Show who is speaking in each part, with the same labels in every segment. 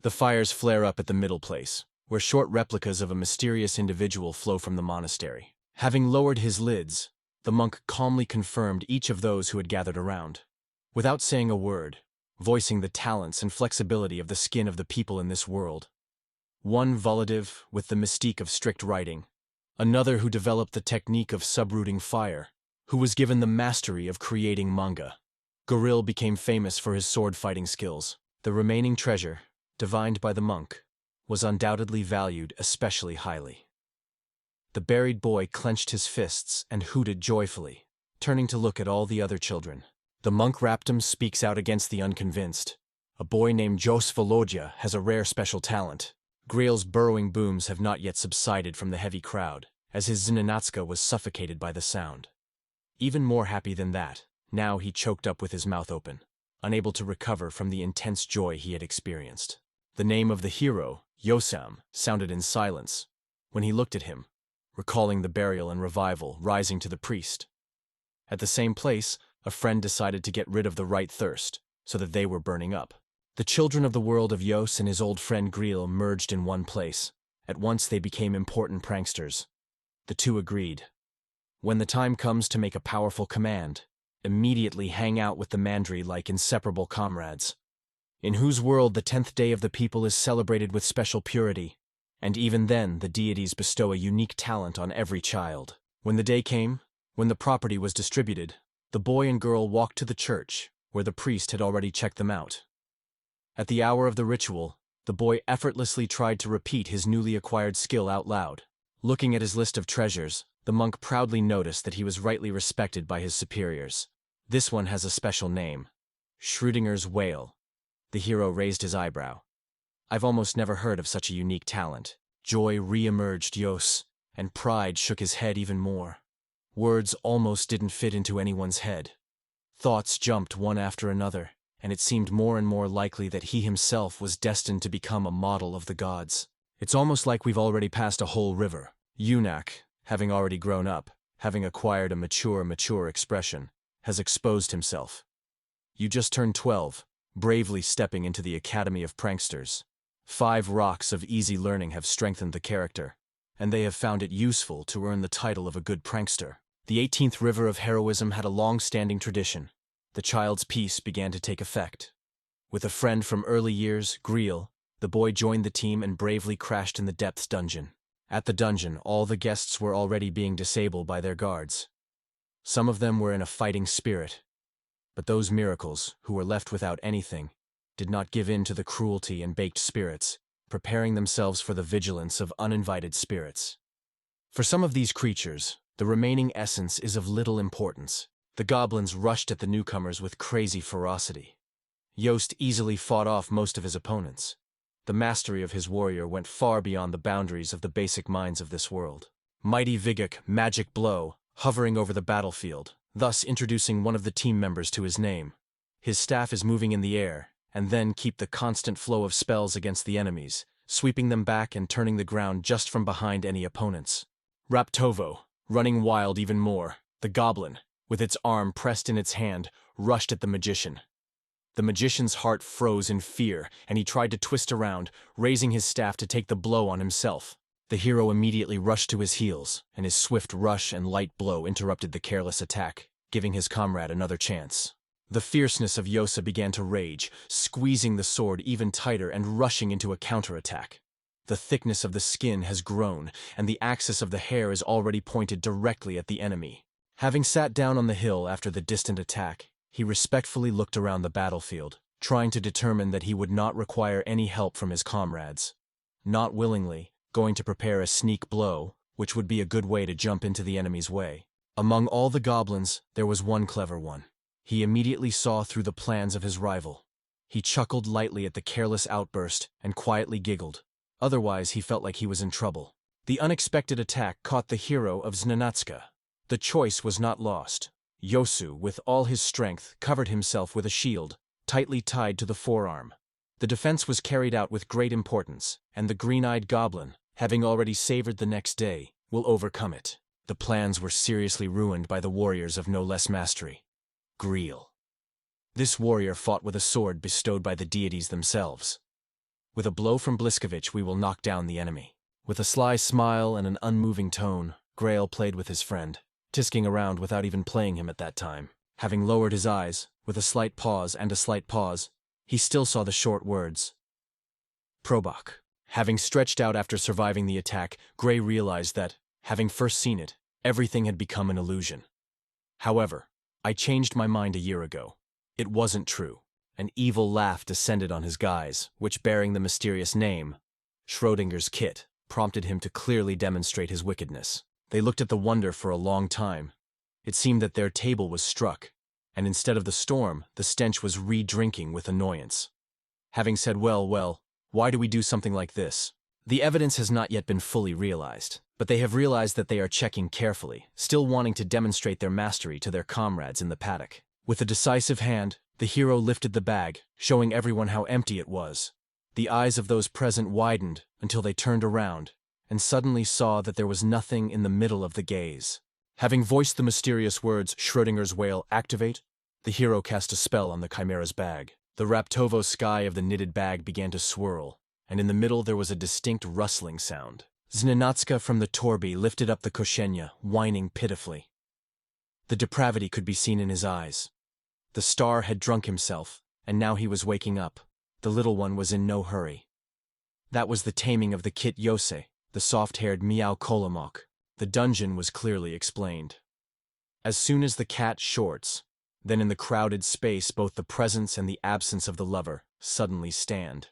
Speaker 1: The fires flare up at the middle place, where short replicas of a mysterious individual flow from the monastery. Having lowered his lids, the monk calmly confirmed each of those who had gathered around. Without saying a word, voicing the talents and flexibility of the skin of the people in this world. One volative, with the mystique of strict writing. Another who developed the technique of subrooting fire, who was given the mastery of creating manga. Greel became famous for his sword-fighting skills. The remaining treasure, divined by the monk, was undoubtedly valued especially highly. The buried boy clenched his fists and hooted joyfully, turning to look at all the other children. The monk Raptum speaks out against the unconvinced. A boy named Jos Volodya has a rare special talent. Greel's burrowing booms have not yet subsided from the heavy crowd, as his znenatska was suffocated by the sound. Even more happy than that, now he choked up with his mouth open, unable to recover from the intense joy he had experienced. The name of the hero, Yosam, sounded in silence, when he looked at him, recalling the burial and revival rising to the priest. At the same place, a friend decided to get rid of the right thirst, so that they were burning up. The children of the world of Yos and his old friend Greel merged in one place. At once they became important pranksters. The two agreed. When the time comes to make a powerful command, immediately hang out with the Mandri like inseparable comrades, in whose world the 10th day of the people is celebrated with special purity, and even then the deities bestow a unique talent on every child. When the day came, when the property was distributed, the boy and girl walked to the church, where the priest had already checked them out. At the hour of the ritual, the boy effortlessly tried to repeat his newly acquired skill out loud. Looking at his list of treasures, the monk proudly noticed that he was rightly respected by his superiors. This one has a special name, Schrödinger's whale. The hero raised his eyebrow. I've almost never heard of such a unique talent. Joy re-emerged Yos, and pride shook his head even more. Words almost didn't fit into anyone's head. Thoughts jumped one after another, and it seemed more and more likely that he himself was destined to become a model of the gods. It's almost like we've already passed a whole river. Yunak, having already grown up, having acquired a mature expression, has exposed himself. You just turned 12, bravely stepping into the Academy of Pranksters. 5 rocks of easy learning have strengthened the character, and they have found it useful to earn the title of a good prankster. The 18th river of heroism had a long-standing tradition. The child's peace began to take effect. With a friend from early years, Greel, the boy joined the team and bravely crashed in the depths dungeon. At the dungeon, all the guests were already being disabled by their guards. Some of them were in a fighting spirit, but those miracles, who were left without anything, did not give in to the cruelty and baked spirits, preparing themselves for the vigilance of uninvited spirits. For some of these creatures, the remaining essence is of little importance. The goblins rushed at the newcomers with crazy ferocity. Yost easily fought off most of his opponents. The mastery of his warrior went far beyond the boundaries of the basic minds of this world. Mighty Viguk, magic blow, hovering over the battlefield, thus introducing one of the team members to his name. His staff is moving in the air, and then keep the constant flow of spells against the enemies, sweeping them back and turning the ground just from behind any opponents. Raptovo, running wild even more, the goblin, with its arm pressed in its hand, rushed at the magician. The magician's heart froze in fear, and he tried to twist around, raising his staff to take the blow on himself. The hero immediately rushed to his heels, and his swift rush and light blow interrupted the careless attack, giving his comrade another chance. The fierceness of Yosa began to rage, squeezing the sword even tighter and rushing into a counterattack. The thickness of the skin has grown, and the axis of the hair is already pointed directly at the enemy. Having sat down on the hill after the distant attack, he respectfully looked around the battlefield, trying to determine that he would not require any help from his comrades. Not willingly, going to prepare a sneak blow, which would be a good way to jump into the enemy's way. Among all the goblins, there was one clever one. He immediately saw through the plans of his rival. He chuckled lightly at the careless outburst and quietly giggled. Otherwise, he felt like he was in trouble. The unexpected attack caught the hero of Znenatska. The choice was not lost. Yosu, with all his strength, covered himself with a shield, tightly tied to the forearm. The defense was carried out with great importance, and the green-eyed goblin, having already savored the next day, will overcome it. The plans were seriously ruined by the warriors of no less mastery. Greel. This warrior fought with a sword bestowed by the deities themselves. With a blow from Bliskovich, we will knock down the enemy. With a sly smile and an unmoving tone, Greel played with his friend, tisking around without even playing him at that time. Having lowered his eyes, with a slight pause, he still saw the short words. Probach. Having stretched out after surviving the attack, Gray realized that, having first seen it, everything had become an illusion. However, I changed my mind a year ago. It wasn't true. An evil laugh descended on his guise, which, bearing the mysterious name, Schrodinger's kit, prompted him to clearly demonstrate his wickedness. They looked at the wonder for a long time. It seemed that their table was struck, and instead of the storm, the stench was re-drinking with annoyance. Having said, well, why do we do something like this? The evidence has not yet been fully realized, but they have realized that they are checking carefully, still wanting to demonstrate their mastery to their comrades in the paddock. With a decisive hand, the hero lifted the bag, showing everyone how empty it was. The eyes of those present widened until they turned around, and suddenly saw that there was nothing in the middle of the gaze. Having voiced the mysterious words, Schrodinger's whale, activate, the hero cast a spell on the chimera's bag. The Raptovo sky of the knitted bag began to swirl, and in the middle there was a distinct rustling sound. Znenatska from the Torby lifted up the Koshenya, whining pitifully. The depravity could be seen in his eyes. The star had drunk himself, and now he was waking up. The little one was in no hurry. That was the taming of the Kit Yose, the soft-haired Miao Kolomok. The dungeon was clearly explained. As soon as the cat shorts, then in the crowded space both the presence and the absence of the lover suddenly stand.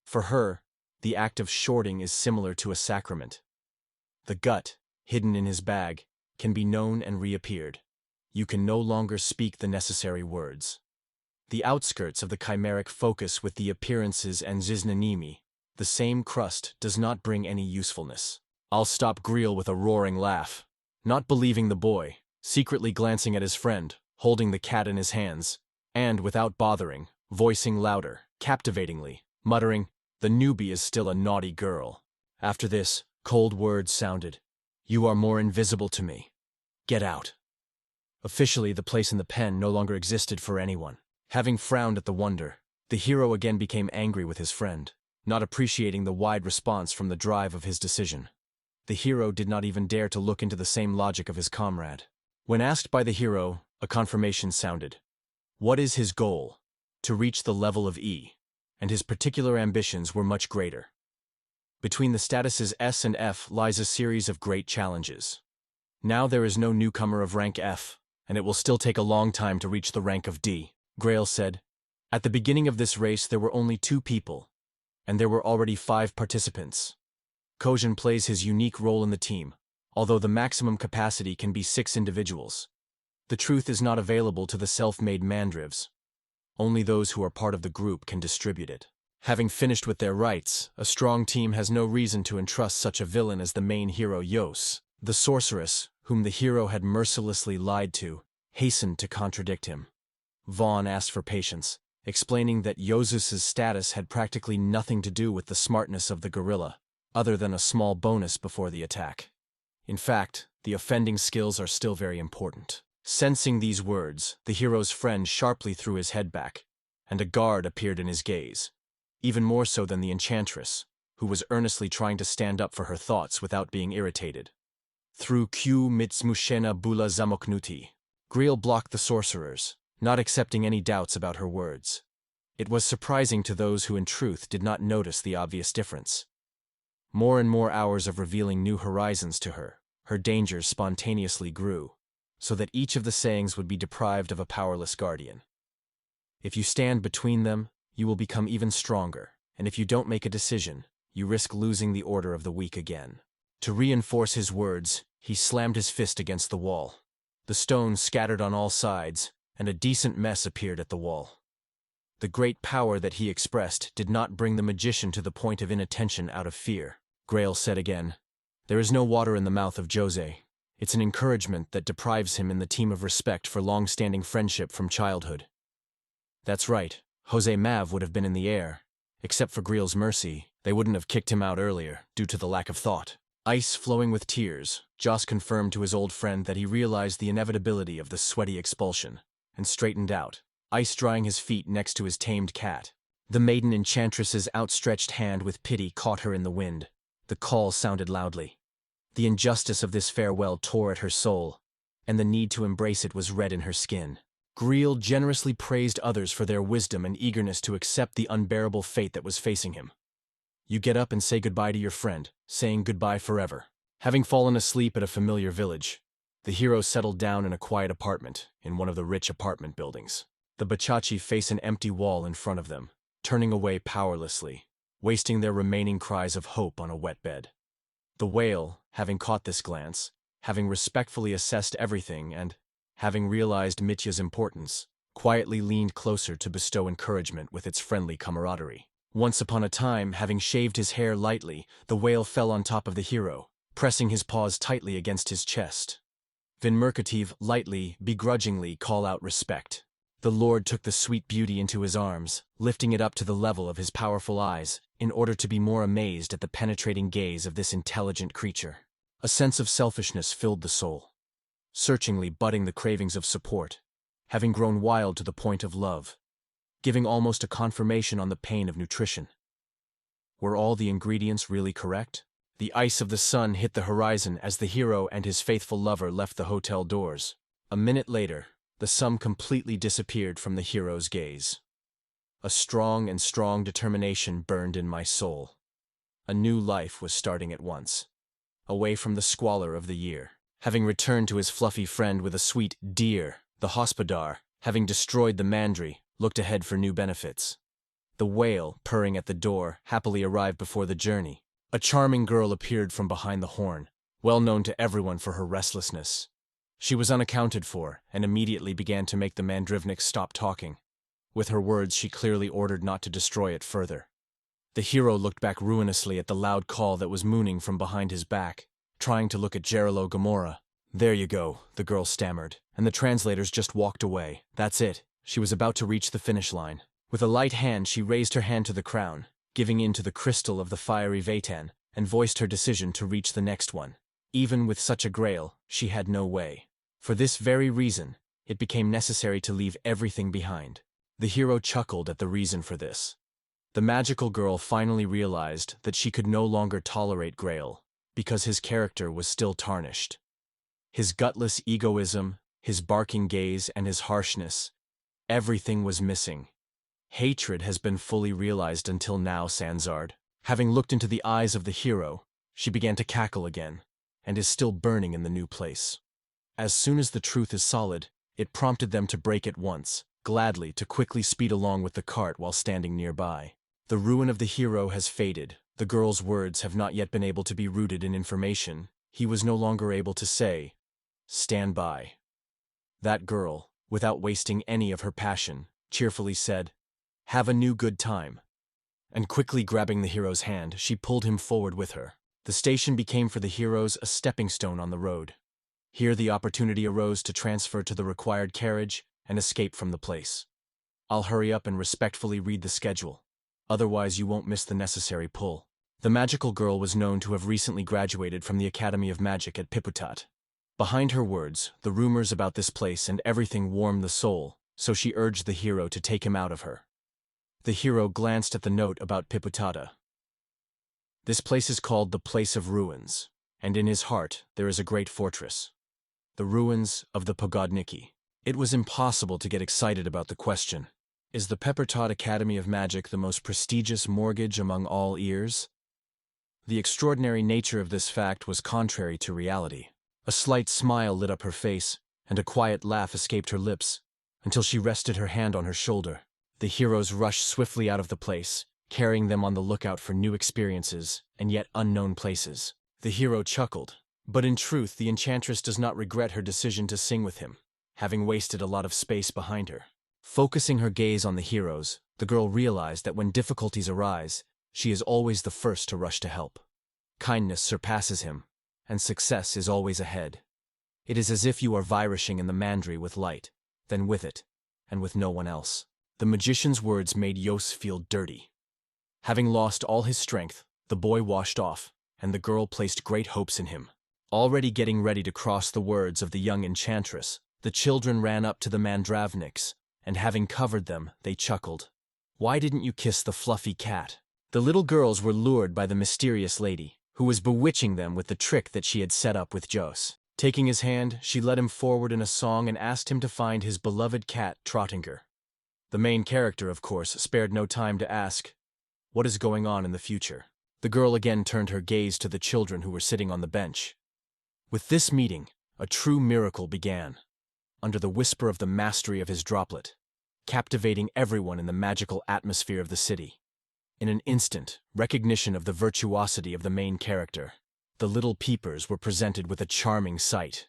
Speaker 1: For her, the act of shorting is similar to a sacrament. The gut, hidden in his bag, can be known and reappeared. You can no longer speak the necessary words. The outskirts of the chimeric focus with the appearances and ziznanimi, the same crust does not bring any usefulness. I'll stop Greel with a roaring laugh, not believing the boy, secretly glancing at his friend, holding the cat in his hands, and, without bothering, voicing louder, captivatingly, muttering, "The newbie is still a naughty girl." After this, cold words sounded. "You are more invisible to me. Get out." Officially, the place in the pen no longer existed for anyone. Having frowned at the wonder, the hero again became angry with his friend, not appreciating the wide response from the drive of his decision. The hero did not even dare to look into the same logic of his comrade. When asked by the hero, a confirmation sounded. What is his goal? To reach the level of E, and his particular ambitions were much greater. Between the statuses S and F lies a series of great challenges. Now there is no newcomer of rank F, and it will still take a long time to reach the rank of D, Greel said. At the beginning of this race there were only 2 people, and there were already 5 participants. Kojin plays his unique role in the team, although the maximum capacity can be 6 individuals. The truth is not available to the self-made mandrivs. Only those who are part of the group can distribute it. Having finished with their rites, a strong team has no reason to entrust such a villain as the main hero Yos. The sorceress, whom the hero had mercilessly lied to, hastened to contradict him. Vaughn asked for patience, explaining that Yosus's status had practically nothing to do with the smartness of the gorilla, other than a small bonus before the attack. In fact, the offending skills are still very important. Sensing these words, the hero's friend sharply threw his head back, and a guard appeared in his gaze, even more so than the enchantress, who was earnestly trying to stand up for her thoughts without being irritated. Through Q Mitsmushena Bula Zamoknuti, Greel blocked the sorcerers, not accepting any doubts about her words. It was surprising to those who in truth did not notice the obvious difference. More and more hours of revealing new horizons to her, her dangers spontaneously grew, so that each of the sayings would be deprived of a powerless guardian. If you stand between them, you will become even stronger, and if you don't make a decision, you risk losing the order of the weak again. To reinforce his words, he slammed his fist against the wall. The stones scattered on all sides, and a decent mess appeared at the wall. The great power that he expressed did not bring the magician to the point of inattention out of fear. Greel said again, "There is no water in the mouth of Jose. It's an encouragement that deprives him in the team of respect for long-standing friendship from childhood." That's right, Jose Mav would have been in the air. Except for Greel's mercy, they wouldn't have kicked him out earlier, due to the lack of thought. Ice flowing with tears, Joss confirmed to his old friend that he realized the inevitability of the sweaty expulsion, and straightened out, Ice drying his feet next to his tamed cat. The maiden enchantress's outstretched hand with pity caught her in the wind. The call sounded loudly. The injustice of this farewell tore at her soul, and the need to embrace it was red in her skin. Greel generously praised others for their wisdom and eagerness to accept the unbearable fate that was facing him. You get up and say goodbye to your friend, saying goodbye forever. Having fallen asleep at a familiar village, the hero settled down in a quiet apartment in one of the rich apartment buildings. The Bachachi face an empty wall in front of them, turning away powerlessly, wasting their remaining cries of hope on a wet bed. The whale, having caught this glance, having respectfully assessed everything and, having realized Mitya's importance, quietly leaned closer to bestow encouragement with its friendly camaraderie. Once upon a time, having shaved his hair lightly, the whale fell on top of the hero, pressing his paws tightly against his chest. Vinmerkativ lightly, begrudgingly call out respect. The lord took the sweet beauty into his arms, lifting it up to the level of his powerful eyes, in order to be more amazed at the penetrating gaze of this intelligent creature. A sense of selfishness filled the soul, searchingly butting the cravings of support, having grown wild to the point of love, giving almost a confirmation on the pain of nutrition. Were all the ingredients really correct? The ice of the sun hit the horizon as the hero and his faithful lover left the hotel doors. A minute later, the sun completely disappeared from the hero's gaze. A strong determination burned in my soul. A new life was starting at once, away from the squalor of the year. Having returned to his fluffy friend with a sweet dear, the hospodar, having destroyed the mandry, looked ahead for new benefits. The whale, purring at the door, happily arrived before the journey. A charming girl appeared from behind the horn, well known to everyone for her restlessness. She was unaccounted for, and immediately began to make the Mandrivnik stop talking. With her words, she clearly ordered not to destroy it further. The hero looked back ruinously at the loud call that was mooning from behind his back, trying to look at Gerilo Gamora. "There you go," the girl stammered, and the translators just walked away. That's it. She was about to reach the finish line. With a light hand, she raised her hand to the crown, giving in to the crystal of the fiery Vatan, and voiced her decision to reach the next one. Even with such a grail, she had no way. For this very reason, it became necessary to leave everything behind. The hero chuckled at the reason for this. The magical girl finally realized that she could no longer tolerate Grail, because his character was still tarnished. His gutless egoism, his barking gaze, and his harshness, everything was missing. Hatred has been fully realized until now, Sanzard. Having looked into the eyes of the hero, she began to cackle again, and is still burning in the new place. As soon as the truth is solid, it prompted them to break at once, gladly to quickly speed along with the cart while standing nearby. The ruin of the hero has faded. The girl's words have not yet been able to be rooted in information. He was no longer able to say, "Stand by." That girl, without wasting any of her passion, cheerfully said, "Have a new good time." And quickly grabbing the hero's hand, she pulled him forward with her. The station became for the heroes a stepping stone on the road. Here the opportunity arose to transfer to the required carriage and escape from the place. I'll hurry up and respectfully read the schedule. Otherwise you won't miss the necessary pull. The magical girl was known to have recently graduated from the Academy of Magic at Piputat. Behind her words, the rumors about this place and everything warmed the soul, so she urged the hero to take him out of her. The hero glanced at the note about Piputata. This place is called the Place of Ruins, and in his heart there is a great fortress. The ruins of the Pogodniki. It was impossible to get excited about the question. Is the Piputat Academy of Magic the most prestigious mortgage among all ears? The extraordinary nature of this fact was contrary to reality. A slight smile lit up her face, and a quiet laugh escaped her lips, until she rested her hand on her shoulder. The heroes rushed swiftly out of the place, carrying them on the lookout for new experiences and yet unknown places. The hero chuckled, but in truth the enchantress does not regret her decision to sing with him, having wasted a lot of space behind her. Focusing her gaze on the heroes, the girl realized that when difficulties arise, she is always the first to rush to help. Kindness surpasses him, and success is always ahead. It is as if you are virushing in the mandry with light, then with it, and with no one else. The magician's words made Yos feel dirty. Having lost all his strength, the boy washed off, and the girl placed great hopes in him. Already getting ready to cross the words of the young enchantress, the children ran up to the Mandravniks, and having covered them, they chuckled. Why didn't you kiss the fluffy cat? The little girls were lured by the mysterious lady, who was bewitching them with the trick that she had set up with Jos. Taking his hand, she led him forward in a song and asked him to find his beloved cat, Trottinger. The main character, of course, spared no time to ask, "What is going on in the future?" The girl again turned her gaze to the children who were sitting on the bench. With this meeting, a true miracle began, under the whisper of the mastery of his droplet, captivating everyone in the magical atmosphere of the city. In an instant, recognition of the virtuosity of the main character, the little peepers were presented with a charming sight.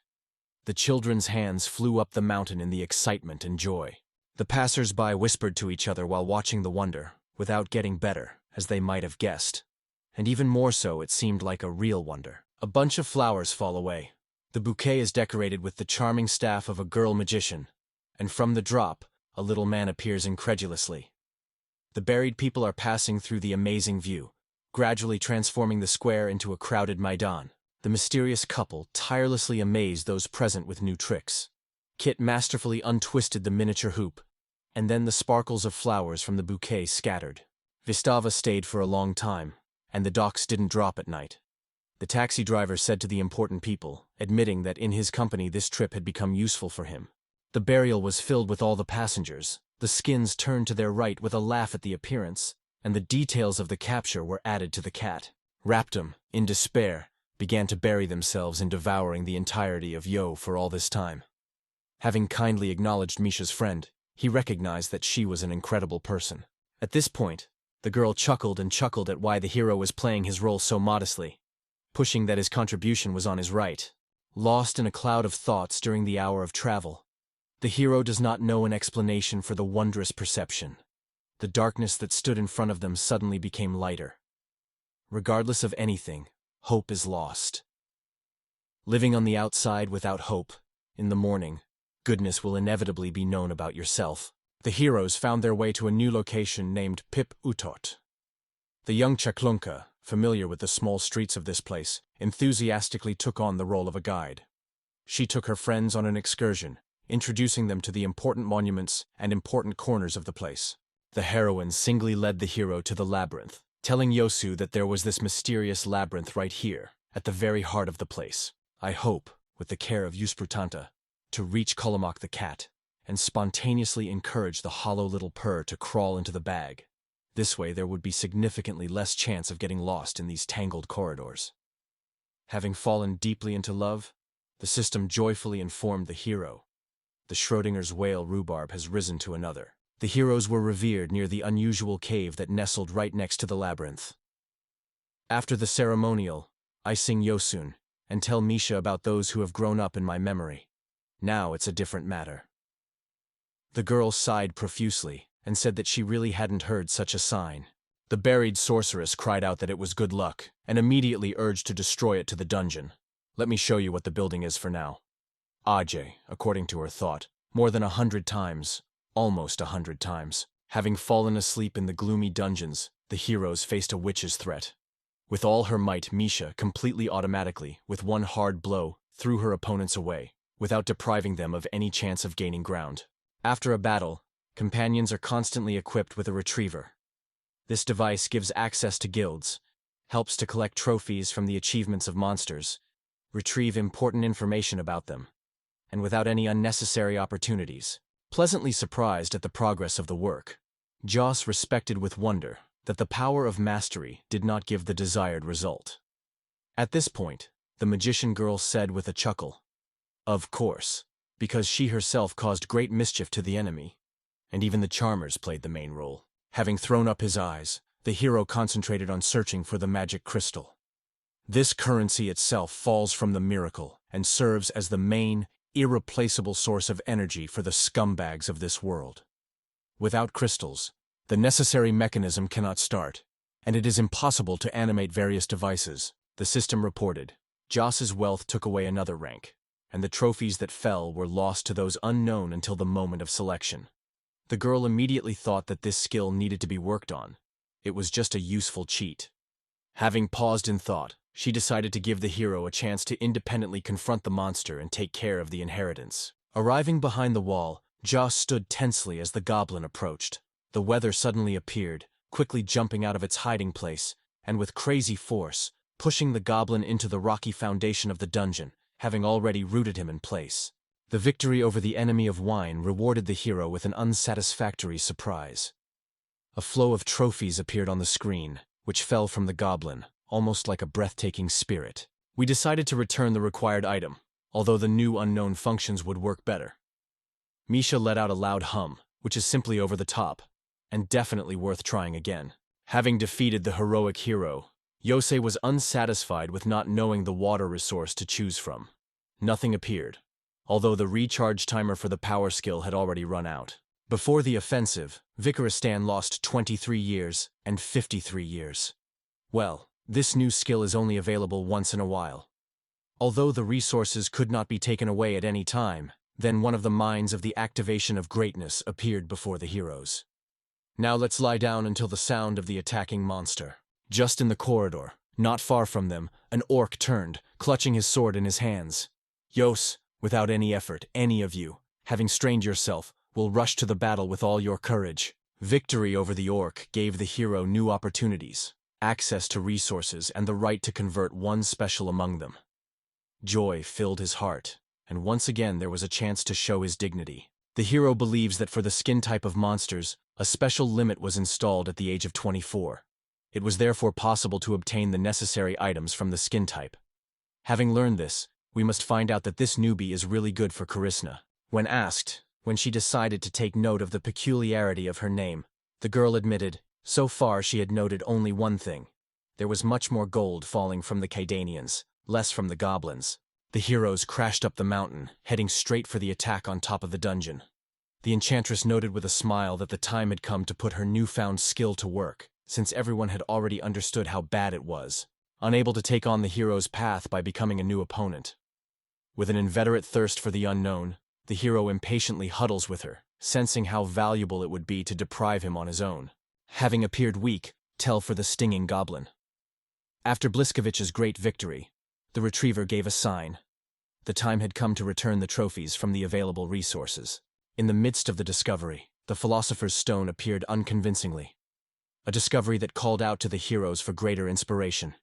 Speaker 1: The children's hands flew up the mountain in the excitement and joy. The passers-by whispered to each other while watching the wonder, without getting better, as they might have guessed. And even more so, it seemed like a real wonder. A bunch of flowers fall away. The bouquet is decorated with the charming staff of a girl magician, and from the drop, a little man appears incredulously. The buried people are passing through the amazing view, gradually transforming the square into a crowded Maidan. The mysterious couple tirelessly amazed those present with new tricks. Kit masterfully untwisted the miniature hoop, and then the sparkles of flowers from the bouquet scattered. Vistava stayed for a long time, and the docks didn't drop at night. The taxi driver said to the important people, admitting that in his company this trip had become useful for him. The burial was filled with all the passengers. The skins turned to their right with a laugh at the appearance, and the details of the capture were added to the cat. Raptum, in despair, began to bury themselves in devouring the entirety of Yo for all this time. Having kindly acknowledged Misha's friend, he recognized that she was an incredible person. At this point, the girl chuckled and chuckled at why the hero was playing his role so modestly, pushing that his contribution was on his right. Lost in a cloud of thoughts during the hour of travel, the hero does not know an explanation for the wondrous perception. The darkness that stood in front of them suddenly became lighter. Regardless of anything, hope is lost. Living on the outside without hope, in the morning, goodness will inevitably be known about yourself. The heroes found their way to a new location named Piputat. The young Chaklunka, familiar with the small streets of this place, enthusiastically took on the role of a guide. She took her friends on an excursion, introducing them to the important monuments and important corners of the place. The heroine singly led the hero to the labyrinth, telling Yosu that there was this mysterious labyrinth right here, at the very heart of the place. I hope, with the care of Usprutanta, to reach Kolomak the cat, and spontaneously encourage the hollow little purr to crawl into the bag. This way there would be significantly less chance of getting lost in these tangled corridors. Having fallen deeply into love, the system joyfully informed the hero. The Schrodinger's whale rhubarb has risen to another. The heroes were revered near the unusual cave that nestled right next to the labyrinth. After the ceremonial, I sing Yosun, and tell Misha about those who have grown up in my memory. Now it's a different matter. The girl sighed profusely, and said that she really hadn't heard such a sign. The buried sorceress cried out that it was good luck, and immediately urged to destroy it to the dungeon. Let me show you what the building is for now. Ajay, according to her thought, more than 100 times, almost 100 times. Having fallen asleep in the gloomy dungeons, the heroes faced a witch's threat. With all her might, Misha, completely automatically, with one hard blow, threw her opponents away, without depriving them of any chance of gaining ground. After a battle, companions are constantly equipped with a retriever. This device gives access to guilds, helps to collect trophies from the achievements of monsters, retrieve important information about them, and without any unnecessary opportunities. Pleasantly surprised at the progress of the work, Joss respected with wonder that the power of mastery did not give the desired result. At this point, the magician girl said with a chuckle, "Of course, because she herself caused great mischief to the enemy, and even the charmers played the main role." Having thrown up his eyes, the hero concentrated on searching for the magic crystal. This currency itself falls from the miracle and serves as the main, irreplaceable source of energy for the scumbags of this world. Without crystals, the necessary mechanism cannot start, and it is impossible to animate various devices, the system reported. Joss's wealth took away another rank, and the trophies that fell were lost to those unknown until the moment of selection. The girl immediately thought that this skill needed to be worked on. It was just a useful cheat. Having paused in thought, she decided to give the hero a chance to independently confront the monster and take care of the inheritance. Arriving behind the wall, Joss stood tensely as the goblin approached. The weather suddenly appeared, quickly jumping out of its hiding place, and with crazy force, pushing the goblin into the rocky foundation of the dungeon, having already rooted him in place. The victory over the enemy of wine rewarded the hero with an unsatisfactory surprise. A flow of trophies appeared on the screen, which fell from the goblin, almost like a breathtaking spirit. We decided to return the required item, although the new unknown functions would work better. Misha let out a loud hum, which is simply over the top, and definitely worth trying again. Having defeated the heroic hero, Yosei was unsatisfied with not knowing the water resource to choose from. Nothing appeared, although the recharge timer for the power skill had already run out. Before the offensive, Vicaristan lost 23 years and 53 years. Well, this new skill is only available once in a while. Although the resources could not be taken away at any time, then one of the mines of the activation of greatness appeared before the heroes. Now let's lie down until the sound of the attacking monster. Just in the corridor, not far from them, an orc turned, clutching his sword in his hands. Yos, without any effort, any of you, having strained yourself, will rush to the battle with all your courage. Victory over the orc gave the hero new opportunities, access to resources, and the right to convert one special among them. Joy filled his heart, and once again there was a chance to show his dignity. The hero believes that for the skin type of monsters, a special limit was installed at the age of 24. It was therefore possible to obtain the necessary items from the skin type. Having learned this, we must find out that this newbie is really good for Charisma. When asked, when she decided to take note of the peculiarity of her name, the girl admitted, so far she had noted only one thing. There was much more gold falling from the Kaidanians, less from the goblins. The heroes crashed up the mountain, heading straight for the attack on top of the dungeon. The enchantress noted with a smile that the time had come to put her newfound skill to work, since everyone had already understood how bad it was, unable to take on the hero's path by becoming a new opponent. With an inveterate thirst for the unknown, the hero impatiently huddles with her, sensing how valuable it would be to deprive him on his own. Having appeared weak, tell for the stinging goblin. After Bliskovich's great victory, the retriever gave a sign. The time had come to return the trophies from the available resources. In the midst of the discovery, the Philosopher's Stone appeared unconvincingly. A discovery that called out to the heroes for greater inspiration.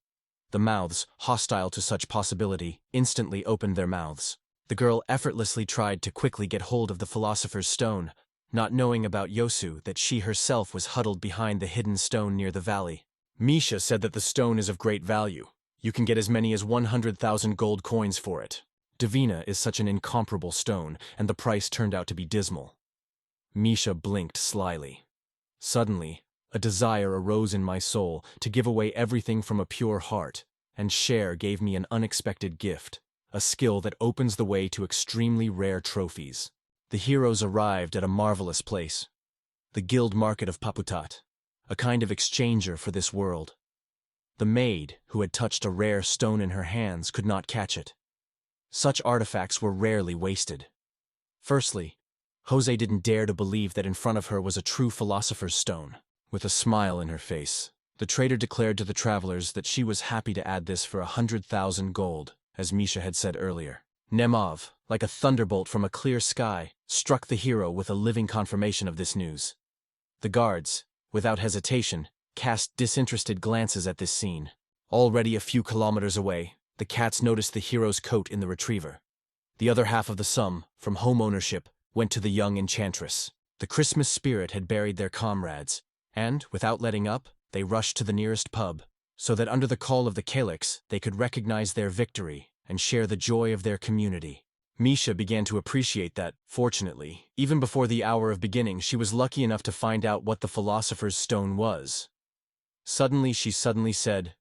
Speaker 1: The mouths, hostile to such possibility, instantly opened their mouths. The girl effortlessly tried to quickly get hold of the Philosopher's Stone, not knowing about Yosu that she herself was huddled behind the hidden stone near the valley. Misha said that the stone is of great value. You can get as many as 100,000 gold coins for it. Divina is such an incomparable stone, and the price turned out to be dismal. Misha blinked slyly. Suddenly, a desire arose in my soul to give away everything from a pure heart, and Cher gave me an unexpected gift, a skill that opens the way to extremely rare trophies. The heroes arrived at a marvelous place, the guild market of Piputat, a kind of exchanger for this world. The maid, who had touched a rare stone in her hands, could not catch it. Such artifacts were rarely wasted. Firstly, Jose didn't dare to believe that in front of her was a true philosopher's stone. With a smile in her face, the trader declared to the travelers that she was happy to add this for 100,000 gold, as Misha had said earlier. Nemov, like a thunderbolt from a clear sky, struck the hero with a living confirmation of this news. The guards, without hesitation, cast disinterested glances at this scene. Already a few kilometers away, the cats noticed the hero's coat in the retriever. The other half of the sum, from home ownership, went to the young enchantress. The Christmas spirit had buried their comrades, and, without letting up, they rushed to the nearest pub, so that under the call of the calyx they could recognize their victory and share the joy of their community. Misha began to appreciate that, fortunately, even before the hour of beginning, she was lucky enough to find out what the Philosopher's Stone was. Suddenly she said,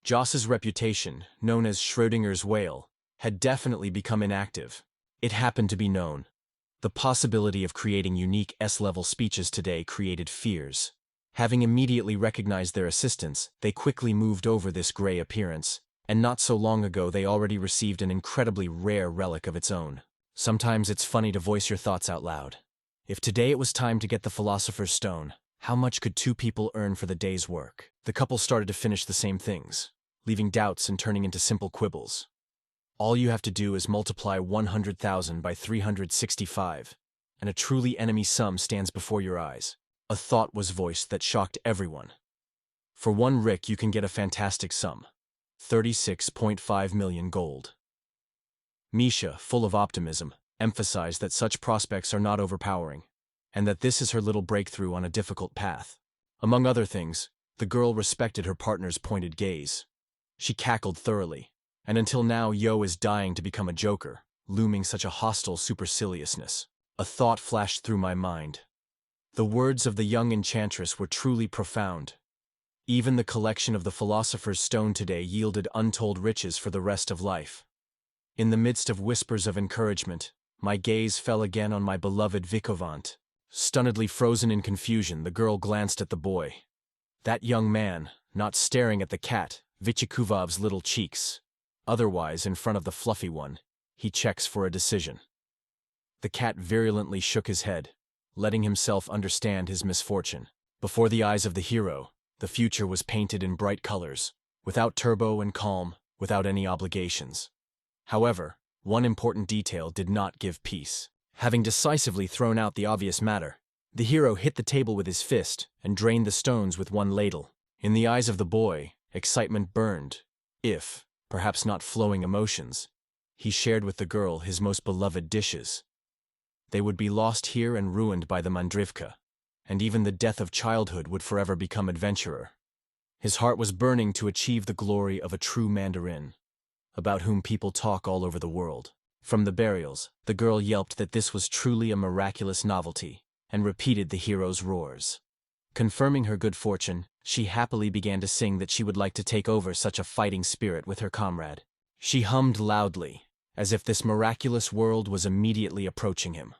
Speaker 1: Joss's reputation, known as Schrödinger's whale, had definitely become inactive. It happened to be known. The possibility of creating unique S-level speeches today created fears. Having immediately recognized their assistance, they quickly moved over this gray appearance, and not so long ago they already received an incredibly rare relic of its own. Sometimes it's funny to voice your thoughts out loud. If today it was time to get the Philosopher's Stone, how much could two people earn for the day's work? The couple started to finish the same things, leaving doubts and turning into simple quibbles. All you have to do is multiply 100,000 by 365, and a truly enemy sum stands before your eyes. A thought was voiced that shocked everyone. For one rick you can get a fantastic sum. 36.5 million gold. Misha, full of optimism, emphasized that such prospects are not overpowering, and that this is her little breakthrough on a difficult path. Among other things, the girl respected her partner's pointed gaze. She cackled thoroughly, and until now Yo is dying to become a joker, looming such a hostile superciliousness. A thought flashed through my mind. The words of the young enchantress were truly profound. Even the collection of the Philosopher's Stone today yielded untold riches for the rest of life. In the midst of whispers of encouragement, my gaze fell again on my beloved Vikovant. Stunnedly frozen in confusion, the girl glanced at the boy. That young man, not staring at the cat, Vichikuvov's little cheeks. Otherwise, in front of the fluffy one, he checks for a decision. The cat virulently shook his head, letting himself understand his misfortune. Before the eyes of the hero, the future was painted in bright colors, without turbo and calm, without any obligations. However, one important detail did not give peace. Having decisively thrown out the obvious matter, the hero hit the table with his fist and drained the stones with one ladle. In the eyes of the boy, excitement burned. If, perhaps not flowing emotions, he shared with the girl his most beloved dishes. They would be lost here and ruined by the Mandrivka, and even the death of childhood would forever become adventurer. His heart was burning to achieve the glory of a true mandarin, about whom people talk all over the world. From the burials, the girl yelped that this was truly a miraculous novelty, and repeated the hero's roars. Confirming her good fortune, she happily began to sing that she would like to take over such a fighting spirit with her comrade. She hummed loudly, as if this miraculous world was immediately approaching him.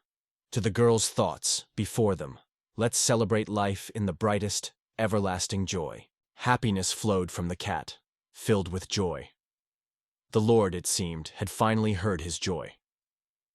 Speaker 1: To the girl's thoughts, before them, let's celebrate life in the brightest, everlasting joy. Happiness flowed from the cat, filled with joy. The Lord, it seemed, had finally heard his joy.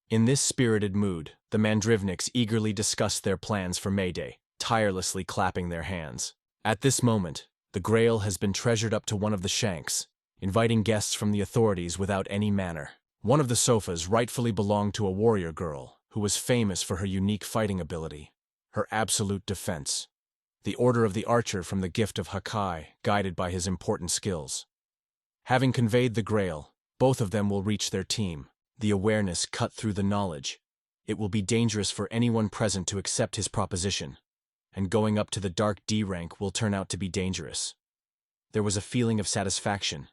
Speaker 1: In this spirited mood, the Mandrivniks eagerly discussed their plans for May Day, tirelessly clapping their hands. At this moment, the Grail has been treasured up to one of the shanks, inviting guests from the authorities without any manner. One of the sofas rightfully belonged to a warrior girl, who was famous for her unique fighting ability, her absolute defense. The Order of the Archer from the gift of Hakai, guided by his important skills. Having conveyed the Grail, both of them will reach their team. The awareness cut through the knowledge. It will be dangerous for anyone present to accept his proposition, and going up to the Dark D rank will turn out to be dangerous. There was a feeling of satisfaction.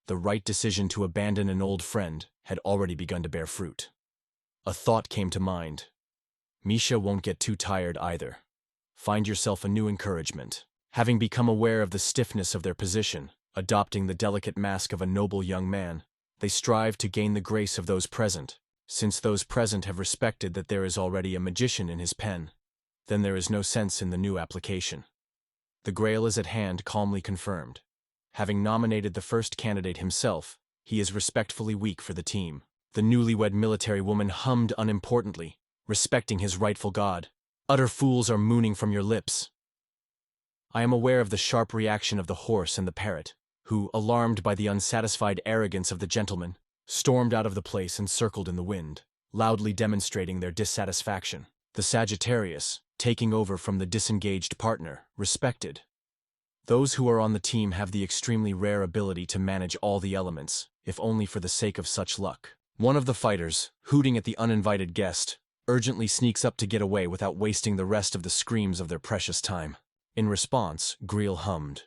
Speaker 1: The right decision to abandon an old friend had already begun to bear fruit. A thought came to mind. Misha won't get too tired either. Find yourself a new encouragement. Having become aware of the stiffness of their position, adopting the delicate mask of a noble young man, they strive to gain the grace of those present. Since those present have respected that there is already a magician in his pen, then there is no sense in the new application. The Grail is at hand, calmly confirmed. Having nominated the first candidate himself, he is respectfully weak for the team. The newlywed military woman hummed unimportantly, respecting his rightful god. Utter fools are mooning from your lips. I am aware of the sharp reaction of the horse and the parrot, who, alarmed by the unsatisfied arrogance of the gentleman, stormed out of the place and circled in the wind, loudly demonstrating their dissatisfaction. The Sagittarius, taking over from the disengaged partner, respected. Those who are on the team have the extremely rare ability to manage all the elements, if only for the sake of such luck. One of the fighters, hooting at the uninvited guest, urgently sneaks up to get away without wasting the rest of the screams of their precious time. In response, Greel hummed,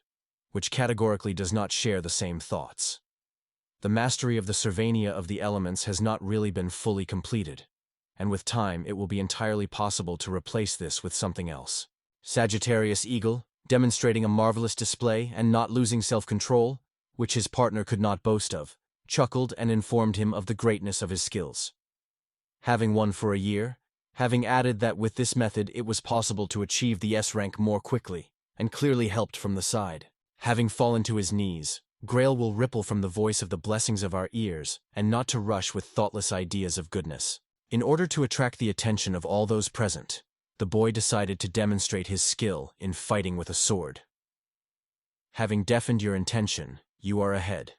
Speaker 1: which categorically does not share the same thoughts. The mastery of the Servania of the elements has not really been fully completed, and with time it will be entirely possible to replace this with something else. Sagittarius Eagle, demonstrating a marvelous display and not losing self-control, which his partner could not boast of, chuckled and informed him of the greatness of his skills. Having won for a year, having added that with this method it was possible to achieve the S rank more quickly, and clearly helped from the side. Having fallen to his knees, Grail will ripple from the voice of the blessings of our ears, and not to rush with thoughtless ideas of goodness. In order to attract the attention of all those present, the boy decided to demonstrate his skill in fighting with a sword. Having deafened your intention, you are ahead.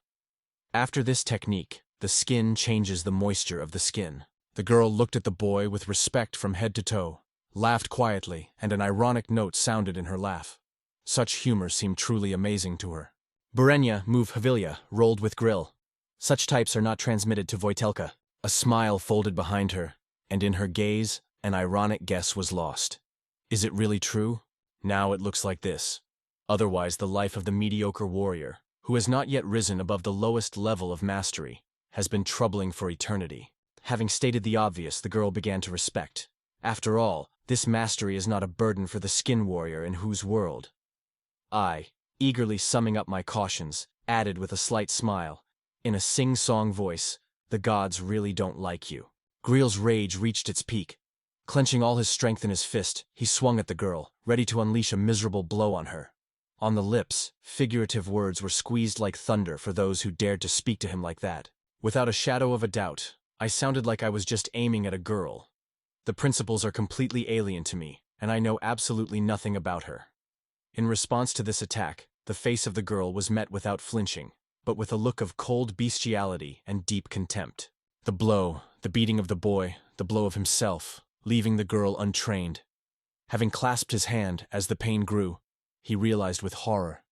Speaker 1: After this technique, the skin changes the moisture of the skin. The girl looked at the boy with respect from head to toe. laughed quietly, and an ironic note sounded in her laugh. Such humor seemed truly amazing to her. Burenya Muvhavilya rolled with Greel. Such types are not transmitted to Voitelka. A smile folded behind her, and in her gaze, an ironic guess was lost. Is it really true? Now it looks like this. Otherwise, the life of the mediocre warrior, who has not yet risen above the lowest level of mastery, has been troubling for eternity. Having stated the obvious, the girl began to respect. After all, this mastery is not a burden for the skin warrior in whose world. I, eagerly summing up my cautions, added with a slight smile, in a sing-song voice, the gods really don't like you. Greel's rage reached its peak. Clenching all his strength in his fist, he swung at the girl, ready to unleash a miserable blow on her. On the lips, figurative words were squeezed like thunder for those who dared to speak to him like that. Without a shadow of a doubt, I sounded like I was just aiming at a girl. The principles are completely alien to me, and I know absolutely nothing about her. In response to this attack, the face of the girl was met without flinching, but with a look of cold bestiality and deep contempt. The blow, the beating of the boy, the blow of himself, leaving the girl untrained. Having clasped his hand as the pain grew, he realized with horror.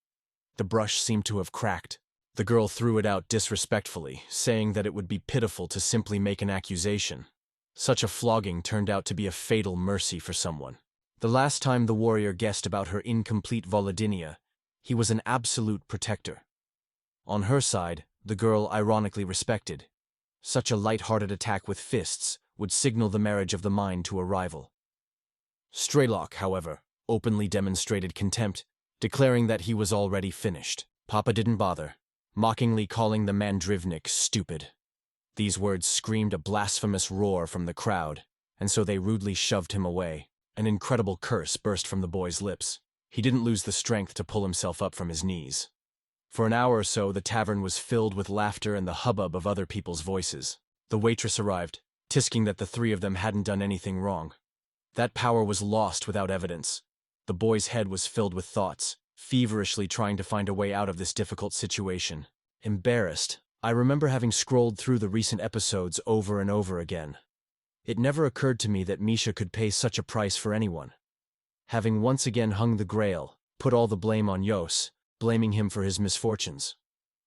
Speaker 1: The brush seemed to have cracked. The girl threw it out disrespectfully, saying that it would be pitiful to simply make an accusation. Such a flogging turned out to be a fatal mercy for someone. The last time the warrior guessed about her incomplete Volodinia, he was an absolute protector. On her side, the girl ironically respected. Such a light-hearted attack with fists would signal the marriage of the mind to a rival. Strelok, however, openly demonstrated contempt, declaring that he was already finished. Papa didn't bother, mockingly calling the Mandrivnik stupid. These words screamed a blasphemous roar from the crowd, and so they rudely shoved him away. An incredible curse burst from the boy's lips. He didn't lose the strength to pull himself up from his knees. For an hour or so, the tavern was filled with laughter and the hubbub of other people's voices. The waitress arrived, tisking that the three of them hadn't done anything wrong. That power was lost without evidence. The boy's head was filled with thoughts, feverishly trying to find a way out of this difficult situation. Embarrassed, I remember having scrolled through the recent episodes over and over again. It never occurred to me that Misha could pay such a price for anyone. Having once again hung the Grail, put all the blame on Yos, blaming him for his misfortunes.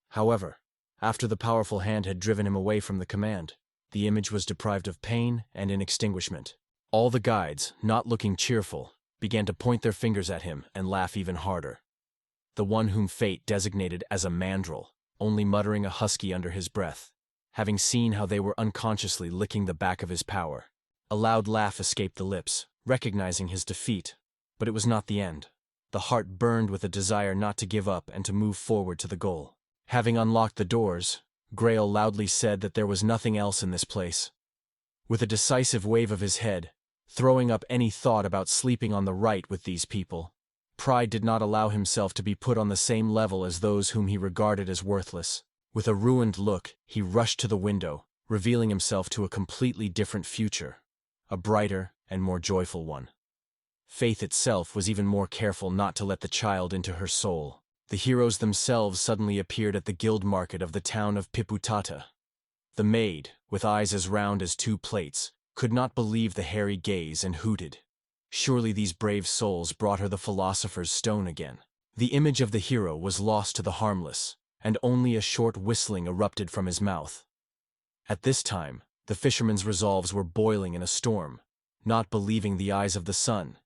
Speaker 1: However, after the powerful hand had driven him away from the command, the image was deprived of pain and in extinguishment. All the guides, not looking cheerful, began to point their fingers at him and laugh even harder. The one whom fate designated as a mandrel, only muttering a husky under his breath, having seen how they were unconsciously licking the back of his power. A loud laugh escaped the lips, recognizing his defeat, but it was not the end. The heart burned with a desire not to give up and to move forward to the goal. Having unlocked the doors, Grail loudly said that there was nothing else in this place. With a decisive wave of his head, throwing up any thought about sleeping on the right with these people, Pride did not allow himself to be put on the same level as those whom he regarded as worthless. With a ruined look, he rushed to the window, revealing himself to a completely different future, a brighter and more joyful one. Faith itself was even more careful not to let the child into her soul. The heroes themselves suddenly appeared at the guild market of the town of Piputat. The maid, with eyes as round as two plates, could not believe the hairy gaze and hooted. Surely these brave souls brought her the philosopher's stone again. The image of the hero was lost to the harmless, and only a short whistling erupted from his mouth. At this time, the fishermen's resolves were boiling in a storm, not believing the eyes of the sun,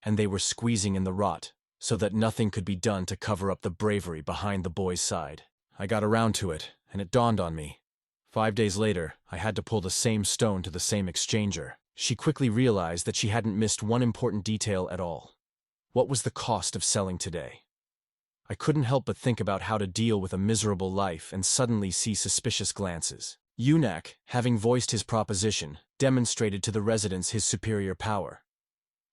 Speaker 1: and they were squeezing in the rot, so that nothing could be done to cover up the bravery behind the boy's side. I got around to it, and it dawned on me. 5 days later, I had to pull the same stone to the same exchanger. She quickly realized that she hadn't missed one important detail at all. What was the cost of selling today? I couldn't help but think about how to deal with a miserable life and suddenly see suspicious glances. Yunak, having voiced his proposition, demonstrated to the residents his superior power.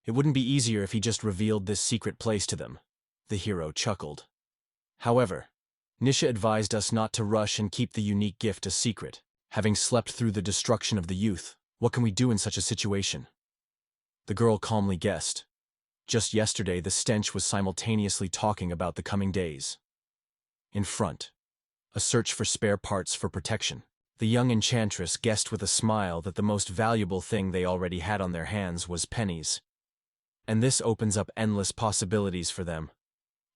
Speaker 1: It wouldn't be easier if he just revealed this secret place to them. The hero chuckled. However, Nisha advised us not to rush and keep the unique gift a secret. Having slept through the destruction of the youth, what can we do in such a situation? The girl calmly guessed. Just yesterday, the stench was simultaneously talking about the coming days. In front, a search for spare parts for protection. The young enchantress guessed with a smile that the most valuable thing they already had on their hands was pennies. and this opens up endless possibilities for them.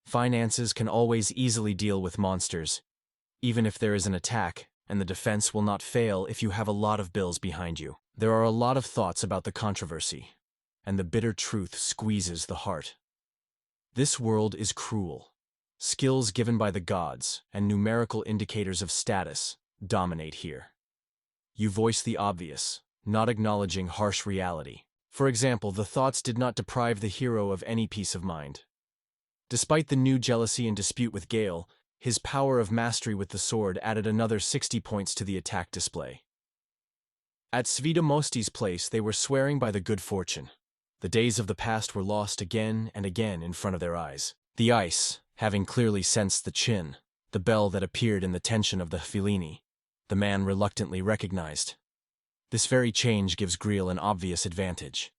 Speaker 1: Finances can always easily deal with monsters, even if there is an attack, and the defense will not fail if you have a lot of bills behind you. There are a lot of thoughts about the controversy, and the bitter truth squeezes the heart. This world is cruel. Skills given by the gods and numerical indicators of status dominate here. You voice the obvious, not acknowledging harsh reality. For example, the thoughts did not deprive the hero of any peace of mind. Despite the new jealousy and dispute with Gale, his power of mastery with the sword added another 60 points to the attack display. At Svidamosti's place, they were swearing by the good fortune. The days of the past were lost again and again in front of their eyes. The ice, having clearly sensed the chin, the bell that appeared in the tension of the Fellini, the man reluctantly recognized. This very change gives Greel an obvious advantage.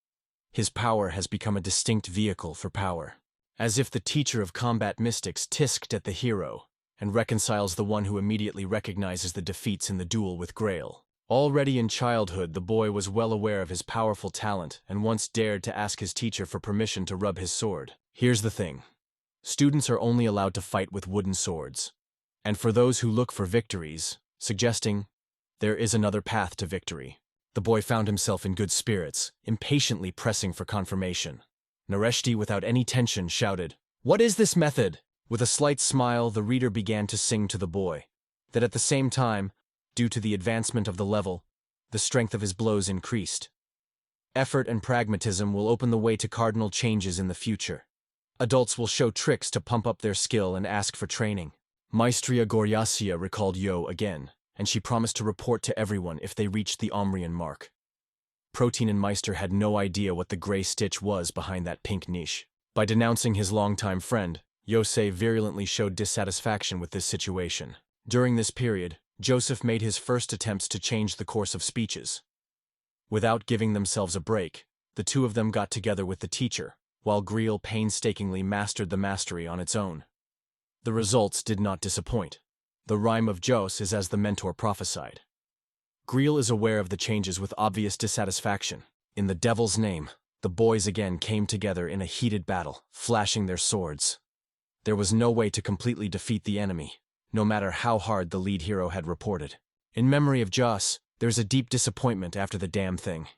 Speaker 1: His power has become a distinct vehicle for power. As if the teacher of combat mystics tisked at the hero and reconciles the one who immediately recognizes the defeats in the duel with Greel. Already in childhood, the boy was well aware of his powerful talent and once dared to ask his teacher for permission to rub his sword. Here's the thing. Students are only allowed to fight with wooden swords. And for those who look for victories, suggesting there is another path to victory. The boy found himself in good spirits, impatiently pressing for confirmation. Nareshti, without any tension, shouted, "What is this method?" With a slight smile, the reader began to sing to the boy, that at the same time, due to the advancement of the level, the strength of his blows increased. Effort and pragmatism will open the way to cardinal changes in the future. Adults will show tricks to pump up their skill and ask for training. Maestria Goryasia recalled Yo again, and she promised to report to everyone if they reached the Omrian mark. Protein and Meister had no idea what the gray stitch was behind that pink niche. By denouncing his longtime friend, Yosei virulently showed dissatisfaction with this situation. During this period, Joseph made his first attempts to change the course of speeches. Without giving themselves a break, the two of them got together with the teacher, while Greel painstakingly mastered the mastery on its own. The results did not disappoint. The rhyme of Jos is as the mentor prophesied. Greel is aware of the changes with obvious dissatisfaction. In the devil's name, the boys again came together in a heated battle, flashing their swords. There was no way to completely defeat the enemy, no matter how hard the lead hero had reported. In memory of Jos, there's a deep disappointment after the damn thing.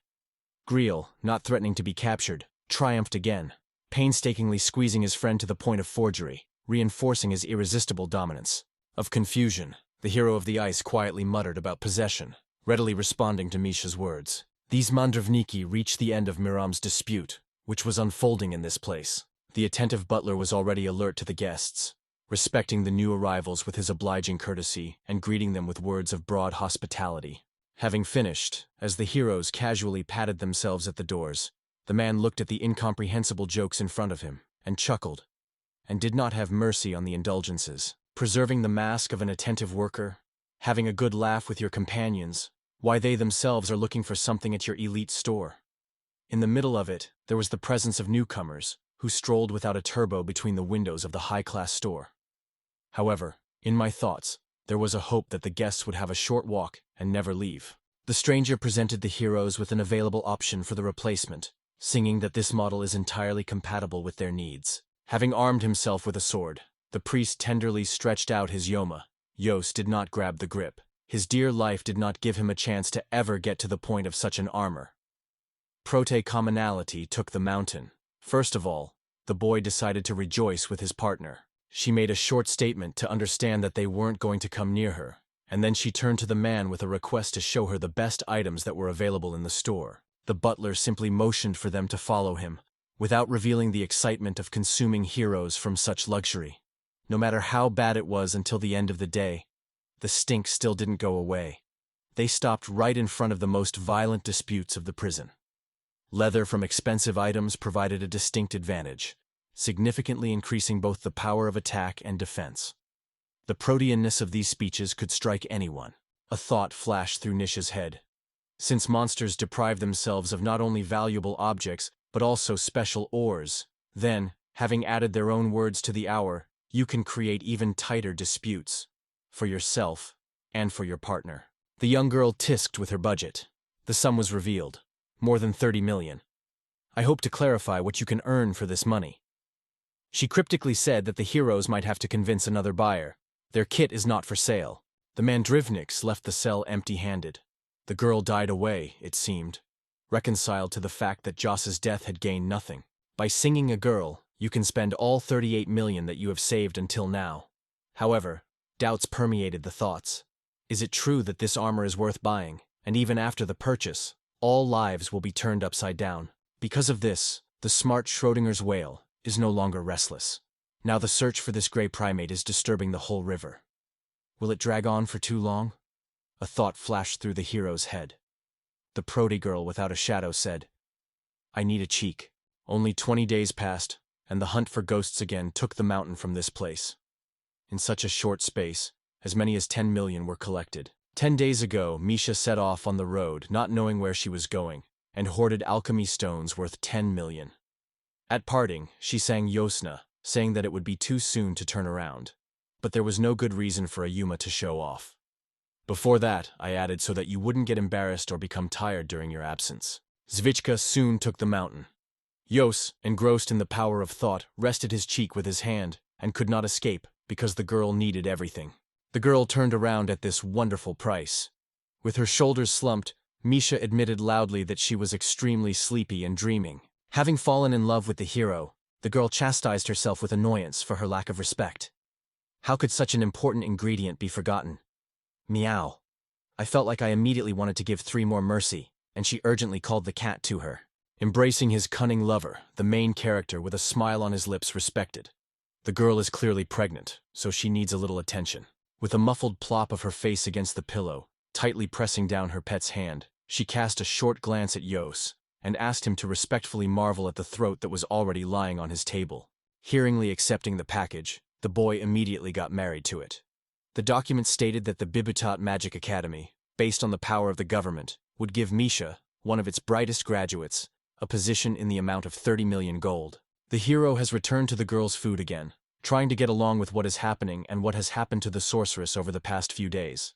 Speaker 1: Greel, not threatening to be captured, triumphed again, painstakingly squeezing his friend to the point of forgery, reinforcing his irresistible dominance. Of confusion, the hero of the ice quietly muttered about possession, readily responding to Misha's words. These Mandravniki reached the end of Miram's dispute, which was unfolding in this place. The attentive butler was already alert to the guests, respecting the new arrivals with his obliging courtesy and greeting them with words of broad hospitality. Having finished, as the heroes casually patted themselves at the doors, the man looked at the incomprehensible jokes in front of him and chuckled, and did not have mercy on the indulgences. Preserving the mask of an attentive worker, having a good laugh with your companions, why they themselves are looking for something at your elite store. In the middle of it, there was the presence of newcomers, who strolled without a turbo between the windows of the high-class store. However, in my thoughts, there was a hope that the guests would have a short walk and never leave. The stranger presented the heroes with an available option for the replacement, singing that this model is entirely compatible with their needs. Having armed himself with a sword, the priest tenderly stretched out his yoma. Yos did not grab the grip. His dear life did not give him a chance to ever get to the point of such an armor. Prote-commonality took the mountain. First of all, the boy decided to rejoice with his partner. She made a short statement to understand that they weren't going to come near her, and then she turned to the man with a request to show her the best items that were available in the store. The butler simply motioned for them to follow him, without revealing the excitement of consuming heroes from such luxury. No matter how bad it was until the end of the day, the stink still didn't go away. They stopped right in front of the most violent disputes of the prison. Leather from expensive items provided a distinct advantage, significantly increasing both the power of attack and defense. The proteanness of these speeches could strike anyone. A thought flashed through Nisha's head. Since monsters deprive themselves of not only valuable objects, but also special ores, then, having added their own words to the hour, you can create even tighter disputes, for yourself and for your partner. The young girl tisked with her budget. The sum was revealed. More than 30 million. I hope to clarify what you can earn for this money. She cryptically said that the heroes might have to convince another buyer. Their kit is not for sale. The Mandrivniks left the cell empty-handed. The girl died away, it seemed, reconciled to the fact that Joss's death had gained nothing. By singing a girl, you can spend all 38 million that you have saved until now. However, doubts permeated the thoughts. Is it true that this armor is worth buying, and even after the purchase, all lives will be turned upside down? Because of this, the smart Schrodinger's whale is no longer restless. Now the search for this gray primate is disturbing the whole river. Will it drag on for too long? A thought flashed through the hero's head. The Prody girl without a shadow said, I need a cheek. Only 20 days passed, and the hunt for ghosts again took the mountain from this place. In such a short space, as many as 10 million were collected. 10 days ago, Misha set off on the road, not knowing where she was going, and hoarded alchemy stones worth 10 million. At parting, she sang Yosna, saying that it would be too soon to turn around. But there was no good reason for a Yuma to show off. Before that, I added so that you wouldn't get embarrassed or become tired during your absence. Zvichka soon took the mountain. Yos, engrossed in the power of thought, rested his cheek with his hand, and could not escape, because the girl needed everything. The girl turned around at this wonderful price. With her shoulders slumped, Misha admitted loudly that she was extremely sleepy and dreaming. Having fallen in love with the hero, the girl chastised herself with annoyance for her lack of respect. How could such an important ingredient be forgotten? Meow. I felt like I immediately wanted to give 3 more mercy, and she urgently called the cat to her. Embracing his cunning lover, the main character with a smile on his lips respected. The girl is clearly pregnant, so she needs a little attention. With a muffled plop of her face against the pillow, tightly pressing down her pet's hand, she cast a short glance at Yos, and asked him to respectfully marvel at the throat that was already lying on his table. Hearingly accepting the package, the boy immediately got married to it. The document stated that the Piputat Magic Academy, based on the power of the government, would give Misha, one of its brightest graduates, a position in the amount of 30 million gold. The hero has returned to the girl's food again, trying to get along with what is happening and what has happened to the sorceress over the past few days.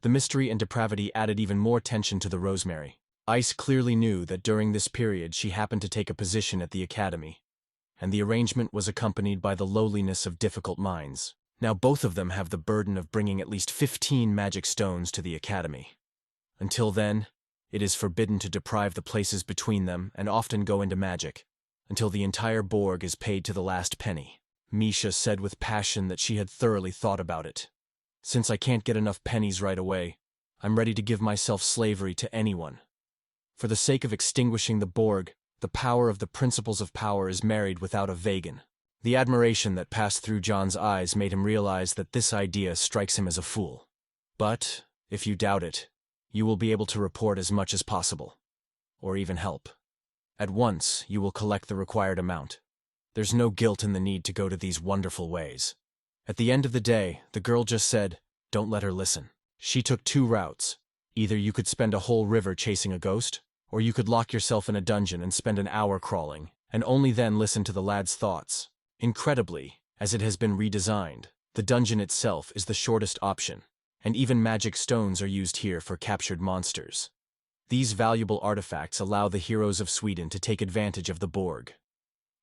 Speaker 1: The mystery and depravity added even more tension to the Rosemary. Ice clearly knew that during this period she happened to take a position at the academy, and the arrangement was accompanied by the lowliness of difficult minds. Now both of them have the burden of bringing at least 15 magic stones to the academy. Until then, it is forbidden to deprive the places between them and often go into magic, until the entire Borg is paid to the last penny. Misha said with passion that she had thoroughly thought about it. Since I can't get enough pennies right away, I'm ready to give myself slavery to anyone. For the sake of extinguishing the Borg, the power of the principles of power is married without a vegan. The admiration that passed through John's eyes made him realize that this idea strikes him as a fool. But, if you doubt it, you will be able to report as much as possible. Or even help. At once, you will collect the required amount. There's no guilt in the need to go to these wonderful ways. At the end of the day, the girl just said, don't let her listen. She took 2 routes. Either you could spend a whole river chasing a ghost, or you could lock yourself in a dungeon and spend an hour crawling, and only then listen to the lad's thoughts. Incredibly, as it has been redesigned, the dungeon itself is the shortest option, and even magic stones are used here for captured monsters. These valuable artifacts allow the heroes of Sweden to take advantage of the Borg.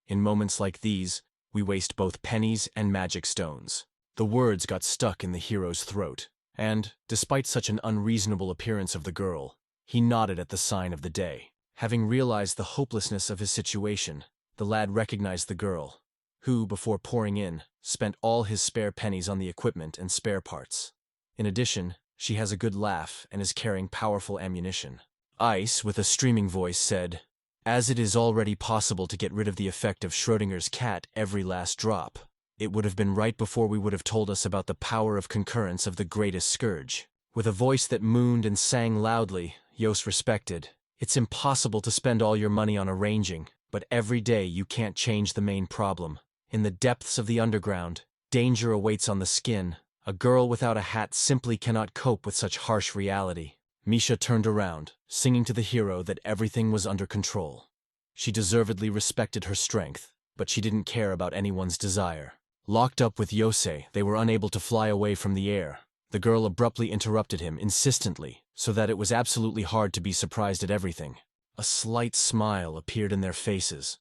Speaker 1: In moments like these, we waste both pennies and magic stones. The words got stuck in the hero's throat, and, despite such an unreasonable appearance of the girl, he nodded at the sign of the day. Having realized the hopelessness of his situation, the lad recognized the girl, who, before pouring in, spent all his spare pennies on the equipment and spare parts. In addition, she has a good laugh and is carrying powerful ammunition. Ice, with a streaming voice, said, as it is already possible to get rid of the effect of Schrodinger's cat every last drop, it would have been right before we would have told us about the power of concurrence of the greatest scourge. With a voice that mooned and sang loudly, Yos respected, it's impossible to spend all your money on arranging, but every day you can't change the main problem. In the depths of the underground, danger awaits on the skin. A girl without a hat simply cannot cope with such harsh reality. Misha turned around, singing to the hero that everything was under control. She deservedly respected her strength, but she didn't care about anyone's desire. Locked up with Yosei, they were unable to fly away from the air. The girl abruptly interrupted him insistently, so that it was absolutely hard to be surprised at everything. A slight smile appeared in their faces.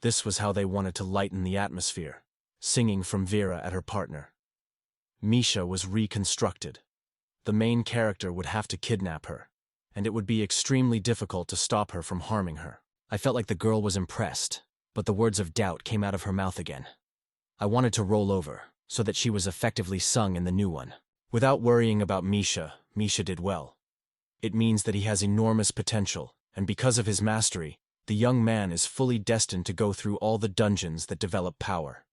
Speaker 1: This was how they wanted to lighten the atmosphere, singing from Vera at her partner. Misha was reconstructed. The main character would have to kidnap her, and it would be extremely difficult to stop her from harming her. I felt like the girl was impressed, but the words of doubt came out of her mouth again. I wanted to roll over, so that she was effectively sung in the new one. Without worrying about Misha, Misha did well. It means that he has enormous potential, and because of his mastery, the young man is fully destined to go through all the dungeons that develop power.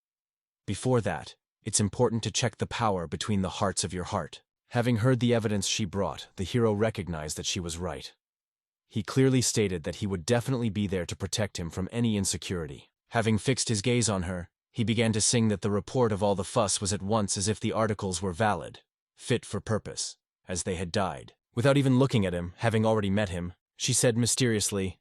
Speaker 1: Before that, it's important to check the power between the hearts of your heart. Having heard the evidence she brought, the hero recognized that she was right. He clearly stated that he would definitely be there to protect him from any insecurity. Having fixed his gaze on her, he began to sing that the report of all the fuss was at once as if the articles were valid, fit for purpose, as they had died. Without even looking at him, having already met him, she said mysteriously,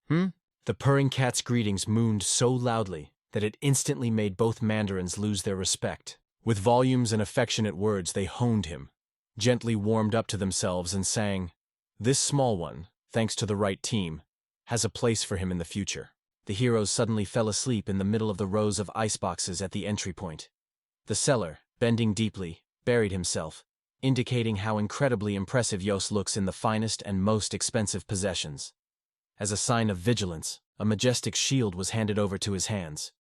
Speaker 1: The purring cat's greetings mooned so loudly that it instantly made both mandarins lose their respect. With volumes and affectionate words they honed him, gently warmed up to themselves and sang, "This small one, thanks to the right team, has a place for him in the future." The heroes suddenly fell asleep in the middle of the rows of iceboxes at the entry point. The seller, bending deeply, buried himself, indicating how incredibly impressive Yos looks in the finest and most expensive possessions. As a sign of vigilance, a majestic shield was handed over to his hands.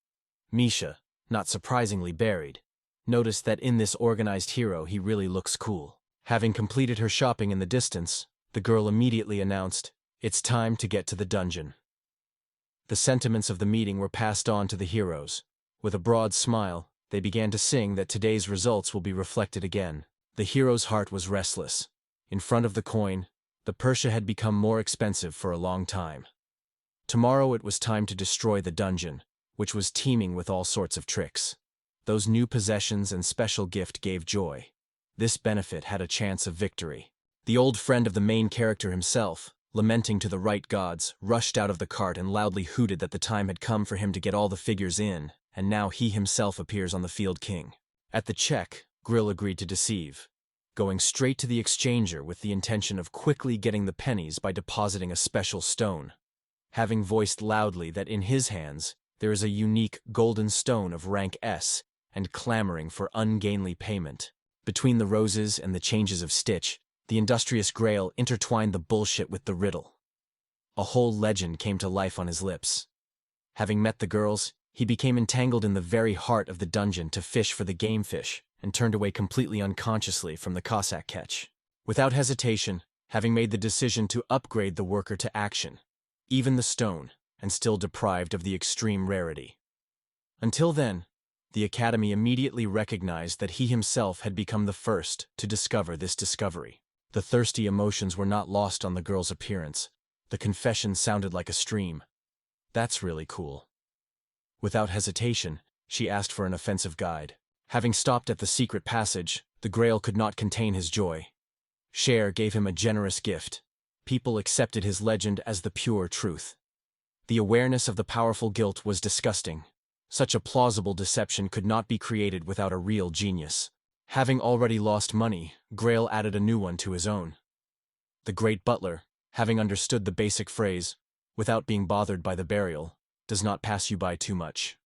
Speaker 1: Misha, not surprisingly buried, noticed that in this organized hero he really looks cool. Having completed her shopping in the distance, the girl immediately announced, "It's time to get to the dungeon." The sentiments of the meeting were passed on to the heroes. With a broad smile, they began to sing that today's results will be reflected again. The hero's heart was restless. In front of the coin, the Persia had become more expensive for a long time. Tomorrow it was time to destroy the dungeon, which was teeming with all sorts of tricks. Those new possessions and special gift gave joy. This benefit had a chance of victory. The old friend of the main character himself, lamenting to the right gods, rushed out of the cart and loudly hooted that the time had come for him to get all the figures in, and now he himself appears on the field king. At the check, Greel agreed to deceive, going straight to the exchanger with the intention of quickly getting the pennies by depositing a special stone. Having voiced loudly that in his hands there is a unique golden stone of rank S, and clamoring for ungainly payment. Between the roses and the changes of stitch, the industrious Greel intertwined the bullshit with the riddle. A whole legend came to life on his lips. Having met the girls, he became entangled in the very heart of the dungeon to fish for the game fish, and turned away completely unconsciously from the Cossack catch. Without hesitation, having made the decision to upgrade the worker to action, even the stone, and still deprived of the extreme rarity. Until then, the Academy immediately recognized that he himself had become the first to discover this discovery. The thirsty emotions were not lost on the girl's appearance. The confession sounded like a stream. "That's really cool." Without hesitation, she asked for an offensive guide. Having stopped at the secret passage, the Greel could not contain his joy. Cher gave him a generous gift. People accepted his legend as the pure truth. The awareness of the powerful guilt was disgusting. Such a plausible deception could not be created without a real genius. Having already lost money, Greel added a new one to his own. The great butler, having understood the basic phrase, "without being bothered by the burial, does not pass you by too much."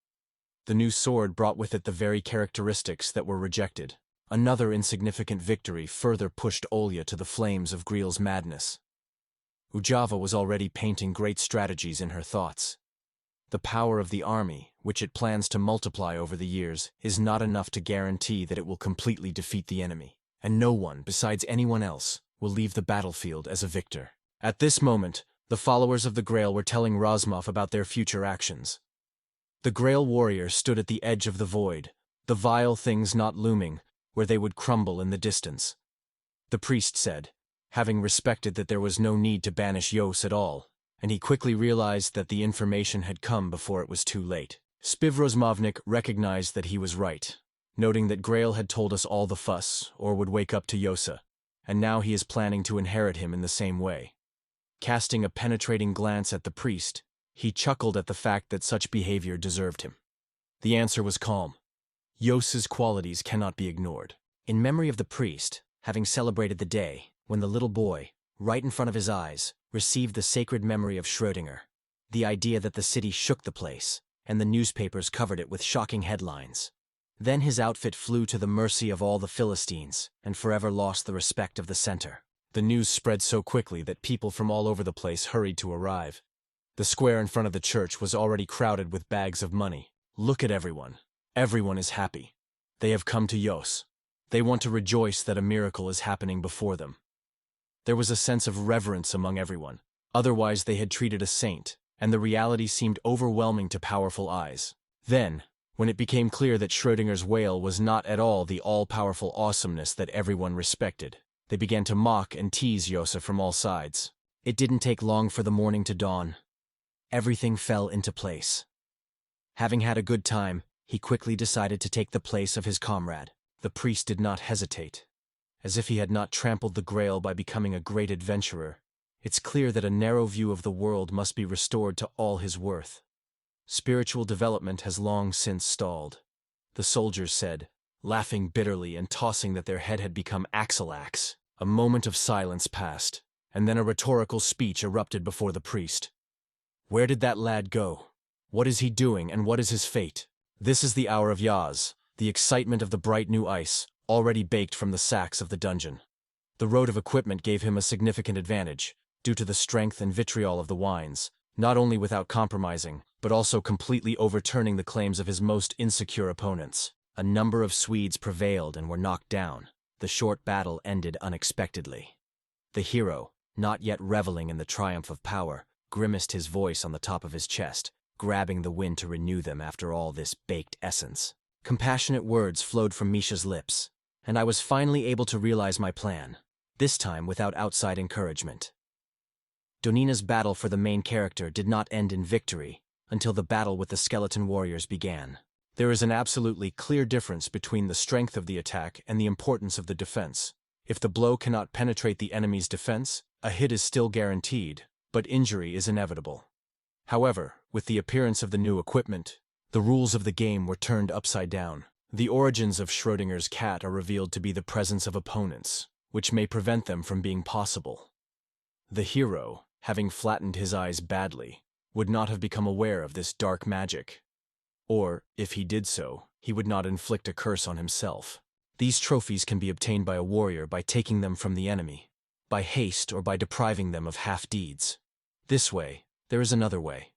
Speaker 1: The new sword brought with it the very characteristics that were rejected. Another insignificant victory further pushed Olya to the flames of Greel's madness. Ujava was already painting great strategies in her thoughts. The power of the army, which it plans to multiply over the years, is not enough to guarantee that it will completely defeat the enemy, and no one, besides anyone else, will leave the battlefield as a victor. At this moment, the followers of the Greel were telling Razmov about their future actions. The Greel warrior stood at the edge of the void, the vile things not looming, where they would crumble in the distance. The priest said, having respected that there was no need to banish Yos at all, and he quickly realized that the information had come before it was too late. Spivrozmovnik recognized that he was right, noting that Greel had told us all the fuss, or would wake up to Yosa, and now he is planning to inherit him in the same way. Casting a penetrating glance at the priest, he chuckled at the fact that such behavior deserved him. The answer was calm. Yos's qualities cannot be ignored. In memory of the priest, having celebrated the day when the little boy, right in front of his eyes, received the sacred memory of Schrödinger, the idea that the city shook the place, and the newspapers covered it with shocking headlines. Then his outfit flew to the mercy of all the Philistines and forever lost the respect of the center. The news spread so quickly that people from all over the place hurried to arrive. The square in front of the church was already crowded with bags of money. Look at everyone. Everyone is happy. They have come to Yos. They want to rejoice that a miracle is happening before them. There was a sense of reverence among everyone. Otherwise they had treated a saint, and the reality seemed overwhelming to powerful eyes. Then, when it became clear that Schrödinger's whale was not at all the all-powerful awesomeness that everyone respected, they began to mock and tease Yosa from all sides. It didn't take long for the morning to dawn. Everything fell into place. Having had a good time, he quickly decided to take the place of his comrade. The priest did not hesitate. As if he had not trampled the Grail by becoming a great adventurer, it's clear that a narrow view of the world must be restored to all his worth. Spiritual development has long since stalled, the soldiers said, laughing bitterly and tossing that their head had become axle-axe. A moment of silence passed, and then a rhetorical speech erupted before the priest. Where did that lad go? What is he doing, and what is his fate? This is the hour of Yaz, the excitement of the bright new ice, already baked from the sacks of the dungeon. The road of equipment gave him a significant advantage, due to the strength and vitriol of the wines, not only without compromising, but also completely overturning the claims of his most insecure opponents. A number of Swedes prevailed and were knocked down. The short battle ended unexpectedly. The hero, not yet reveling in the triumph of power, grimaced his voice on the top of his chest, grabbing the wind to renew them after all this baked essence. Compassionate words flowed from Misha's lips, and I was finally able to realize my plan, this time without outside encouragement. Donina's battle for the main character did not end in victory until the battle with the skeleton warriors began. There is an absolutely clear difference between the strength of the attack and the importance of the defense. If the blow cannot penetrate the enemy's defense, a hit is still guaranteed, but injury is inevitable. However, with the appearance of the new equipment, the rules of the game were turned upside down. The origins of Schrödinger's cat are revealed to be the presence of opponents, which may prevent them from being possible. The hero, having flattened his eyes badly, would not have become aware of this dark magic. Or, if he did so, he would not inflict a curse on himself. These trophies can be obtained by a warrior by taking them from the enemy, by haste or by depriving them of half-deeds. This way, there is another way.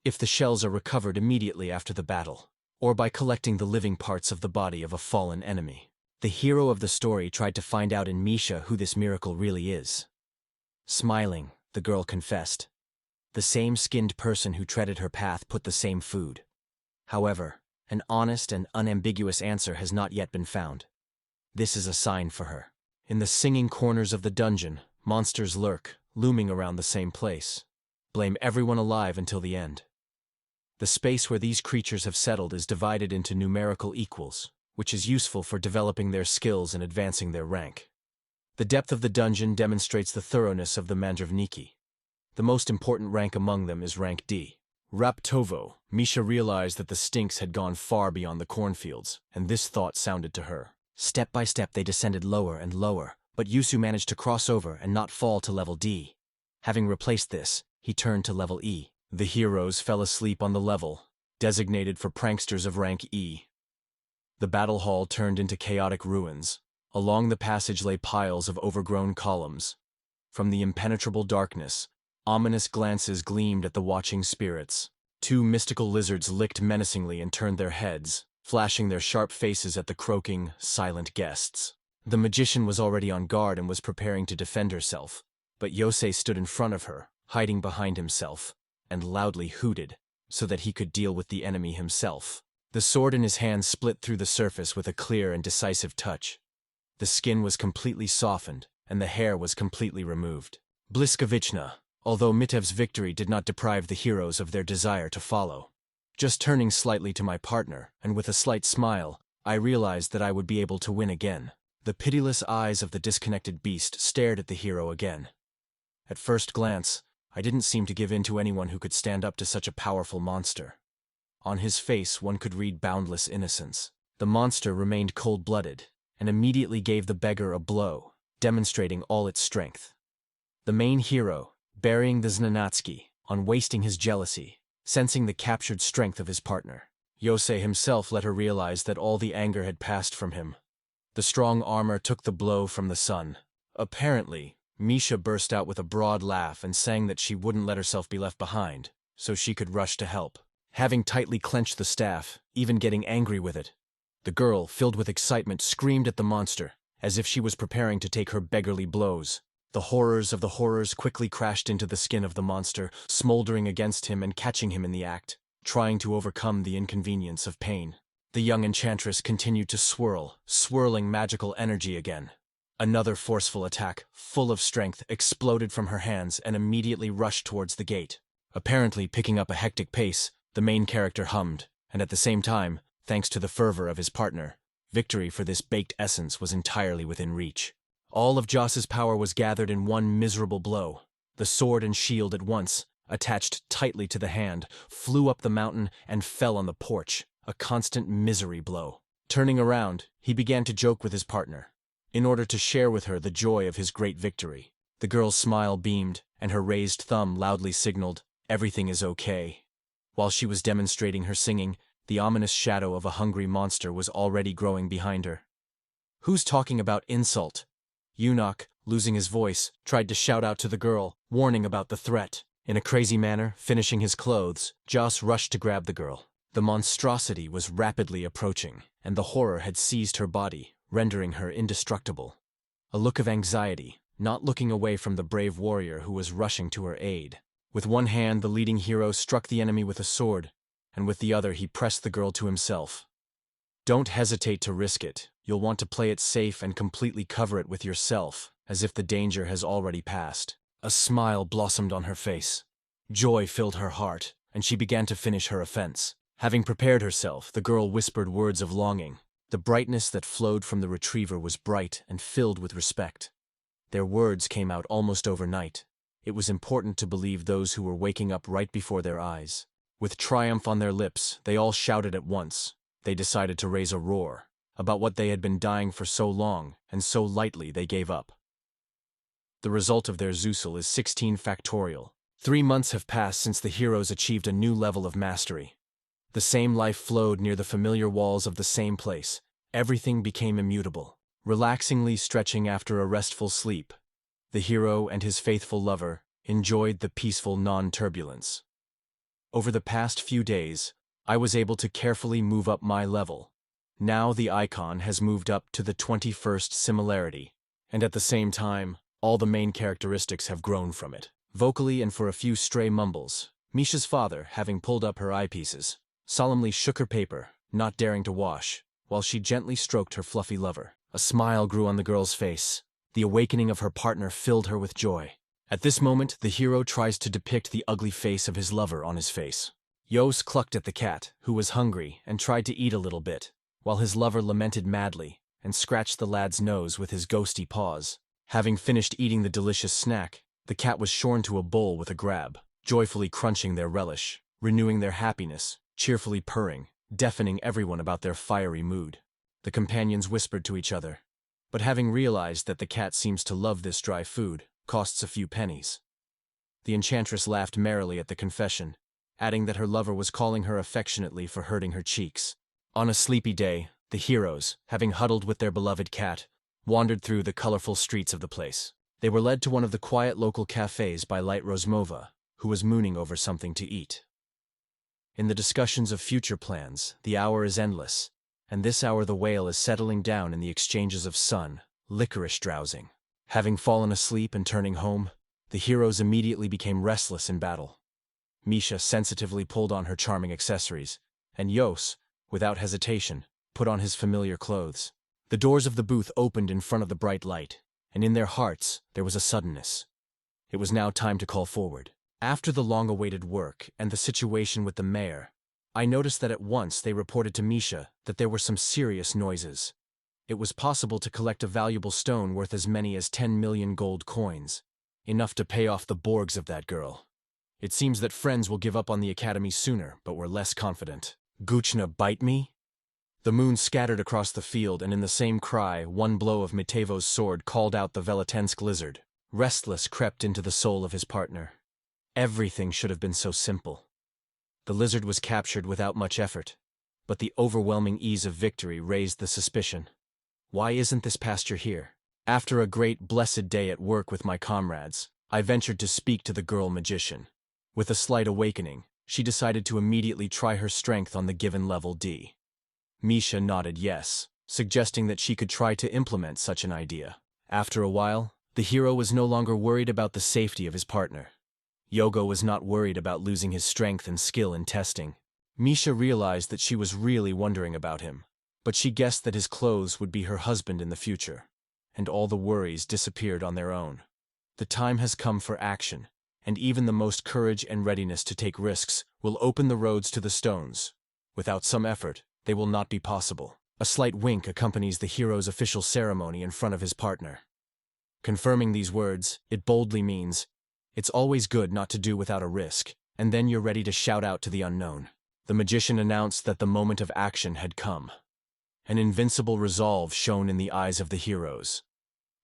Speaker 1: If the shells are recovered immediately after the battle, or by collecting the living parts of the body of a fallen enemy. The hero of the story tried to find out in Misha who this miracle really is. Smiling, the girl confessed. The same skinned person who treaded her path put the same food. However, an honest and unambiguous answer has not yet been found. This is a sign for her. In the singing corners of the dungeon, monsters lurk, looming around the same place. Blame everyone alive until the end. The space where these creatures have settled is divided into numerical equals, which is useful for developing their skills and advancing their rank. The depth of the dungeon demonstrates the thoroughness of the Mandravniki. The most important rank among them is rank D. Raptovo, Misha realized that the stinks had gone far beyond the cornfields, and this thought sounded to her. Step by step they descended lower and lower, but Yusu managed to cross over and not fall to level D. Having replaced this, he turned to level E. The heroes fell asleep on the level, designated for pranksters of rank E. The battle hall turned into chaotic ruins. Along the passage lay piles of overgrown columns. From the impenetrable darkness, ominous glances gleamed at the watching spirits. Two mystical lizards licked menacingly and turned their heads, flashing their sharp faces at the croaking, silent guests. The magician was already on guard and was preparing to defend herself, but Yosei stood in front of her, hiding behind himself, and loudly hooted, so that he could deal with the enemy himself. The sword in his hand split through the surface with a clear and decisive touch. The skin was completely softened, and the hair was completely removed. Bliskavichna, although Mitev's victory did not deprive the heroes of their desire to follow. Just turning slightly to my partner, and with a slight smile, I realized that I would be able to win again. The pitiless eyes of the disconnected beast stared at the hero again. At first glance, I didn't seem to give in to anyone who could stand up to such a powerful monster. On his face one could read boundless innocence. The monster remained cold-blooded, and immediately gave the beggar a blow, demonstrating all its strength. The main hero, burying the Znanatsky, on wasting his jealousy, sensing the captured strength of his partner. Yosei himself let her realize that all the anger had passed from him. The strong armor took the blow from the sun. Apparently, Misha burst out with a broad laugh and sang that she wouldn't let herself be left behind, so she could rush to help. Having tightly clenched the staff, even getting angry with it, the girl, filled with excitement, screamed at the monster, as if she was preparing to take her beggarly blows. The horrors of the horrors quickly crashed into the skin of the monster, smoldering against him and catching him in the act, trying to overcome the inconvenience of pain. The young enchantress continued to swirl, swirling magical energy again. Another forceful attack, full of strength, exploded from her hands and immediately rushed towards the gate. Apparently picking up a hectic pace, the main character hummed, and at the same time, thanks to the fervor of his partner, victory for this baked essence was entirely within reach. All of Joss's power was gathered in one miserable blow. The sword and shield at once, attached tightly to the hand, flew up the mountain and fell on the porch, a constant misery blow. Turning around, he began to joke with his partner, in order to share with her the joy of his great victory. The girl's smile beamed, and her raised thumb loudly signaled, "Everything is okay." While she was demonstrating her singing, the ominous shadow of a hungry monster was already growing behind her. "Who's talking about insult?" Eunuch, losing his voice, tried to shout out to the girl, warning about the threat. In a crazy manner, finishing his clothes, Joss rushed to grab the girl. The monstrosity was rapidly approaching, and the horror had seized her body, rendering her indestructible. A look of anxiety, not looking away from the brave warrior who was rushing to her aid. With one hand, the leading hero struck the enemy with a sword, and with the other he pressed the girl to himself. "Don't hesitate to risk it. You'll want to play it safe and completely cover it with yourself, as if the danger has already passed." A smile blossomed on her face. Joy filled her heart, and she began to finish her offense. Having prepared herself, the girl whispered words of longing. The brightness that flowed from the retriever was bright and filled with respect. Their words came out almost overnight. It was important to believe those who were waking up right before their eyes. With triumph on their lips, they all shouted at once. They decided to raise a roar about what they had been dying for so long, and so lightly they gave up. The result of their Zusul is 16 factorial. 3 months have passed since the heroes achieved a new level of mastery. The same life flowed near the familiar walls of the same place. Everything became immutable, relaxingly stretching after a restful sleep. The hero and his faithful lover enjoyed the peaceful non-turbulence. Over the past few days, I was able to carefully move up my level. Now the icon has moved up to the 21st similarity, and at the same time, all the main characteristics have grown from it. Vocally and for a few stray mumbles, Misha's father, having pulled up her eyepieces, solemnly shook her paper, not daring to wash, while she gently stroked her fluffy lover. A smile grew on the girl's face. The awakening of her partner filled her with joy. At this moment, the hero tries to depict the ugly face of his lover on his face. Yos clucked at the cat, who was hungry, and tried to eat a little bit, while his lover lamented madly and scratched the lad's nose with his ghosty paws. Having finished eating the delicious snack, the cat was shorn to a bowl with a grab, joyfully crunching their relish, renewing their happiness, cheerfully purring, deafening everyone about their fiery mood. The companions whispered to each other, but having realized that the cat seems to love this dry food, costs a few pennies. The enchantress laughed merrily at the confession, adding that her lover was calling her affectionately for hurting her cheeks. On a sleepy day, the heroes, having huddled with their beloved cat, wandered through the colorful streets of the place. They were led to one of the quiet local cafes by Light Rosmova, who was mooning over something to eat. In the discussions of future plans, the hour is endless, and this hour the whale is settling down in the exchanges of sun, licorice drowsing. Having fallen asleep and turning home, the heroes immediately became restless in battle. Misha sensitively pulled on her charming accessories, and Yos, without hesitation, put on his familiar clothes. The doors of the booth opened in front of the bright light, and in their hearts there was a suddenness. It was now time to call forward. After the long-awaited work and the situation with the mayor, I noticed that at once they reported to Misha that there were some serious noises. It was possible to collect a valuable stone worth as many as 10 million gold coins, enough to pay off the Borgs of that girl. It seems that friends will give up on the academy sooner, but were less confident. "Guchna bite me?" The moon scattered across the field, and in the same cry, one blow of Mitevo's sword called out the Veletensk lizard. Restless crept into the soul of his partner. Everything should have been so simple. The lizard was captured without much effort, but the overwhelming ease of victory raised the suspicion. Why isn't this pasture here? After a great blessed day at work with my comrades, I ventured to speak to the girl magician. With a slight awakening, she decided to immediately try her strength on the given level D. Misha nodded yes, suggesting that she could try to implement such an idea. After a while, the hero was no longer worried about the safety of his partner. Yogo was not worried about losing his strength and skill in testing. Misha realized that she was really wondering about him, but she guessed that his clothes would be her husband in the future, and all the worries disappeared on their own. The time has come for action, and even the most courage and readiness to take risks will open the roads to the stones. Without some effort, they will not be possible. A slight wink accompanies the hero's official ceremony in front of his partner. Confirming these words, it boldly means, it's always good not to do without a risk, and then you're ready to shout out to the unknown. The magician announced that the moment of action had come. An invincible resolve shone in the eyes of the heroes.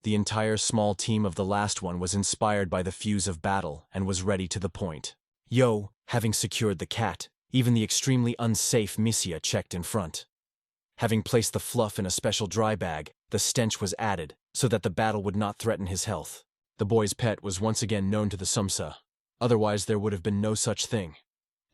Speaker 1: The entire small team of the last one was inspired by the fuse of battle and was ready to the point. Yo, having secured the cat, even the extremely unsafe Missia checked in front. Having placed the fluff in a special dry bag, the stench was added, so that the battle would not threaten his health. The boy's pet was once again known to the Sumsa. Otherwise there would have been no such thing.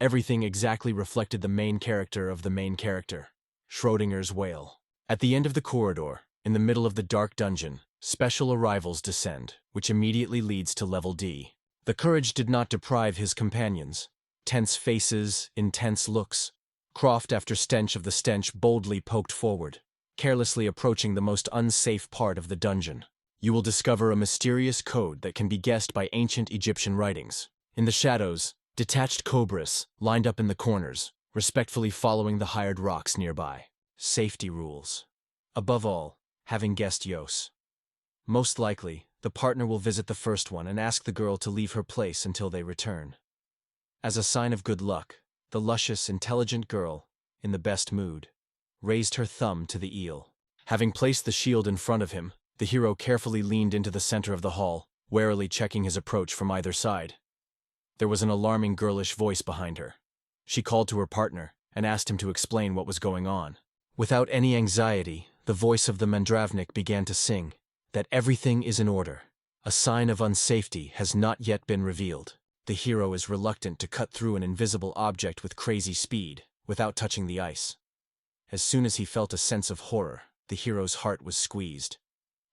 Speaker 1: Everything exactly reflected the main character of the main character. Schrodinger's whale. At the end of the corridor, in the middle of the dark dungeon, special arrivals descend, which immediately leads to level D. The courage did not deprive his companions. Tense faces, intense looks. Croft after stench of the stench boldly poked forward, carelessly approaching the most unsafe part of the dungeon. You will discover a mysterious code that can be guessed by ancient Egyptian writings. In the shadows, detached cobras lined up in the corners, respectfully following the hired rocks nearby. Safety rules. Above all, having guessed Yos. Most likely, the partner will visit the first one and ask the girl to leave her place until they return. As a sign of good luck, the luscious, intelligent girl, in the best mood, raised her thumb to the eel. Having placed the shield in front of him, the hero carefully leaned into the center of the hall, warily checking his approach from either side. There was an alarming girlish voice behind her. She called to her partner and asked him to explain what was going on. Without any anxiety, the voice of the Mandravnik began to sing, that everything is in order. A sign of unsafety has not yet been revealed. The hero is reluctant to cut through an invisible object with crazy speed, without touching the ice. As soon as he felt a sense of horror, the hero's heart was squeezed.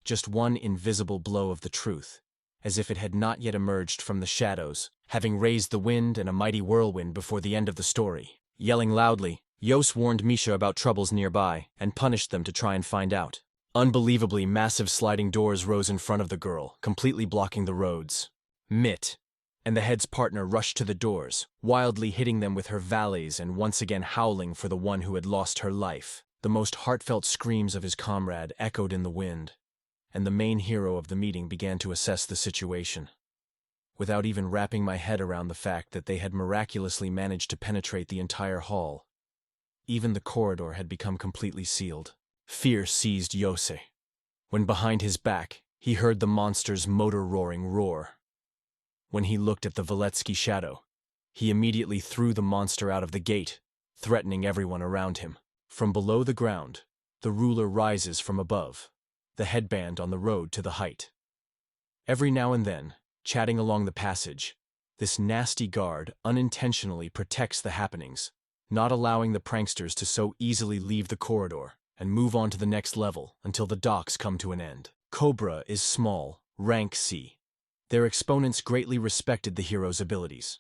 Speaker 1: Just one invisible blow of the truth, as if it had not yet emerged from the shadows, having raised the wind and a mighty whirlwind before the end of the story. Yelling loudly, Yos warned Misha about troubles nearby and punished them to try and find out. Unbelievably massive sliding doors rose in front of the girl, completely blocking the roads. Mit, and the head's partner rushed to the doors, wildly hitting them with her valleys and once again howling for the one who had lost her life. The most heartfelt screams of his comrade echoed in the wind, and the main hero of the meeting began to assess the situation. Without even wrapping my head around the fact that they had miraculously managed to penetrate the entire hall, even the corridor had become completely sealed. Fear seized Yose. When behind his back, he heard the monster's motor-roaring roar. When he looked at the Valetsky shadow, he immediately threw the monster out of the gate, threatening everyone around him. From below the ground, the ruler rises from above, the headband on the road to the height. Every now and then, chatting along the passage, this nasty guard unintentionally protects the happenings, not allowing the pranksters to so easily leave the corridor and move on to the next level until the docks come to an end. Cobra is small, rank C. Their exponents greatly respected the hero's abilities.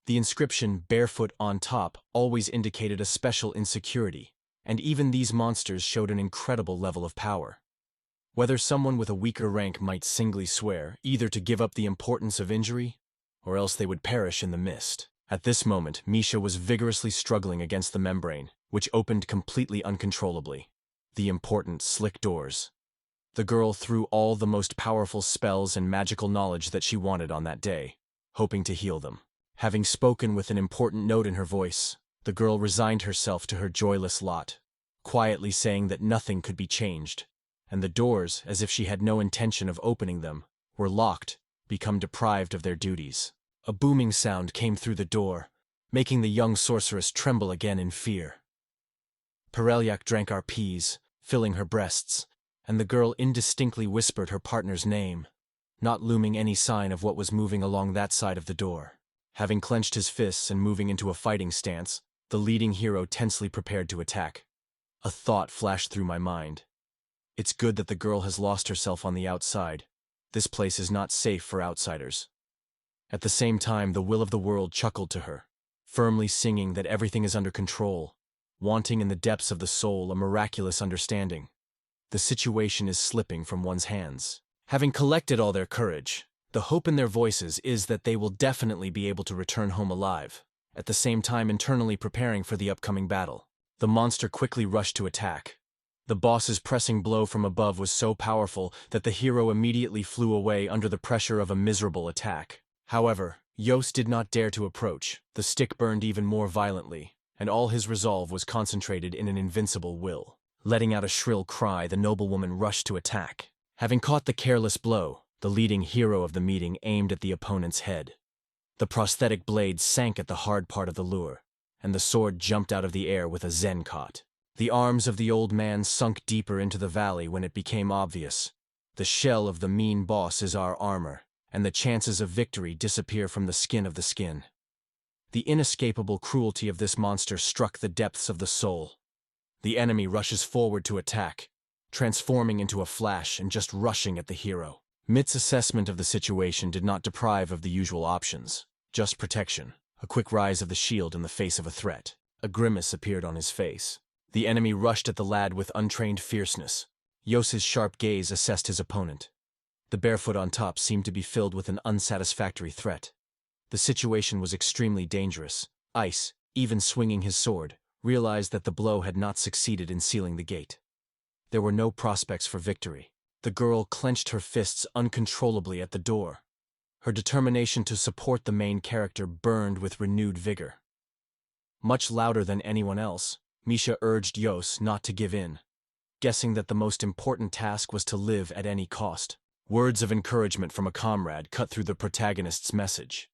Speaker 1: The inscription "barefoot on top" always indicated a special insecurity, and even these monsters showed an incredible level of power. Whether someone with a weaker rank might singly swear either to give up the importance of injury, or else they would perish in the mist. At this moment, Misha was vigorously struggling against the membrane, which opened completely uncontrollably. The important, slick doors. The girl threw all the most powerful spells and magical knowledge that she wanted on that day, hoping to heal them. Having spoken with an important note in her voice, the girl resigned herself to her joyless lot, quietly saying that nothing could be changed, and the doors, as if she had no intention of opening them, were locked, become deprived of their duties. A booming sound came through the door, making the young sorceress tremble again in fear. Pereliak drank our peas, filling her breasts, and the girl indistinctly whispered her partner's name, not looming any sign of what was moving along that side of the door. Having clenched his fists and moving into a fighting stance, the leading hero tensely prepared to attack. A thought flashed through my mind. It's good that the girl has lost herself on the outside. This place is not safe for outsiders. At the same time, the will of the world chuckled to her, firmly singing that everything is under control, wanting in the depths of the soul a miraculous understanding. The situation is slipping from one's hands. Having collected all their courage, the hope in their voices is that they will definitely be able to return home alive, at the same time internally preparing for the upcoming battle. The monster quickly rushed to attack. The boss's pressing blow from above was so powerful that the hero immediately flew away under the pressure of a miserable attack. However, Yos did not dare to approach. The stick burned even more violently, and all his resolve was concentrated in an invincible will. Letting out a shrill cry, the noblewoman rushed to attack. Having caught the careless blow, the leading hero of the meeting aimed at the opponent's head. The prosthetic blade sank at the hard part of the lure, and the sword jumped out of the air with a zencot. The arms of the old man sunk deeper into the valley when it became obvious. The shell of the mean boss is our armor, and the chances of victory disappear from the skin of the skin. The inescapable cruelty of this monster struck the depths of the soul. The enemy rushes forward to attack, transforming into a flash and just rushing at the hero. Mitt's assessment of the situation did not deprive of the usual options. Just protection, a quick rise of the shield in the face of a threat. A grimace appeared on his face. The enemy rushed at the lad with untrained fierceness. Yos's sharp gaze assessed his opponent. The barefoot on top seemed to be filled with an unsatisfactory threat. The situation was extremely dangerous. Ice, even swinging his sword, realized that the blow had not succeeded in sealing the gate. There were no prospects for victory. The girl clenched her fists uncontrollably at the door. Her determination to support the main character burned with renewed vigor. Much louder than anyone else, Misha urged Yos not to give in, guessing that the most important task was to live at any cost. Words of encouragement from a comrade cut through the protagonist's message.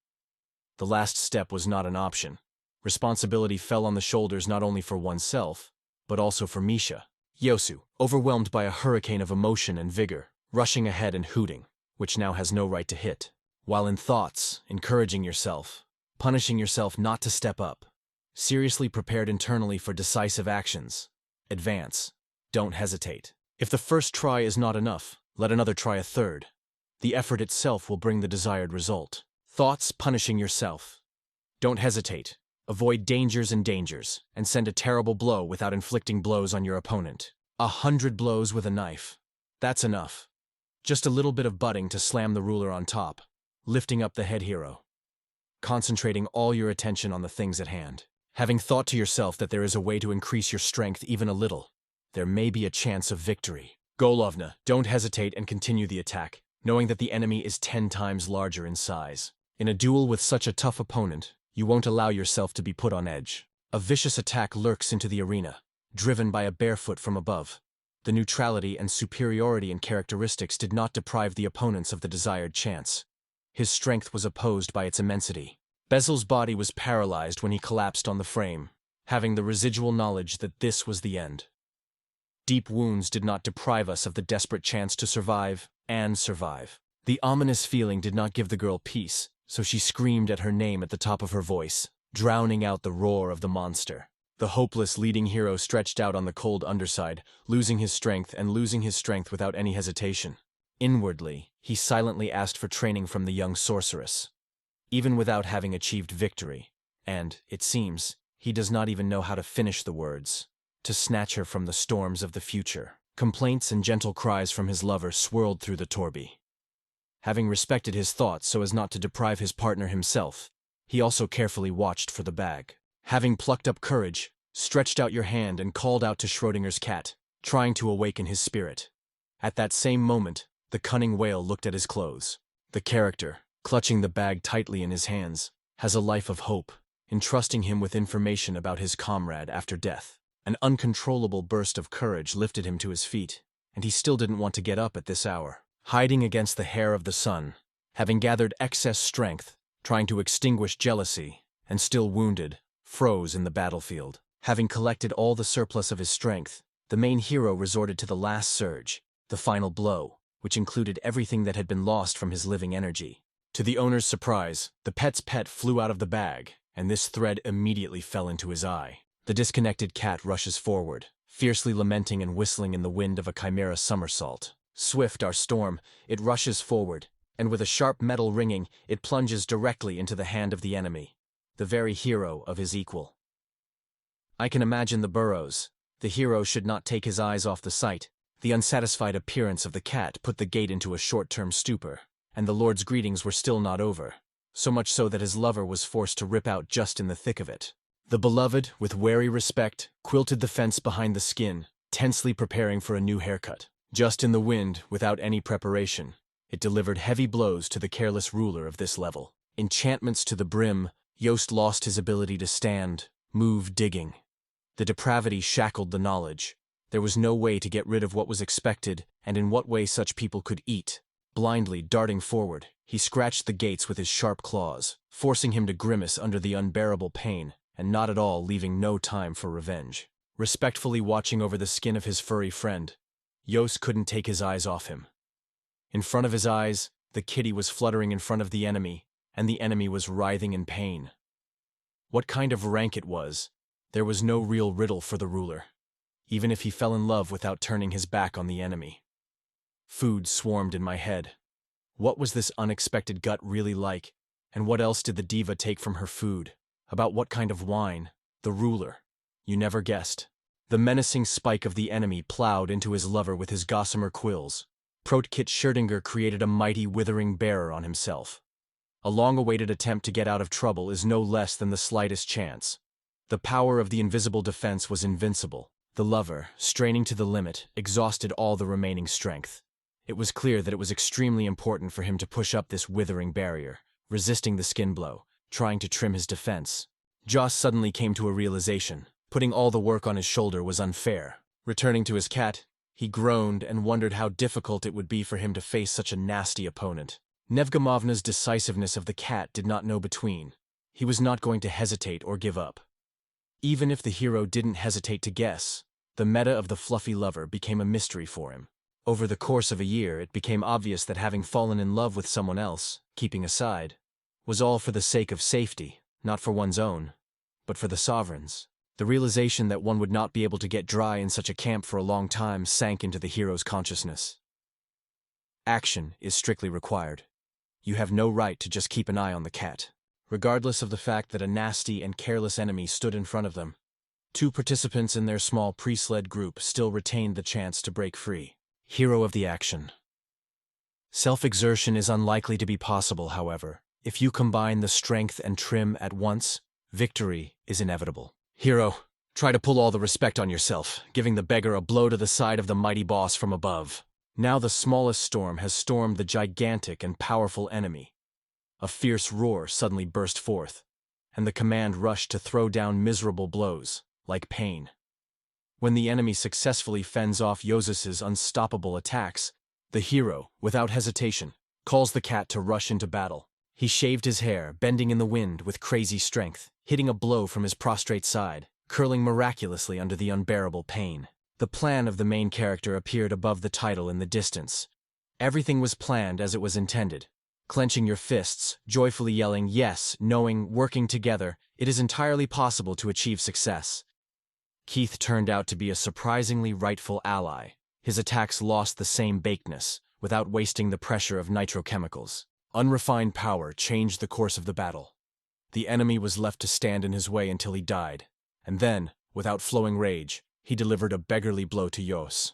Speaker 1: The last step was not an option. Responsibility fell on the shoulders not only for oneself, but also for Misha. Yosu, overwhelmed by a hurricane of emotion and vigor, rushing ahead and hooting, which now has no right to hit, while in thoughts, encouraging yourself, punishing yourself not to step up, seriously prepared internally for decisive actions. Advance. Don't hesitate. If the first try is not enough, let another try a third. The effort itself will bring the desired result. Thoughts punishing yourself. Don't hesitate. Avoid dangers, and send a terrible blow without inflicting blows on your opponent. 100 blows with a knife. That's enough. Just a little bit of butting to slam the ruler on top, lifting up the head hero. Concentrating all your attention on the things at hand. Having thought to yourself that there is a way to increase your strength even a little, there may be a chance of victory. Golovna, don't hesitate and continue the attack, knowing that the enemy is 10 times larger in size. In a duel with such a tough opponent, you won't allow yourself to be put on edge. A vicious attack lurks into the arena, driven by a barefoot from above. The neutrality and superiority in characteristics did not deprive the opponents of the desired chance. His strength was opposed by its immensity. Bezel's body was paralyzed when he collapsed on the frame, having the residual knowledge that this was the end. Deep wounds did not deprive us of the desperate chance to survive and survive. The ominous feeling did not give the girl peace, so she screamed at her name at the top of her voice, drowning out the roar of the monster. The hopeless leading hero stretched out on the cold underside, losing his strength without any hesitation. Inwardly, he silently asked for training from the young sorceress, even without having achieved victory, and, it seems, he does not even know how to finish the words, to snatch her from the storms of the future. Complaints and gentle cries from his lover swirled through the Torby. Having respected his thoughts so as not to deprive his partner himself, he also carefully watched for the bag. Having plucked up courage, stretched out your hand and called out to Schrodinger's cat, trying to awaken his spirit. At that same moment, the cunning whale looked at his clothes. The character, clutching the bag tightly in his hands, has a life of hope, entrusting him with information about his comrade after death. An uncontrollable burst of courage lifted him to his feet, and he still didn't want to get up at this hour. hiding against the hair of the sun, having gathered excess strength, trying to extinguish jealousy, and still wounded, froze in the battlefield. Having collected all the surplus of his strength, the main hero resorted to the last surge, the final blow, which included everything that had been lost from his living energy. To the owner's surprise, the pet's pet flew out of the bag, and this thread immediately fell into his eye. The disconnected cat rushes forward, fiercely lamenting and whistling in the wind of a chimera somersault. Swift our storm, it rushes forward, and with a sharp metal ringing, it plunges directly into the hand of the enemy, the very hero of his equal. I can imagine the burrows. The hero should not take his eyes off the sight. The unsatisfied appearance of the cat put the gate into a short-term stupor, and the Lord's greetings were still not over, so much so that his lover was forced to rip out just in the thick of it. The beloved, with wary respect, quilted the fence behind the skin, tensely preparing for a new haircut. Just in the wind, without any preparation, it delivered heavy blows to the careless ruler of this level. Enchantments to the brim, Yost lost his ability to stand, move digging. The depravity shackled the knowledge. There was no way to get rid of what was expected, and in what way such people could eat. Blindly darting forward, he scratched the gates with his sharp claws, forcing him to grimace under the unbearable pain, and not at all leaving no time for revenge. Respectfully watching over the skin of his furry friend, Yost couldn't take his eyes off him. In front of his eyes, the kitty was fluttering in front of the enemy, and the enemy was writhing in pain. What kind of rank it was, there was no real riddle for the ruler, even if he fell in love without turning his back on the enemy. Food swarmed in my head. What was this unexpected gut really like, and what else did the diva take from her food? About what kind of wine? The ruler. You never guessed. The menacing spike of the enemy plowed into his lover with his gossamer quills. Protkit Scherdinger created a mighty withering bearer on himself. A long-awaited attempt to get out of trouble is no less than the slightest chance. The power of the invisible defense was invincible. The lover, straining to the limit, exhausted all the remaining strength. It was clear that it was extremely important for him to push up this withering barrier, resisting the skin blow, trying to trim his defense. Joss suddenly came to a realization. Putting all the work on his shoulder was unfair. Returning to his cat, he groaned and wondered how difficult it would be for him to face such a nasty opponent. Nevgamovna's decisiveness of the cat did not know between. He was not going to hesitate or give up. Even if the hero didn't hesitate to guess, the meta of the fluffy lover became a mystery for him. Over the course of a year, it became obvious that having fallen in love with someone else, keeping aside, was all for the sake of safety, not for one's own, but for the sovereign's. The realization that one would not be able to get dry in such a camp for a long time sank into the hero's consciousness. Action is strictly required. You have no right to just keep an eye on the cat. Regardless of the fact that a nasty and careless enemy stood in front of them, 2 participants in their small pre-sled group still retained the chance to break free. Hero of the action. Self-exertion is unlikely to be possible, however. If you combine the strength and trim at once, victory is inevitable. Hero, try to pull all the respect on yourself, giving the beggar a blow to the side of the mighty boss from above. Now the smallest storm has stormed the gigantic and powerful enemy. A fierce roar suddenly burst forth, and the command rushed to throw down miserable blows, like pain. When the enemy successfully fends off Yosis's unstoppable attacks, the hero, without hesitation, calls the cat to rush into battle. He shaved his hair, bending in the wind with crazy strength, hitting a blow from his prostrate side, curling miraculously under the unbearable pain. The plan of the main character appeared above the title in the distance. Everything was planned as it was intended. Clenching your fists, joyfully yelling yes, knowing, working together, it is entirely possible to achieve success. Keith turned out to be a surprisingly rightful ally. His attacks lost the same bakedness, without wasting the pressure of nitrochemicals. Unrefined power changed the course of the battle. The enemy was left to stand in his way until he died, and then, without flowing rage, he delivered a beggarly blow to Yos.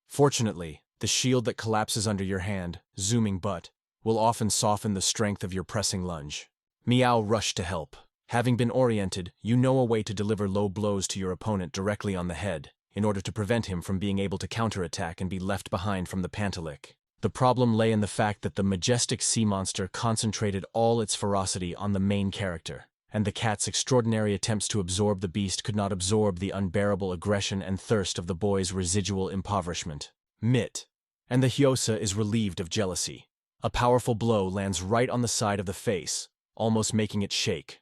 Speaker 1: Fortunately, the shield that collapses under your hand, zooming butt, will often soften the strength of your pressing lunge. Meow rushed to help. Having been oriented, you know a way to deliver low blows to your opponent directly on the head, in order to prevent him from being able to counterattack and be left behind from the pantalik. The problem lay in the fact that the majestic sea monster concentrated all its ferocity on the main character, and the cat's extraordinary attempts to absorb the beast could not absorb the unbearable aggression and thirst of the boy's residual impoverishment. Mitt. and the Hyosa is relieved of jealousy. A powerful blow lands right on the side of the face, almost making it shake.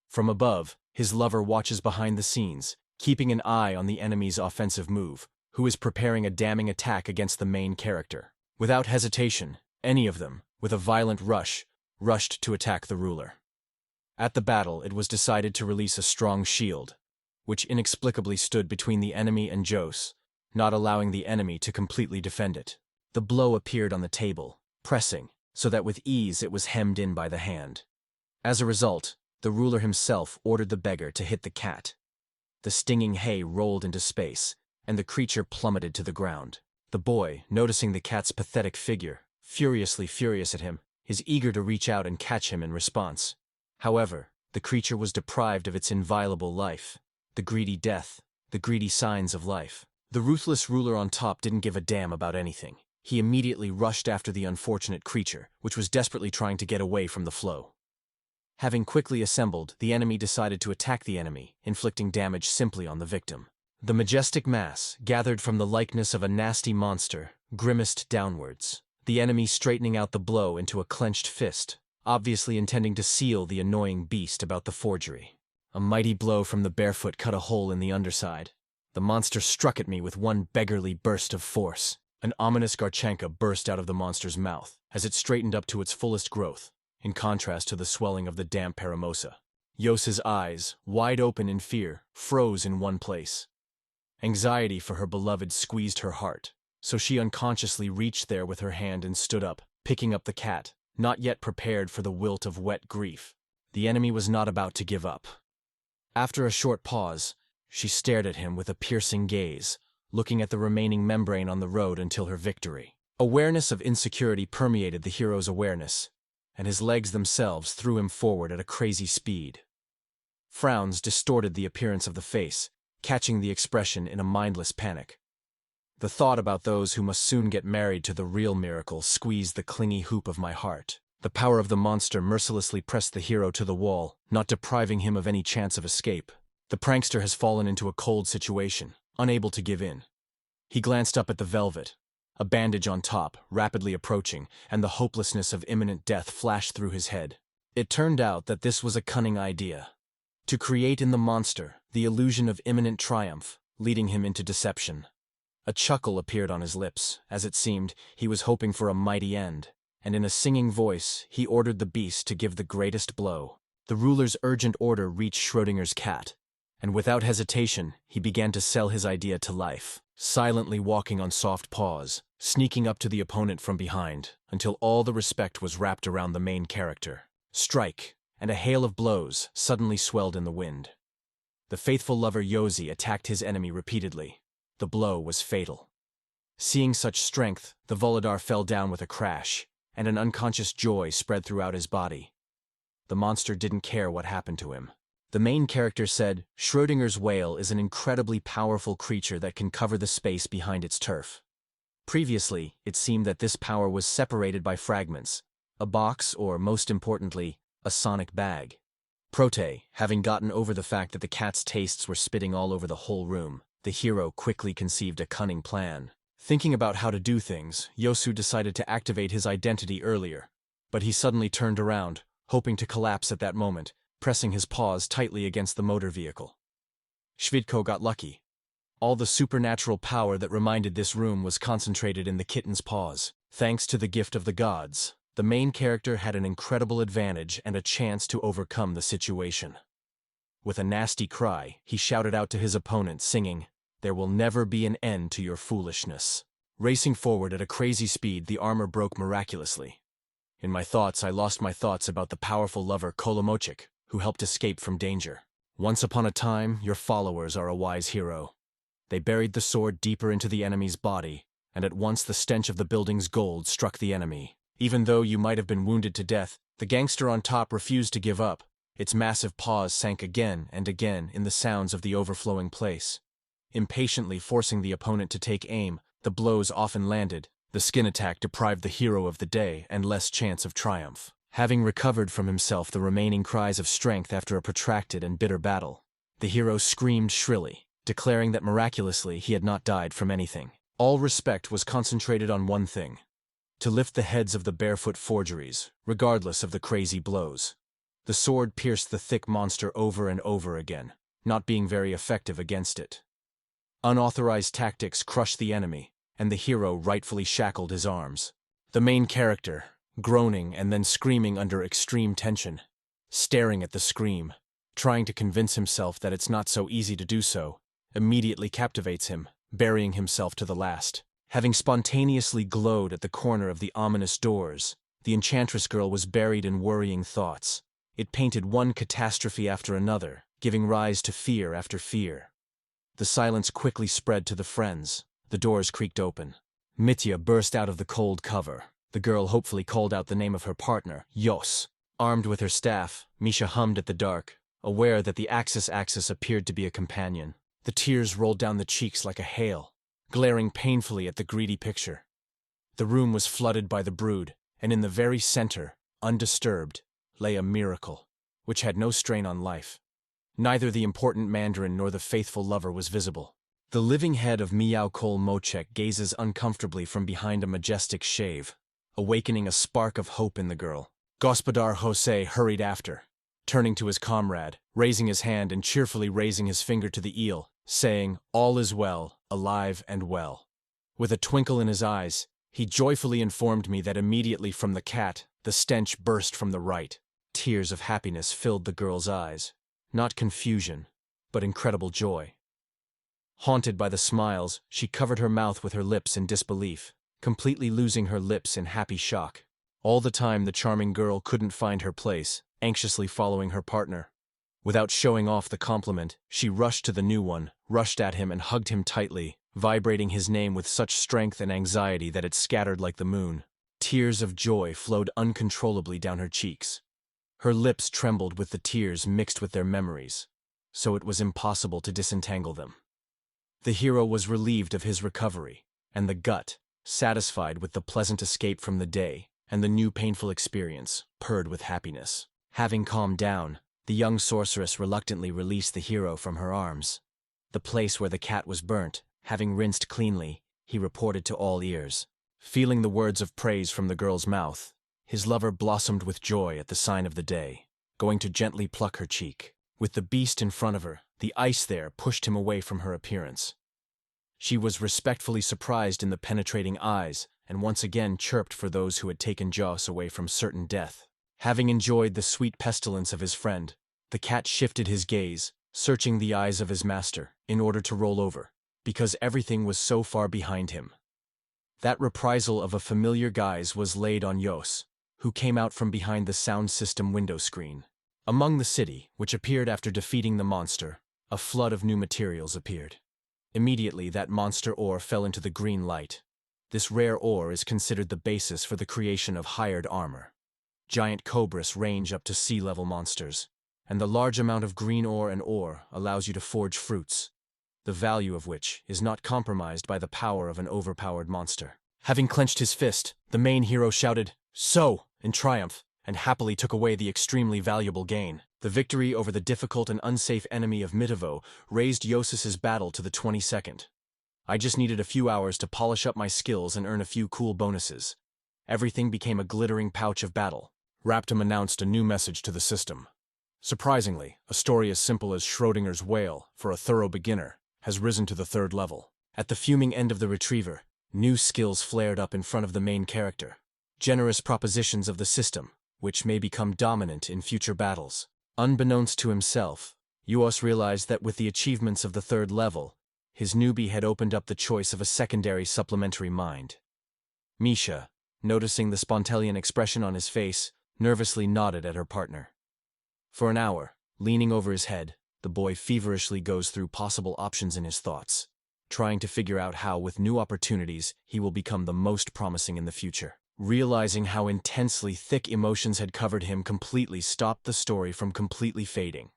Speaker 1: From above, his lover watches behind the scenes, keeping an eye on the enemy's offensive move, who is preparing a damning attack against the main character. Without hesitation, any of them, with a violent rush, rushed to attack the ruler. At the battle, it was decided to release a strong shield, which inexplicably stood between the enemy and Jose, not allowing the enemy to completely defend it. The blow appeared on the table, pressing, so that with ease it was hemmed in by the hand. As a result, the ruler himself ordered the beggar to hit the cat. The stinging hay rolled into space, and the creature plummeted to the ground. The boy, noticing the cat's pathetic figure, furiously furious at him, is eager to reach out and catch him in response. However, the creature was deprived of its inviolable life, the greedy death, the greedy signs of life. The ruthless ruler on top didn't give a damn about anything. He immediately rushed after the unfortunate creature, which was desperately trying to get away from the flow. Having quickly assembled, the enemy decided to attack the enemy, inflicting damage simply on the victim. The majestic mass, gathered from the likeness of a nasty monster, grimaced downwards, the enemy straightening out the blow into a clenched fist, obviously intending to seal the annoying beast about the forgery. A mighty blow from the barefoot cut a hole in the underside. The monster struck at me with one beggarly burst of force. An ominous Garchanka burst out of the monster's mouth as it straightened up to its fullest growth, in contrast to the swelling of the damp paramosa. Yosa's eyes, wide open in fear, froze in one place. Anxiety for her beloved squeezed her heart, so she unconsciously reached there with her hand and stood up, picking up the cat, not yet prepared for the wilt of wet grief. The enemy was not about to give up. After a short pause, she stared at him with a piercing gaze, looking at the remaining membrane on the road until her victory. Awareness of insecurity permeated the hero's awareness, and his legs themselves threw him forward at a crazy speed. Frowns distorted the appearance of the face, catching the expression in a mindless panic. The thought about those who must soon get married to the real miracle squeezed the clingy hoop of my heart. The power of the monster mercilessly pressed the hero to the wall, not depriving him of any chance of escape. The prankster has fallen into a cold situation, unable to give in. He glanced up at the velvet, a bandage on top, rapidly approaching, and the hopelessness of imminent death flashed through his head. It turned out that this was a cunning idea. To create in the monster the illusion of imminent triumph, leading him into deception. A chuckle appeared on his lips, as it seemed he was hoping for a mighty end, and in a singing voice he ordered the beast to give the greatest blow. The ruler's urgent order reached Schrödinger's cat, and without hesitation he began to sell his idea to life, silently walking on soft paws, sneaking up to the opponent from behind, until all the respect was wrapped around the main character. Strike, and a hail of blows suddenly swelled in the wind. The faithful lover Yosi attacked his enemy repeatedly. The blow was fatal. Seeing such strength, the Volodar fell down with a crash, and an unconscious joy spread throughout his body. The monster didn't care what happened to him. The main character said, Schrödinger's whale is an incredibly powerful creature that can cover the space behind its turf. Previously, it seemed that this power was separated by fragments, a box or, most importantly, a sonic bag. Prote, having gotten over the fact that the cat's tastes were spitting all over the whole room, the hero quickly conceived a cunning plan. Thinking about how to do things, Yosu decided to activate his identity earlier, but he suddenly turned around, hoping to collapse at that moment, pressing his paws tightly against the motor vehicle. Shvidko got lucky. All the supernatural power that reminded this room was concentrated in the kitten's paws. Thanks to the gift of the gods, the main character had an incredible advantage and a chance to overcome the situation. With a nasty cry, he shouted out to his opponent, singing, "There will never be an end to your foolishness." Racing forward at a crazy speed, the armor broke miraculously. In my thoughts, I lost my thoughts about the powerful lover Kolomochik, who helped escape from danger. Once upon a time, your followers are a wise hero. They buried the sword deeper into the enemy's body, and at once the stench of the building's gold struck the enemy. Even though you might have been wounded to death, the gangster on top refused to give up. Its massive paws sank again and again in the sounds of the overflowing place. Impatiently forcing the opponent to take aim, the blows often landed. The skin attack deprived the hero of the day and less chance of triumph. Having recovered from himself the remaining cries of strength after a protracted and bitter battle, the hero screamed shrilly, declaring that miraculously he had not died from anything. All respect was concentrated on one thing: to lift the heads of the barefoot forgeries, regardless of the crazy blows. The sword pierced the thick monster over and over again, not being very effective against it. Unauthorized tactics crushed the enemy, and the hero rightfully shackled his arms. The main character, groaning and then screaming under extreme tension, staring at the scream, trying to convince himself that it's not so easy to do so, immediately captivates him, burying himself to the last. Having spontaneously glowed at the corner of the ominous doors, the enchantress girl was buried in worrying thoughts. It painted one catastrophe after another, giving rise to fear after fear. The silence quickly spread to the friends. The doors creaked open. Mitya burst out of the cold cover. The girl hopefully called out the name of her partner, Yos. Armed with her staff, Misha hummed at the dark, aware that the axis appeared to be a companion. The tears rolled down the cheeks like a hail, glaring painfully at the greedy picture. The room was flooded by the brood, and in the very center, undisturbed, lay a miracle, which had no strain on life. Neither the important mandarin nor the faithful lover was visible. The living head of Miao Kol Mochek gazes uncomfortably from behind a majestic shave, awakening a spark of hope in the girl. Gospodar Jose hurried after, turning to his comrade, raising his hand and cheerfully raising his finger to the eel, saying, "All is well, alive and well." With a twinkle in his eyes, he joyfully informed me that immediately from the cat, the stench burst from the right. Tears of happiness filled the girl's eyes. Not confusion, but incredible joy. Haunted by the smiles, she covered her mouth with her lips in disbelief, completely losing her lips in happy shock. All the time the charming girl couldn't find her place, anxiously following her partner. Without showing off the compliment, she rushed to the new one, rushed at him and hugged him tightly, vibrating his name with such strength and anxiety that it scattered like the moon. Tears of joy flowed uncontrollably down her cheeks. Her lips trembled with the tears mixed with their memories, so it was impossible to disentangle them. The hero was relieved of his recovery, and the gut, satisfied with the pleasant escape from the day and the new painful experience, purred with happiness. Having calmed down, the young sorceress reluctantly released the hero from her arms. The place where the cat was burnt, having rinsed cleanly, he reported to all ears. Feeling the words of praise from the girl's mouth, his lover blossomed with joy at the sign of the day, going to gently pluck her cheek. With the beast in front of her, the ice there pushed him away from her appearance. She was respectfully surprised in the penetrating eyes, and once again chirped for those who had taken Joss away from certain death. Having enjoyed the sweet pestilence of his friend, the cat shifted his gaze, searching the eyes of his master, in order to roll over, because everything was so far behind him. That reprisal of a familiar guise was laid on Yos, who came out from behind the sound system window screen. Among the city, which appeared after defeating the monster, a flood of new materials appeared. Immediately that monster ore fell into the green light. This rare ore is considered the basis for the creation of hired armor. Giant cobras range up to sea-level monsters, and the large amount of green ore allows you to forge fruits, the value of which is not compromised by the power of an overpowered monster. Having clenched his fist, the main hero shouted, "So!" in triumph, and happily took away the extremely valuable gain. The victory over the difficult and unsafe enemy of Mitivo raised Yosis's battle to the 22nd. I just needed a few hours to polish up my skills and earn a few cool bonuses. Everything became a glittering pouch of battle. Raptum announced a new message to the system. Surprisingly, a story as simple as Schrodinger's whale, for a thorough beginner, has risen to the 3rd level. At the fuming end of the retriever, new skills flared up in front of the main character. Generous propositions of the system, which may become dominant in future battles. Unbeknownst to himself, Yuos realized that with the achievements of the 3rd level, his newbie had opened up the choice of a secondary supplementary mind. Misha, noticing the Spontelian expression on his face, nervously nodded at her partner. For an hour, leaning over his head, the boy feverishly goes through possible options in his thoughts, trying to figure out how, with new opportunities, he will become the most promising in the future. Realizing how intensely thick emotions had covered him completely stopped the story from completely fading.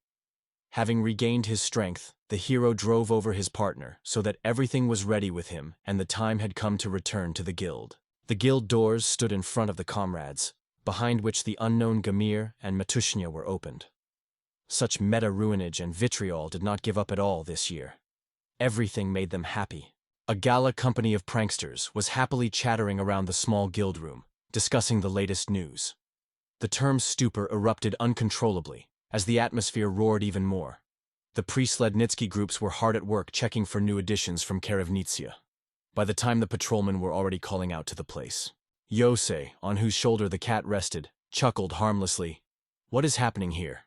Speaker 1: Having regained his strength, the hero drove over his partner so that everything was ready with him and the time had come to return to the guild. The guild doors stood in front of the comrades, behind which the unknown Gamir and Matushnya were opened. Such meta-ruinage and vitriol did not give up at all this year. Everything made them happy. A gala company of pranksters was happily chattering around the small guild room, discussing the latest news. The term stupor erupted uncontrollably, as the atmosphere roared even more. The pre-Slednitsky groups were hard at work checking for new additions from Karevnitsia. By the time the patrolmen were already calling out to the place, Yosei, on whose shoulder the cat rested, chuckled harmlessly. "What is happening here?"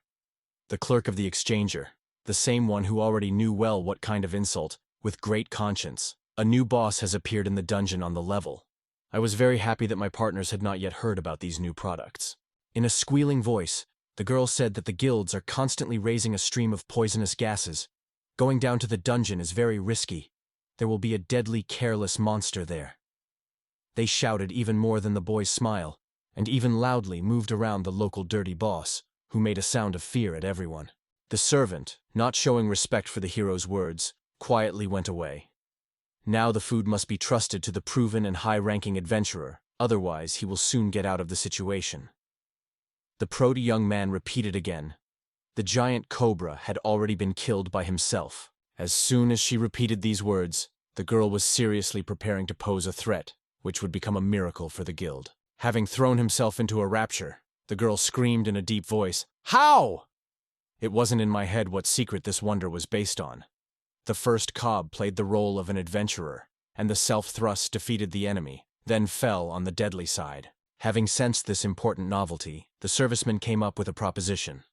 Speaker 1: The clerk of the exchanger, the same one who already knew well what kind of insult, with great conscience, a new boss has appeared in the dungeon on the level. I was very happy that my partners had not yet heard about these new products. In a squealing voice, the girl said that the guilds are constantly raising a stream of poisonous gases. Going down to the dungeon is very risky. There will be a deadly, careless monster there. They shouted even more than the boy's smile, and even loudly moved around the local dirty boss, who made a sound of fear at everyone. The servant, not showing respect for the hero's words, quietly went away. Now the food must be trusted to the proven and high-ranking adventurer, otherwise he will soon get out of the situation. The proddy young man repeated again. The giant cobra had already been killed by himself. As soon as she repeated these words, the girl was seriously preparing to pose a threat, which would become a miracle for the guild. Having thrown himself into a rapture, the girl screamed in a deep voice, "How?" It wasn't in my head what secret this wonder was based on. The first cob played the role of an adventurer, and the self-thrust defeated the enemy, then fell on the deadly side. Having sensed this important novelty, the servicemen came up with a proposition.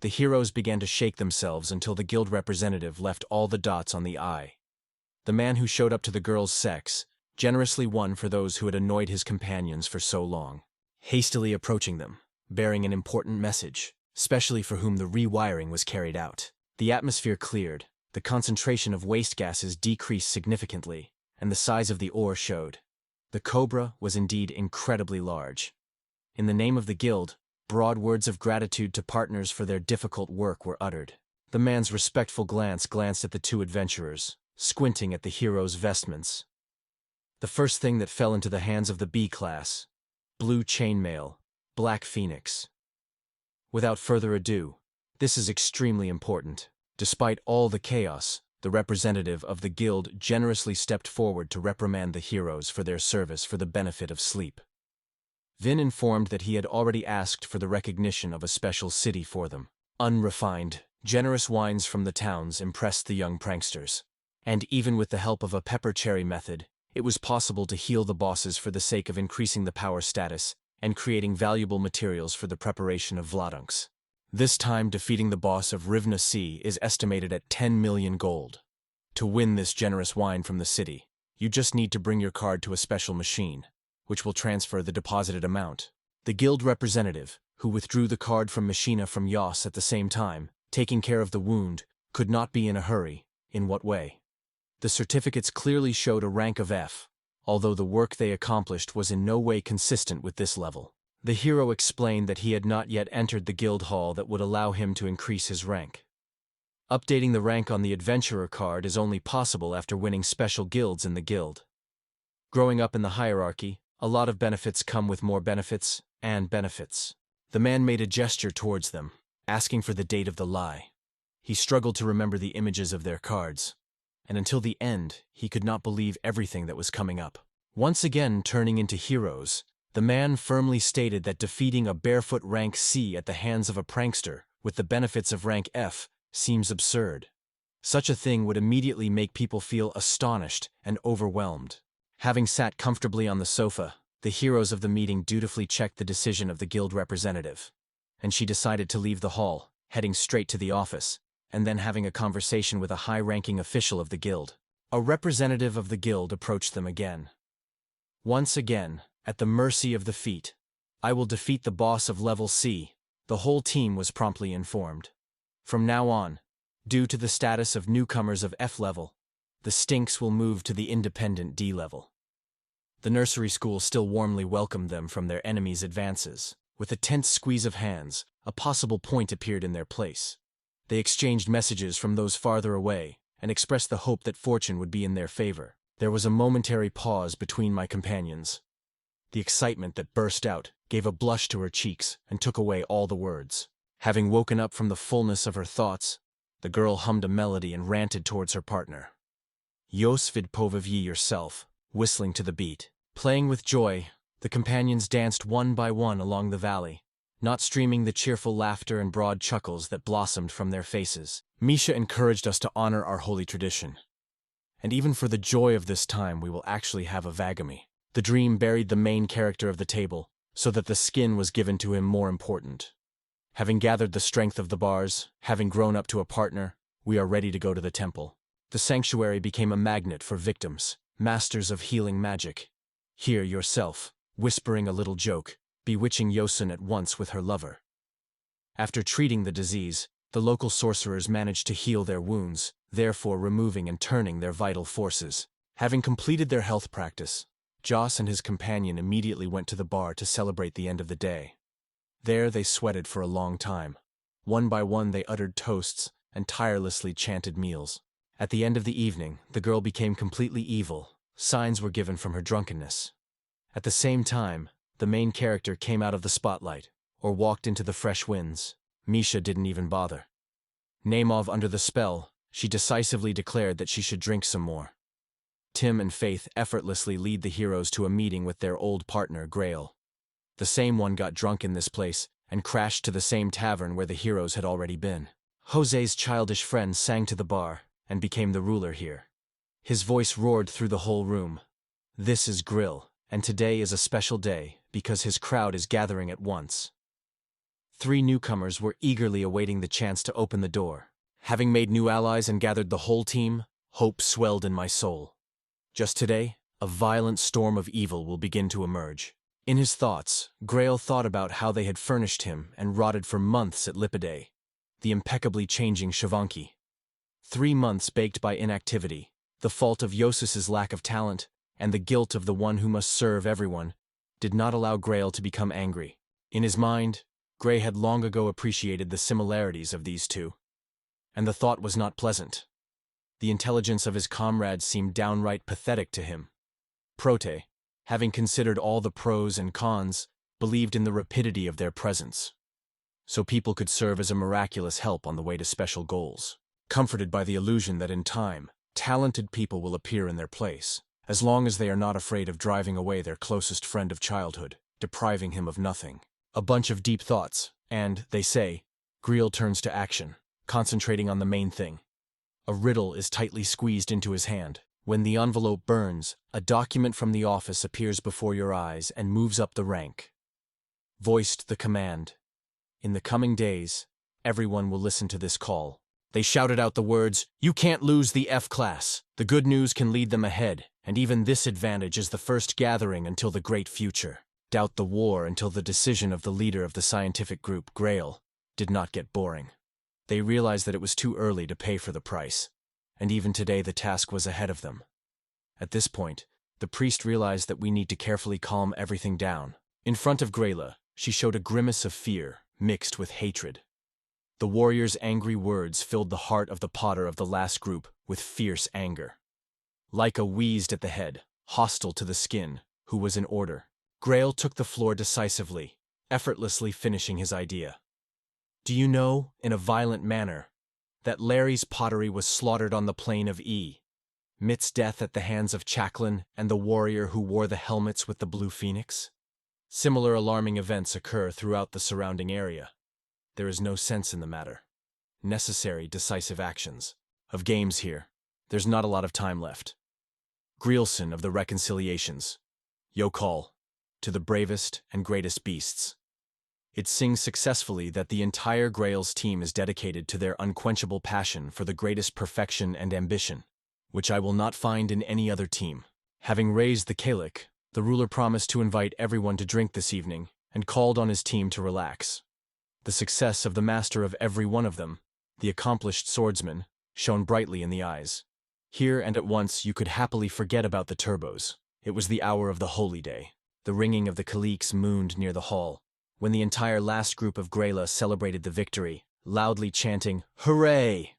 Speaker 1: The heroes began to shake themselves until the guild representative left all the dots on the I. The man who showed up to the girl's sex generously won for those who had annoyed his companions for so long. Hastily approaching them, bearing an important message, especially for whom the rewiring was carried out. The atmosphere cleared, the concentration of waste gases decreased significantly, and the size of the ore showed. The cobra was indeed incredibly large. In the name of the guild, broad words of gratitude to partners for their difficult work were uttered. The man's respectful glance glanced at the two adventurers, squinting at the hero's vestments. The first thing that fell into the hands of the B class: blue chainmail, black phoenix. Without further ado, this is extremely important. Despite all the chaos, the representative of the guild generously stepped forward to reprimand the heroes for their service for the benefit of sleep. Vin informed that he had already asked for the recognition of a special city for them. Unrefined, generous wines from the towns impressed the young pranksters. And even with the help of a pepper cherry method, it was possible to heal the bosses for the sake of increasing the power status and creating valuable materials for the preparation of Vladunks. This time defeating the boss of Rivna Sea is estimated at 10 million gold. To win this generous wine from the city, you just need to bring your card to a special machine, which will transfer the deposited amount. The guild representative, who withdrew the card from Machina from Yos at the same time, taking care of the wound, could not be in a hurry. In what way? The certificates clearly showed a rank of F, although the work they accomplished was in no way consistent with this level. The hero explained that he had not yet entered the guild hall that would allow him to increase his rank. Updating the rank on the adventurer card is only possible after winning special guilds in the guild. Growing up in the hierarchy, a lot of benefits come with more benefits and benefits. The man made a gesture towards them, asking for the date of the lie. He struggled to remember the images of their cards, and until the end, he could not believe everything that was coming up. Once again turning into heroes, the man firmly stated that defeating a barefoot rank C at the hands of a prankster with the benefits of rank F seems absurd. Such a thing would immediately make people feel astonished and overwhelmed. Having sat comfortably on the sofa, the heroes of the meeting dutifully checked the decision of the guild representative, and she decided to leave the hall, heading straight to the office, and then having a conversation with a high-ranking official of the guild. A representative of the guild approached them again. Once again, at the mercy of the feat, I will defeat the boss of level C. The whole team was promptly informed. From now on, due to the status of newcomers of F level, the Stinks will move to the independent D level. The nursery school still warmly welcomed them from their enemies' advances. With a tense squeeze of hands, a possible point appeared in their place. They exchanged messages from those farther away and expressed the hope that fortune would be in their favor. There was a momentary pause between my companions. The excitement that burst out gave a blush to her cheeks and took away all the words. Having woken up from the fullness of her thoughts, the girl hummed a melody and ranted towards her partner. Yos vid povivyi yourself, whistling to the beat. Playing with joy, the companions danced one by one along the valley, not streaming the cheerful laughter and broad chuckles that blossomed from their faces. Misha encouraged us to honor our holy tradition. And even for the joy of this time, we will actually have a vagamy. The dream buried the main character of the table, so that the skin was given to him more important. Having gathered the strength of the bars, having grown up to a partner, we are ready to go to the temple. The sanctuary became a magnet for victims, masters of healing magic. Here yourself, whispering a little joke, bewitching Yosun at once with her lover. After treating the disease, the local sorcerers managed to heal their wounds, therefore removing and turning their vital forces. Having completed their health practice, Joss and his companion immediately went to the bar to celebrate the end of the day. There they sweated for a long time. One by one they uttered toasts and tirelessly chanted meals. At the end of the evening, the girl became completely evil. Signs were given from her drunkenness. At the same time, the main character came out of the spotlight, or walked into the fresh winds. Misha didn't even bother. Naimov under the spell, she decisively declared that she should drink some more. Tim and Faith effortlessly lead the heroes to a meeting with their old partner, Greel. The same one got drunk in this place and crashed to the same tavern where the heroes had already been. Jose's childish friend sang to the bar and became the ruler here. His voice roared through the whole room. This is Greel, and today is a special day because his crowd is gathering at once. 3 newcomers were eagerly awaiting the chance to open the door. Having made new allies and gathered the whole team, hope swelled in my soul. Just today, a violent storm of evil will begin to emerge. In his thoughts, Greel thought about how they had furnished him and rotted for months at Lipide, the impeccably changing Shivanki. 3 months baked by inactivity, the fault of Yosus's lack of talent, and the guilt of the one who must serve everyone, did not allow Greel to become angry. In his mind, Gray had long ago appreciated the similarities of these two. And the thought was not pleasant. The intelligence of his comrades seemed downright pathetic to him. Prote, having considered all the pros and cons, believed in the rapidity of their presence. So people could serve as a miraculous help on the way to special goals, comforted by the illusion that in time, talented people will appear in their place, as long as they are not afraid of driving away their closest friend of childhood, depriving him of nothing. A bunch of deep thoughts, and, they say, Greel turns to action, concentrating on the main thing. A riddle is tightly squeezed into his hand. When the envelope burns, a document from the office appears before your eyes and moves up the rank. Voiced the command. In the coming days, everyone will listen to this call. They shouted out the words, "You can't lose the F class. The good news can lead them ahead, and even this advantage is the first gathering until the great future." Doubt the war until the decision of the leader of the scientific group, Greel, did not get boring. They realized that it was too early to pay for the price, and even today the task was ahead of them. At this point, the priest realized that we need to carefully calm everything down. In front of Grela, she showed a grimace of fear, mixed with hatred. The warrior's angry words filled the heart of the potter of the last group with fierce anger. Laika wheezed at the head, hostile to the skin, who was in order. Greel took the floor decisively, effortlessly finishing his idea. Do you know, in a violent manner, that Larry's pottery was slaughtered on the plain of E, Mitt's death at the hands of Chaklin and the warrior who wore the helmets with the blue phoenix? Similar alarming events occur throughout the surrounding area. There is no sense in the matter. Necessary, decisive actions. Of games here, there's not a lot of time left. Greelson of the Reconciliations. Yo call. To the bravest and greatest beasts. It sings successfully that the entire Grail's team is dedicated to their unquenchable passion for the greatest perfection and ambition, which I will not find in any other team. Having raised the Kalik, the ruler promised to invite everyone to drink this evening and called on his team to relax. The success of the master of every one of them, the accomplished swordsman, shone brightly in the eyes. Here and at once you could happily forget about the turbos. It was the hour of the holy day. The ringing of the Kaliks mooned near the hall, when the entire last group of Grela celebrated the victory, loudly chanting, "Hooray!"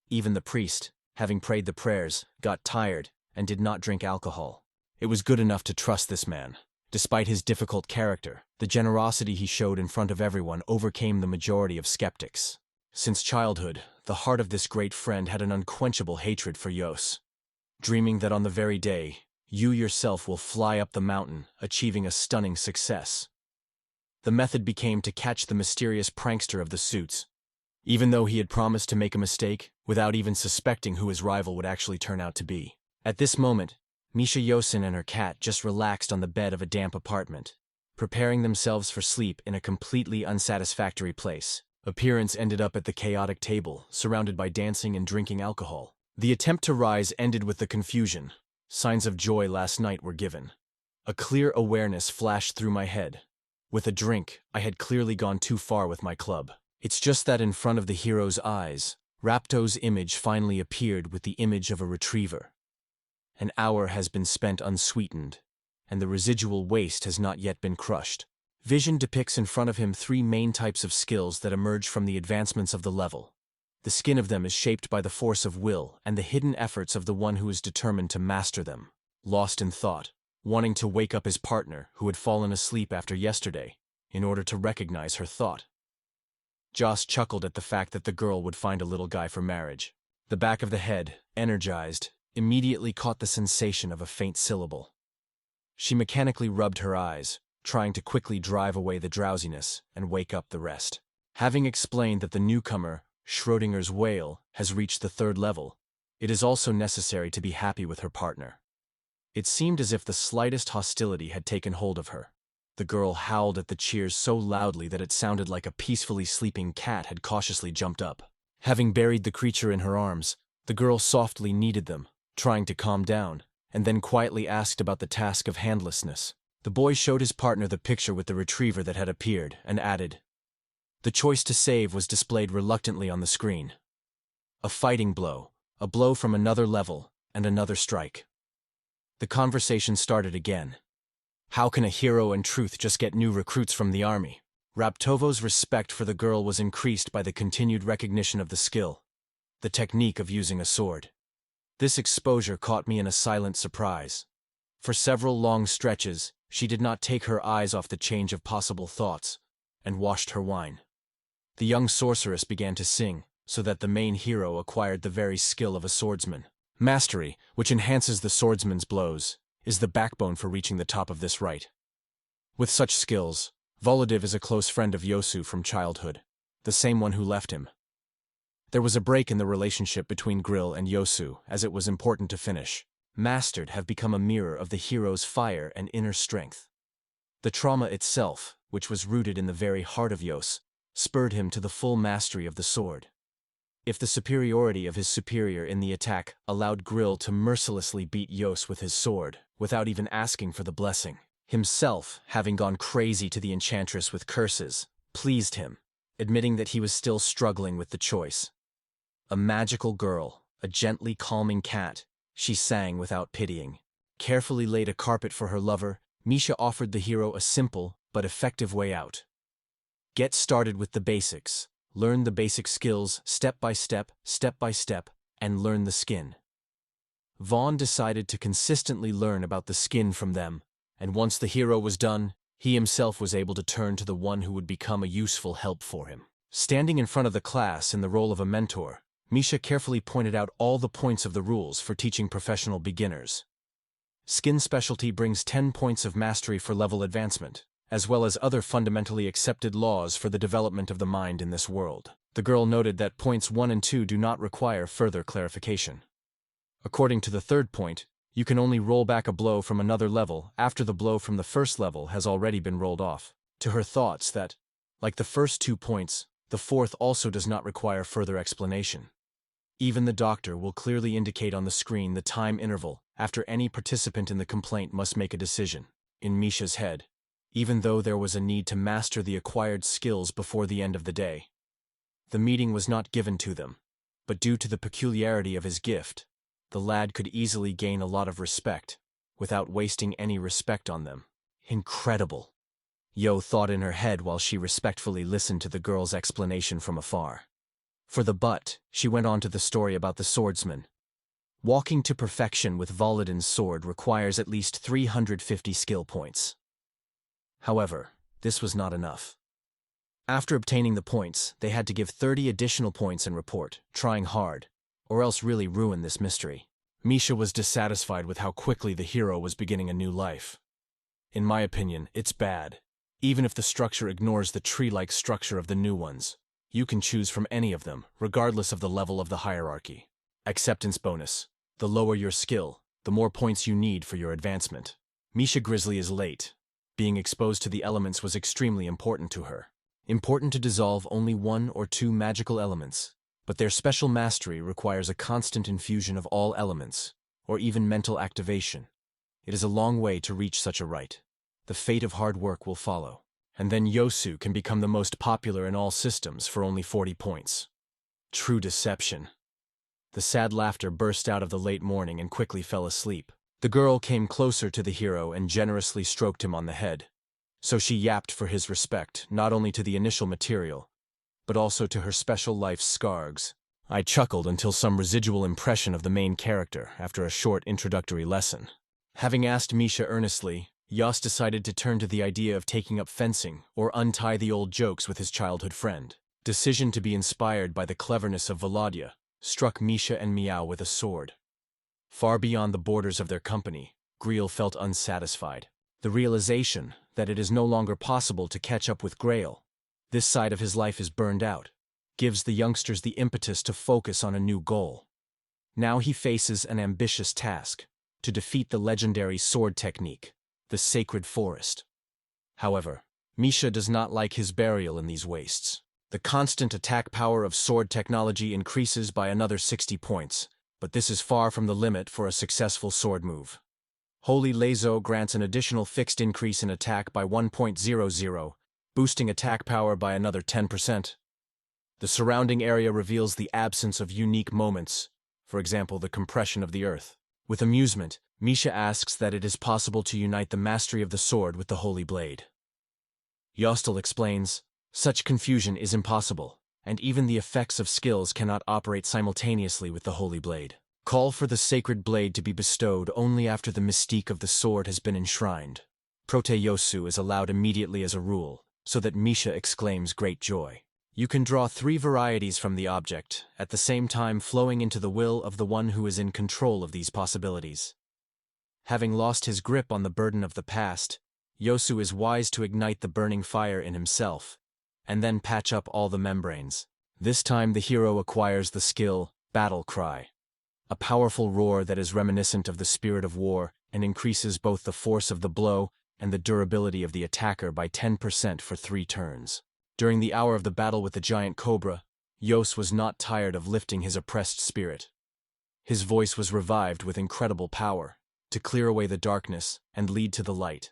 Speaker 1: Even the priest, having prayed the prayers, got tired and did not drink alcohol. It was good enough to trust this man. Despite his difficult character, the generosity he showed in front of everyone overcame the majority of skeptics. Since childhood, the heart of this great friend had an unquenchable hatred for Yos. dreaming that on the very day, you yourself will fly up the mountain, achieving a stunning success. The method became to catch the mysterious prankster of the suits, even though he had promised to make a mistake without even suspecting who his rival would actually turn out to be. At this moment, Misha Yosin and her cat just relaxed on the bed of a damp apartment, preparing themselves for sleep in a completely unsatisfactory place. Appearance ended up at the chaotic table, surrounded by dancing and drinking alcohol. The attempt to rise ended with the confusion. Signs of joy last night were given. A clear awareness flashed through my head. With a drink, I had clearly gone too far with my club. It's just that in front of the hero's eyes, Rapto's image finally appeared with the image of a retriever. An hour has been spent unsweetened, and the residual waste has not yet been crushed. Vision depicts in front of him three main types of skills that emerge from the advancements of the level. The skin of them is shaped by the force of will and the hidden efforts of the one who is determined to master them. Lost in thought, wanting to wake up his partner who had fallen asleep after yesterday, in order to recognize her thought. Joss chuckled at the fact that the girl would find a little guy for marriage. The back of the head, energized, immediately caught the sensation of a faint syllable. She mechanically rubbed her eyes, trying to quickly drive away the drowsiness and wake up the rest. Having explained that the newcomer, Schrodinger's whale, has reached the 3rd level, it is also necessary to be happy with her partner. It seemed as if the slightest hostility had taken hold of her. The girl howled at the cheers so loudly that it sounded like a peacefully sleeping cat had cautiously jumped up. Having buried the creature in her arms, the girl softly kneaded them, trying to calm down, and then quietly asked about the task of handlessness. The boy showed his partner the picture with the retriever that had appeared, and added, "The choice to save was displayed reluctantly on the screen. A fighting blow, a blow from another level, and another strike." The conversation started again. How can a hero and truth just get new recruits from the army? Raptovo's respect for the girl was increased by the continued recognition of the skill, the technique of using a sword. This exposure caught me in a silent surprise. For several long stretches, she did not take her eyes off the change of possible thoughts, and washed her wine. The young sorceress began to sing, so that the main hero acquired the very skill of a swordsman. Mastery, which enhances the swordsman's blows, is the backbone for reaching the top of this rite. With such skills, Volodiv is a close friend of Yosu from childhood, the same one who left him. There was a break in the relationship between Greel and Yosu, as it was important to finish. Mastered have become a mirror of the hero's fire and inner strength. The trauma itself, which was rooted in the very heart of Yos, spurred him to the full mastery of the sword. If the superiority of his superior in the attack allowed Greel to mercilessly beat Yos with his sword, without even asking for the blessing, himself, having gone crazy to the enchantress with curses, pleased him, admitting that he was still struggling with the choice. A magical girl, a gently calming cat, she sang without pitying. Carefully laid a carpet for her lover, Misha offered the hero a simple but effective way out. Get started with the basics. Learn the basic skills step by step, and learn the skin. Vaughn decided to consistently learn about the skin from them, and once the hero was done, he himself was able to turn to the one who would become a useful help for him. Standing in front of the class in the role of a mentor, Misha carefully pointed out all the points of the rules for teaching professional beginners. Skin specialty brings 10 points of mastery for level advancement, as well as other fundamentally accepted laws for the development of the mind in this world. The girl noted that points 1 and 2 do not require further clarification. According to the 3rd point, you can only roll back a blow from another level after the blow from the 1st level has already been rolled off. To her thoughts that, like the first 2 points, the 4th also does not require further explanation. Even the doctor will clearly indicate on the screen the time interval after any participant in the complaint must make a decision. In Misha's head, even though there was a need to master the acquired skills before the end of the day, the meeting was not given to them, but due to the peculiarity of his gift, the lad could easily gain a lot of respect, without wasting any respect on them. Incredible, Yo thought in her head while she respectfully listened to the girl's explanation from afar. For the butt, she went on to the story about the swordsman. Walking to perfection with Volodin's sword requires at least 350 skill points. However, this was not enough. After obtaining the points, they had to give 30 additional points and report, trying hard, or else really ruin this mystery. Misha was dissatisfied with how quickly the hero was beginning a new life. In my opinion, it's bad. Even if the structure ignores the tree-like structure of the new ones, you can choose from any of them, regardless of the level of the hierarchy. Acceptance bonus. The lower your skill, the more points you need for your advancement. Misha Grizzly is late. Being exposed to the elements was extremely important to her. Important to dissolve only 1 or 2 magical elements, but their special mastery requires a constant infusion of all elements, or even mental activation. It is a long way to reach such a rite. The fate of hard work will follow, and then Yosu can become the most popular in all systems for only 40 points. True deception. The sad laughter burst out of the late morning and quickly fell asleep. The girl came closer to the hero and generously stroked him on the head. So she yapped for his respect, not only to the initial material, but also to her special life's scargs. I chuckled until some residual impression of the main character after a short introductory lesson. Having asked Misha earnestly, Yas decided to turn to the idea of taking up fencing or untie the old jokes with his childhood friend. Decision to be inspired by the cleverness of Volodya struck Misha and Meow with a sword. Far beyond the borders of their company, Greel felt unsatisfied. The realization that it is no longer possible to catch up with Greel, this side of his life is burned out, gives the youngsters the impetus to focus on a new goal. Now he faces an ambitious task, to defeat the legendary sword technique, the Sacred Forest. However, Misha does not like his burial in these wastes. The constant attack power of sword technology increases by another 60 points, but this is far from the limit for a successful sword move. Holy Lazo grants an additional fixed increase in attack by 1.00, boosting attack power by another 10%. The surrounding area reveals the absence of unique moments, for example the compression of the earth. With amusement, Misha asks that it is possible to unite the mastery of the sword with the holy blade. Yostel explains, such confusion is impossible, and even the effects of skills cannot operate simultaneously with the holy blade. Call for the sacred blade to be bestowed only after the mystique of the sword has been enshrined. Prote-Yosu is allowed immediately as a rule, so that Misha exclaims great joy. You can draw 3 varieties from the object, at the same time flowing into the will of the one who is in control of these possibilities. Having lost his grip on the burden of the past, Yosu is wise to ignite the burning fire in himself, and then patch up all the membranes. This time the hero acquires the skill, Battle Cry. A powerful roar that is reminiscent of the spirit of war and increases both the force of the blow and the durability of the attacker by 10% for 3 turns. During the hour of the battle with the giant cobra, Yos was not tired of lifting his oppressed spirit. His voice was revived with incredible power, to clear away the darkness and lead to the light.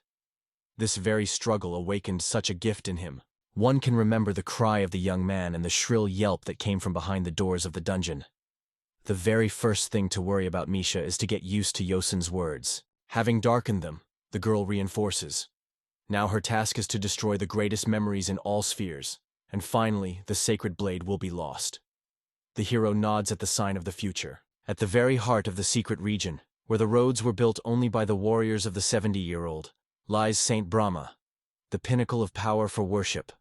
Speaker 1: This very struggle awakened such a gift in him. One can remember the cry of the young man and the shrill yelp that came from behind the doors of the dungeon. The very first thing to worry about Misha is to get used to Yosin's words. Having darkened them, the girl reinforces. Now her task is to destroy the greatest memories in all spheres, and finally the sacred blade will be lost. The hero nods at the sign of the future. At the very heart of the secret region, where the roads were built only by the warriors of the 70-year-old, lies Saint Brahma, the pinnacle of power for worship.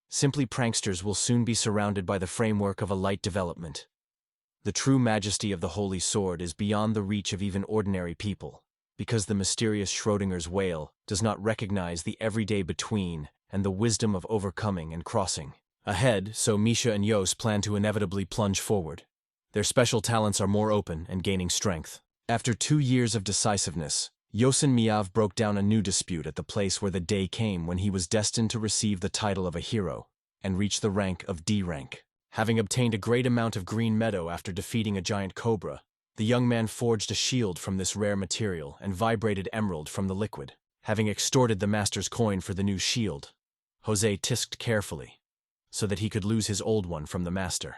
Speaker 1: Simply pranksters will soon be surrounded by the framework of a light development. The true majesty of the holy sword is beyond the reach of even ordinary people, because the mysterious Schrödinger's whale does not recognize the everyday between and the wisdom of overcoming and crossing. Ahead, so Misha and Yos plan to inevitably plunge forward. Their special talents are more open and gaining strength. After 2 years of decisiveness, Yos and Miav broke down a new dispute at the place where the day came when he was destined to receive the title of a hero and reach the rank of D rank. Having obtained a great amount of green meadow after defeating a giant cobra, the young man forged a shield from this rare material and vibrated emerald from the liquid. Having extorted the master's coin for the new shield, Jose tisked carefully, so that he could lose his old one from the master.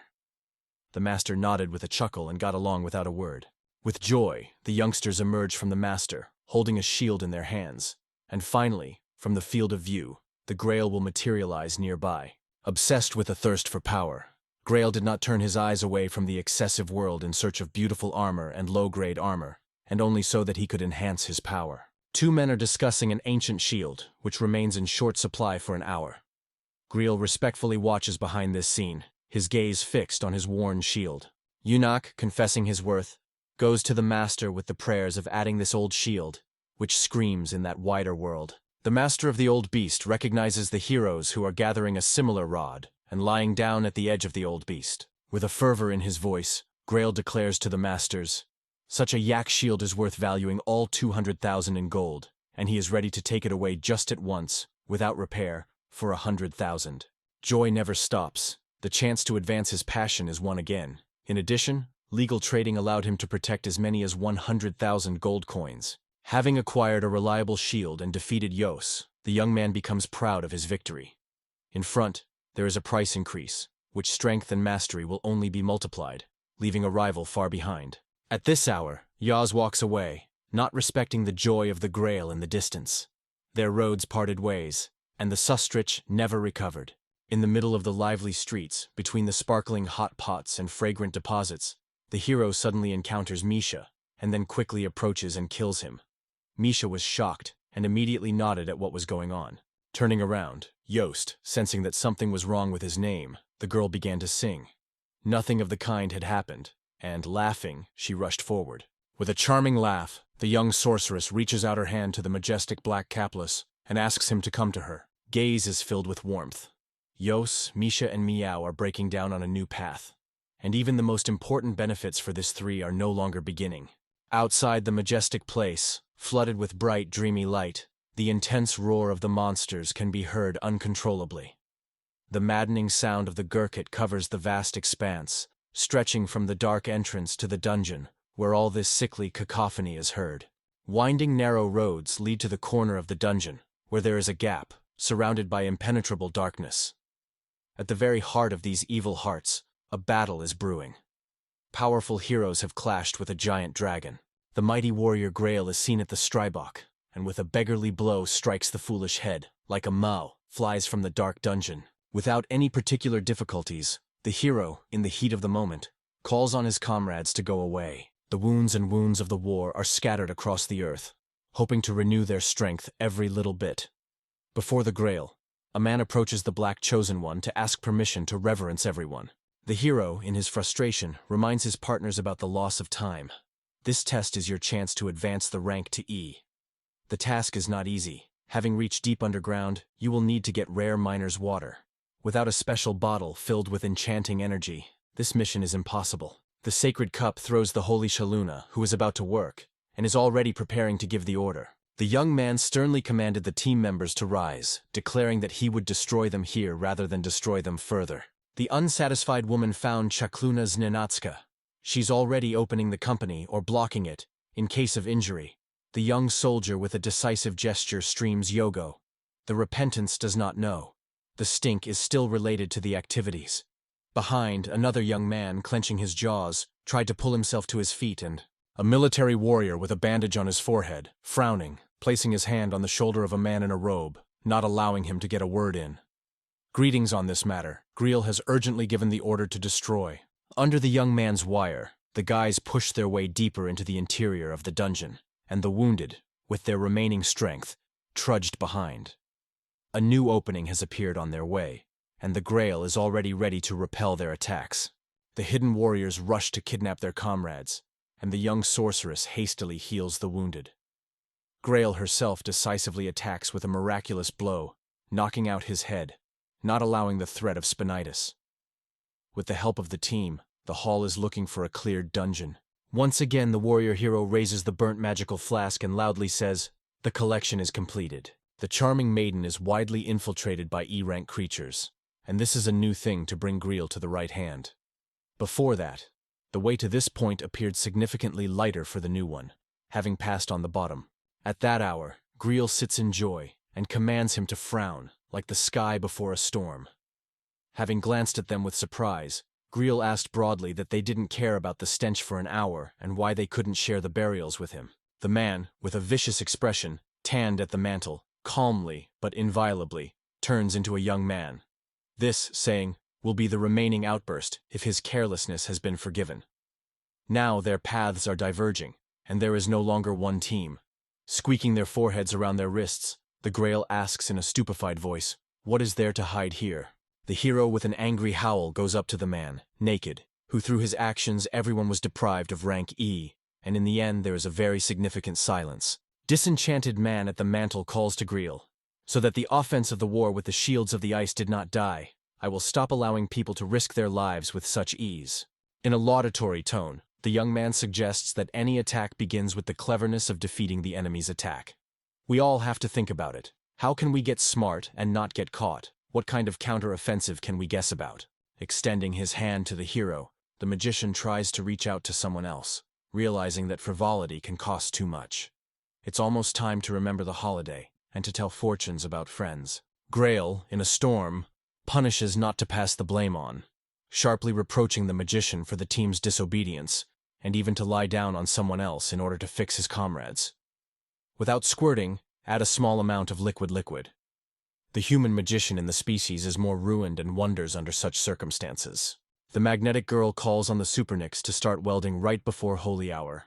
Speaker 1: The master nodded with a chuckle and got along without a word. With joy, the youngsters emerged from the master, holding a shield in their hands, and finally, from the field of view, the Grail will materialize nearby. Obsessed with a thirst for power, Grail did not turn his eyes away from the excessive world in search of beautiful armor and low-grade armor, and only so that he could enhance his power. 2 men are discussing an ancient shield, which remains in short supply for an hour. Greel respectfully watches behind this scene, his gaze fixed on his worn shield. Eunuch, confessing his worth, goes to the master with the prayers of adding this old shield, which screams in that wider world. The master of the old beast recognizes the heroes who are gathering a similar rod and lying down at the edge of the old beast. With a fervor in his voice, Greel declares to the masters, "Such a yak shield is worth valuing all 200,000 in gold, and he is ready to take it away just at once, without repair, for 100,000. Joy never stops. The chance to advance his passion is won again. In addition, legal trading allowed him to protect as many as 100,000 gold coins. Having acquired a reliable shield and defeated Yos, the young man becomes proud of his victory. In front, there is a price increase, which strength and mastery will only be multiplied, leaving a rival far behind. At this hour, Yos walks away, not respecting the joy of the Grail in the distance. Their roads parted ways, and the Sustrich never recovered. In the middle of the lively streets, between the sparkling hot pots and fragrant deposits, the hero suddenly encounters Misha, and then quickly approaches and kills him. Misha was shocked, and immediately nodded at what was going on. Turning around, Yost, sensing that something was wrong with his name, the girl began to sing. Nothing of the kind had happened, and, laughing, she rushed forward. With a charming laugh, the young sorceress reaches out her hand to the majestic black capless and asks him to come to her. Gaze is filled with warmth. Yos, Misha, and Meow are breaking down on a new path, and even the most important benefits for this three are no longer beginning. Outside the majestic place, flooded with bright, dreamy light, the intense roar of the monsters can be heard uncontrollably. The maddening sound of the gurkit covers the vast expanse, stretching from the dark entrance to the dungeon, where all this sickly cacophony is heard. Winding narrow roads lead to the corner of the dungeon, where there is a gap, surrounded by impenetrable darkness. At the very heart of these evil hearts, a battle is brewing. Powerful heroes have clashed with a giant dragon. The mighty warrior Grail is seen at the Strybok, and with a beggarly blow strikes the foolish head, like a Mao, flies from the dark dungeon. Without any particular difficulties, the hero, in the heat of the moment, calls on his comrades to go away. The wounds of the war are scattered across the earth, hoping to renew their strength every little bit. Before the Grail, a man approaches the Black Chosen One to ask permission to reverence everyone. The hero, in his frustration, reminds his partners about the loss of time. This test is your chance to advance the rank to E. The task is not easy. Having reached deep underground, you will need to get rare miner's water. Without a special bottle filled with enchanting energy, this mission is impossible. The sacred cup throws the holy Shaluna, who is about to work, and is already preparing to give the order. The young man sternly commanded the team members to rise, declaring that he would destroy them here rather than destroy them further. The unsatisfied woman found Chakluna Znenatska. She's already opening the company or blocking it, in case of injury. The young soldier with a decisive gesture streams Yogo. The repentance does not know. The stink is still related to the activities. Behind, another young man, clenching his jaws, tried to pull himself to his feet, and a military warrior with a bandage on his forehead, frowning, placing his hand on the shoulder of a man in a robe, not allowing him to get a word in. Greetings on this matter. Greel has urgently given the order to destroy. Under the young man's wire, the guys pushed their way deeper into the interior of the dungeon, and the wounded, with their remaining strength, trudged behind. A new opening has appeared on their way, and the Grail is already ready to repel their attacks. The hidden warriors rush to kidnap their comrades, and the young sorceress hastily heals the wounded. Grail herself decisively attacks with a miraculous blow, knocking out his head, not allowing the threat of spinitis. With the help of the team, the hall is looking for a cleared dungeon. Once again, the warrior hero raises the burnt magical flask and loudly says, "The collection is completed." The charming maiden is widely infiltrated by E-rank creatures, and this is a new thing to bring Greel to the right hand. Before that, the way to this point appeared significantly lighter for the new one, having passed on the bottom. At that hour, Greel sits in joy and commands him to frown, like the sky before a storm. Having glanced at them with surprise, Greel asked broadly that they didn't care about the stench for an hour and why they couldn't share the burials with him. The man, with a vicious expression, tanned at the mantle, calmly, but inviolably, turns into a young man. This, saying, will be the remaining outburst if his carelessness has been forgiven. Now their paths are diverging, and there is no longer one team. Squeaking their foreheads around their wrists, the Grail asks in a stupefied voice, "What is there to hide here?" The hero with an angry howl goes up to the man, naked, who through his actions everyone was deprived of rank E, and in the end there is a very significant silence. Disenchanted man at the mantle calls to Greel. So that the offense of the war with the shields of the ice did not die, I will stop allowing people to risk their lives with such ease. In a laudatory tone, the young man suggests that any attack begins with the cleverness of defeating the enemy's attack. We all have to think about it. How can we get smart and not get caught? What kind of counter-offensive can we guess about? Extending his hand to the hero, the magician tries to reach out to someone else, realizing that frivolity can cost too much. It's almost time to remember the holiday, and to tell fortunes about friends. Greel, in a storm, punishes not to pass the blame on, sharply reproaching the magician for the team's disobedience, and even to lie down on someone else in order to fix his comrades. Without squirting, add a small amount of liquid. The human magician in the species is more ruined and wonders under such circumstances. The magnetic girl calls on the supernicks to start welding right before holy hour.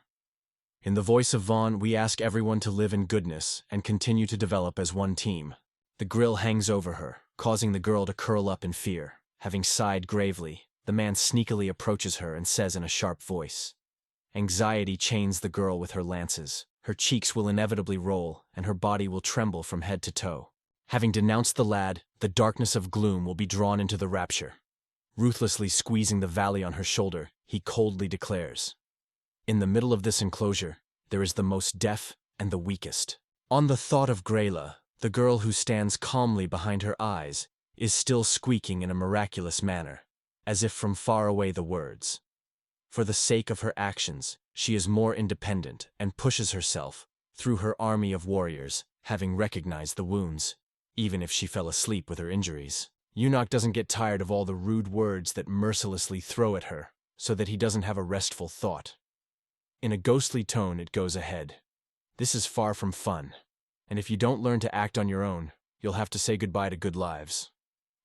Speaker 1: In the voice of Vaughn, we ask everyone to live in goodness and continue to develop as one team. The grill hangs over her, causing the girl to curl up in fear. Having sighed gravely, the man sneakily approaches her and says in a sharp voice, "Anxiety chains the girl with her lances. Her cheeks will inevitably roll, and her body will tremble from head to toe. Having denounced the lad, the darkness of gloom will be drawn into the rapture." Ruthlessly squeezing the valley on her shoulder, he coldly declares, "In the middle of this enclosure, there is the most deaf and the weakest." On the thought of Grela, the girl who stands calmly behind her eyes is still squeaking in a miraculous manner, as if from far away the words. For the sake of her actions, she is more independent and pushes herself through her army of warriors, having recognized the wounds, even if she fell asleep with her injuries. Eunuch doesn't get tired of all the rude words that mercilessly throw at her, so that he doesn't have a restful thought. In a ghostly tone it goes ahead. "This is far from fun, and if you don't learn to act on your own, you'll have to say goodbye to good lives."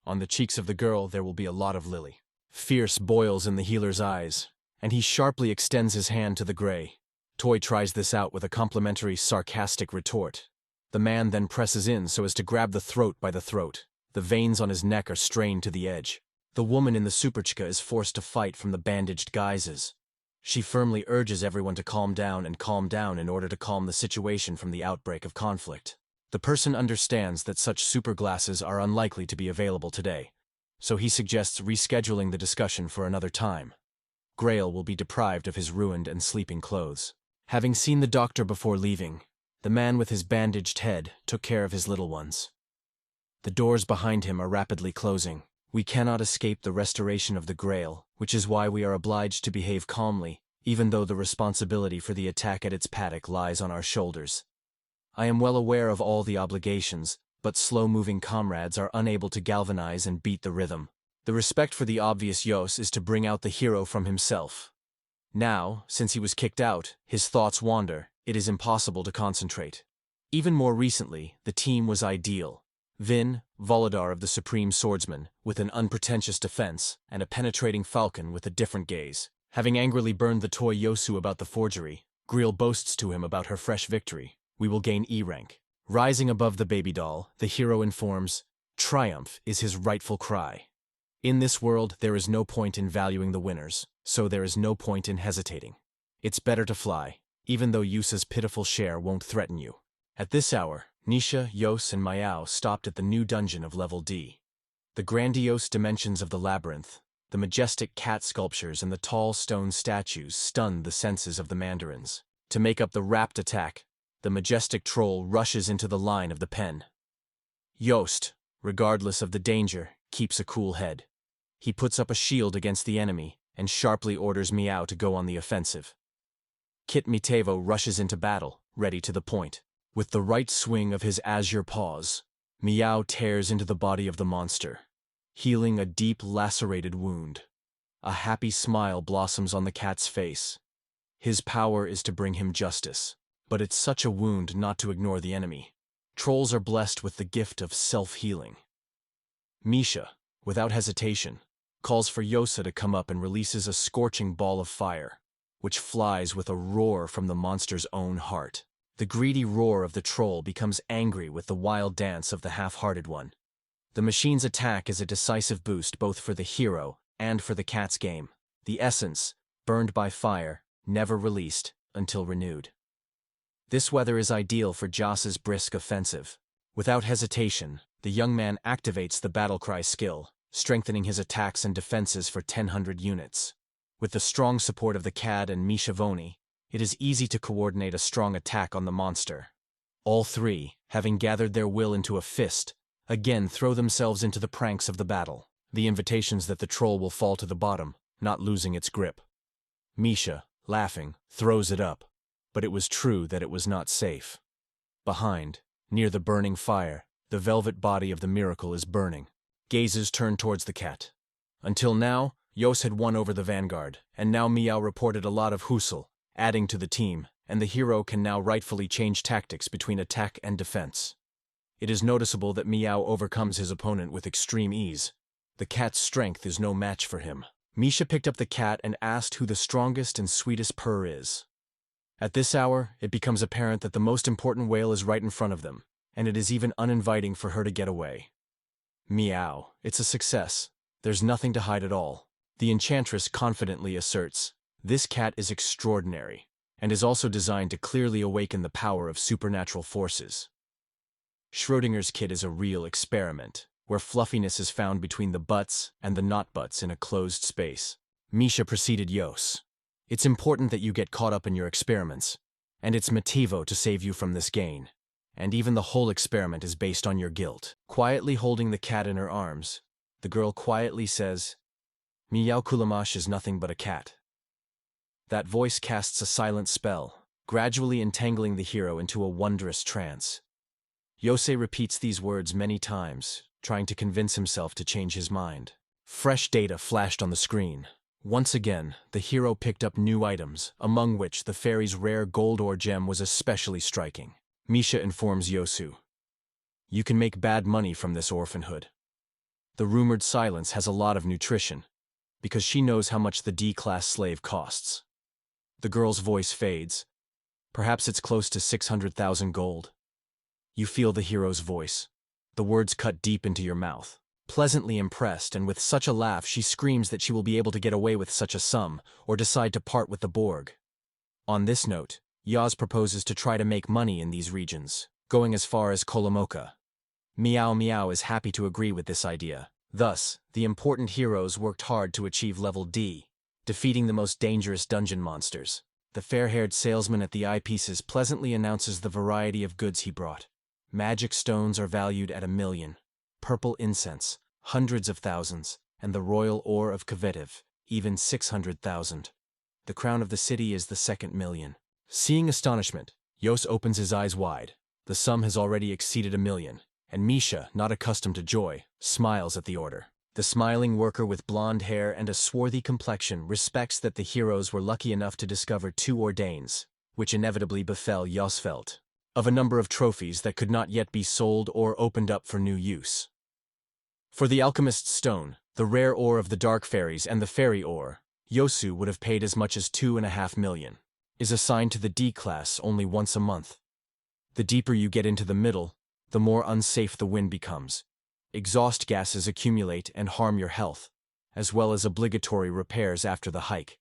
Speaker 1: On the cheeks of the girl there will be a lot of lily. Fierce boils in the healer's eyes, and he sharply extends his hand to the gray. Toy tries this out with a complimentary, sarcastic retort. The man then presses in so as to grab the throat by the throat. The veins on his neck are strained to the edge. The woman in the superchka is forced to fight from the bandaged guises. She firmly urges everyone to calm down in order to calm the situation from the outbreak of conflict. The person understands that such super glasses are unlikely to be available today, so he suggests rescheduling the discussion for another time. Greel will be deprived of his ruined and sleeping clothes. Having seen the doctor before leaving, the man with his bandaged head took care of his little ones. The doors behind him are rapidly closing. We cannot escape the restoration of the Grail, which is why we are obliged to behave calmly, even though the responsibility for the attack at its paddock lies on our shoulders. I am well aware of all the obligations, but slow-moving comrades are unable to galvanize and beat the rhythm. The respect for the obvious Yos is to bring out the hero from himself. Now, since he was kicked out, his thoughts wander. It is impossible to concentrate. Even more recently, the team was ideal. Vin, Volodar of the Supreme Swordsman, with an unpretentious defense, and a penetrating falcon with a different gaze. Having angrily burned the toy Yosu about the forgery, Greel boasts to him about her fresh victory. We will gain E rank. Rising above the baby doll, the hero informs, "Triumph is his rightful cry." In this world, there is no point in valuing the winners, so there is no point in hesitating. It's better to fly, even though Yusa's pitiful share won't threaten you. At this hour, Nisha, Yos, and Mayao stopped at the new dungeon of level D. The grandiose dimensions of the labyrinth, the majestic cat sculptures, and the tall stone statues stunned the senses of the mandarins. To make up the rapt attack, the majestic troll rushes into the line of the pen. Yost, regardless of the danger, keeps a cool head. He puts up a shield against the enemy and sharply orders Miao to go on the offensive. Kit Mitevo rushes into battle, ready to the point. With the right swing of his azure paws, Miao tears into the body of the monster, healing a deep lacerated wound. A happy smile blossoms on the cat's face. His power is to bring him justice, but it's such a wound not to ignore the enemy. Trolls are blessed with the gift of self-healing. Misha, without hesitation, calls for Yosa to come up and releases a scorching ball of fire, which flies with a roar from the monster's own heart. The greedy roar of the troll becomes angry with the wild dance of the half-hearted one. The machine's attack is a decisive boost both for the hero and for the cat's game. The essence, burned by fire, never released, until renewed. This weather is ideal for Joss's brisk offensive. Without hesitation, the young man activates the battlecry skill, strengthening his attacks and defenses for 1,000 units. With the strong support of the Cad and Mishavoni, it is easy to coordinate a strong attack on the monster. All three, having gathered their will into a fist, again throw themselves into the pranks of the battle, the invitations that the troll will fall to the bottom, not losing its grip. Misha, laughing, throws it up, but it was true that it was not safe. Behind, near the burning fire, the velvet body of the miracle is burning. Gazes turn towards the cat. Until now, Yos had won over the vanguard, and now Miao reported a lot of hustle, adding to the team, and the hero can now rightfully change tactics between attack and defense. It is noticeable that Miao overcomes his opponent with extreme ease. The cat's strength is no match for him. Misha picked up the cat and asked who the strongest and sweetest purr is. At this hour, it becomes apparent that the most important whale is right in front of them, and it is even uninviting for her to get away. Meow, it's a success. There's nothing to hide at all. The enchantress confidently asserts, this cat is extraordinary, and is also designed to clearly awaken the power of supernatural forces. Schrodinger's kid is a real experiment, where fluffiness is found between the butts and the not butts in a closed space. Misha preceded Yos. It's important that you get caught up in your experiments, and it's motivo to save you from this gain. And even the whole experiment is based on your guilt. Quietly holding the cat in her arms, the girl quietly says, Miao Kulamash is nothing but a cat. That voice casts a silent spell, gradually entangling the hero into a wondrous trance. Yosei repeats these words many times, trying to convince himself to change his mind. Fresh data flashed on the screen. Once again, the hero picked up new items, among which the fairy's rare gold ore gem was especially striking. Misha informs Yosu. You can make bad money from this orphanhood. The rumored silence has a lot of nutrition, because she knows how much the D-class slave costs. The girl's voice fades. Perhaps it's close to 600,000 gold. You feel the hero's voice. The words cut deep into your mouth. Pleasantly impressed, and with such a laugh she screams that she will be able to get away with such a sum, or decide to part with the Borg. On this note, Yaz proposes to try to make money in these regions, going as far as Kolomoka. Miao Miao is happy to agree with this idea. Thus, the important heroes worked hard to achieve level D, defeating the most dangerous dungeon monsters. The fair-haired salesman at the eyepieces pleasantly announces the variety of goods he brought. Magic stones are valued at 1 million. Purple incense, hundreds of thousands, and the royal ore of Kvetiv, even 600,000. The crown of the city is the 2nd million. Seeing astonishment, Yos opens his eyes wide. The sum has already exceeded 1 million, and Misha, not accustomed to joy, smiles at the order. The smiling worker with blonde hair and a swarthy complexion respects that the heroes were lucky enough to discover 2 ordains, which inevitably befell Josfeld, of a number of trophies that could not yet be sold or opened up for new use. For the alchemist's stone, the rare ore of the dark fairies and the fairy ore, Yosu would have paid as much as 2.5 million, is assigned to the D-class only once a month. The deeper you get into the middle, the more unsafe the wind becomes. Exhaust gases accumulate and harm your health, as well as obligatory repairs after the hike.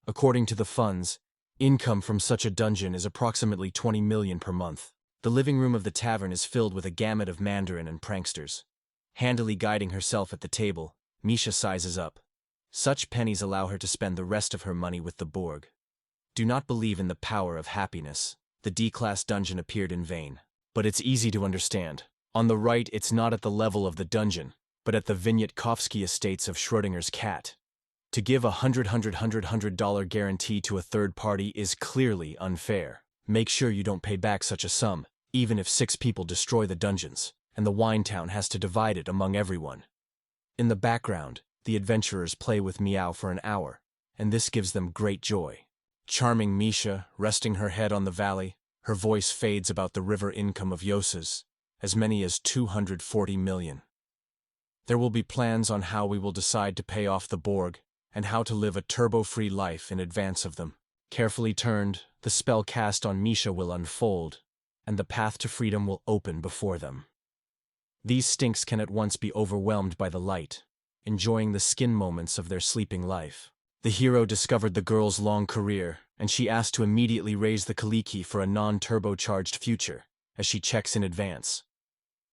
Speaker 1: According to the funds, income from such a dungeon is approximately 20 million per month. The living room of the tavern is filled with a gamut of mandarin and pranksters. Handily guiding herself at the table, Misha sizes up. Such pennies allow her to spend the rest of her money with the Borg. Do not believe in the power of happiness. The D-class dungeon appeared in vain. But it's easy to understand. On the right, it's not at the level of the dungeon, but at the Vinyatkovsky estates of Schrodinger's cat. To give a $100 guarantee to a third party is clearly unfair. Make sure you don't pay back such a sum, even if 6 people destroy the dungeons, and the wine town has to divide it among everyone. In the background, the adventurers play with Miao for an hour, and this gives them great joy. Charming Misha, resting her head on the valley, her voice fades about the river income of Yosas, as many as 240 million. There will be plans on how we will decide to pay off the Borg, and how to live a turbo-free life in advance of them. Carefully turned, the spell cast on Misha will unfold, and the path to freedom will open before them. These stinks can at once be overwhelmed by the light, enjoying the skin moments of their sleeping life. The hero discovered the girl's long career, and she asked to immediately raise the Kaliki for a non-turbocharged future, as she checks in advance.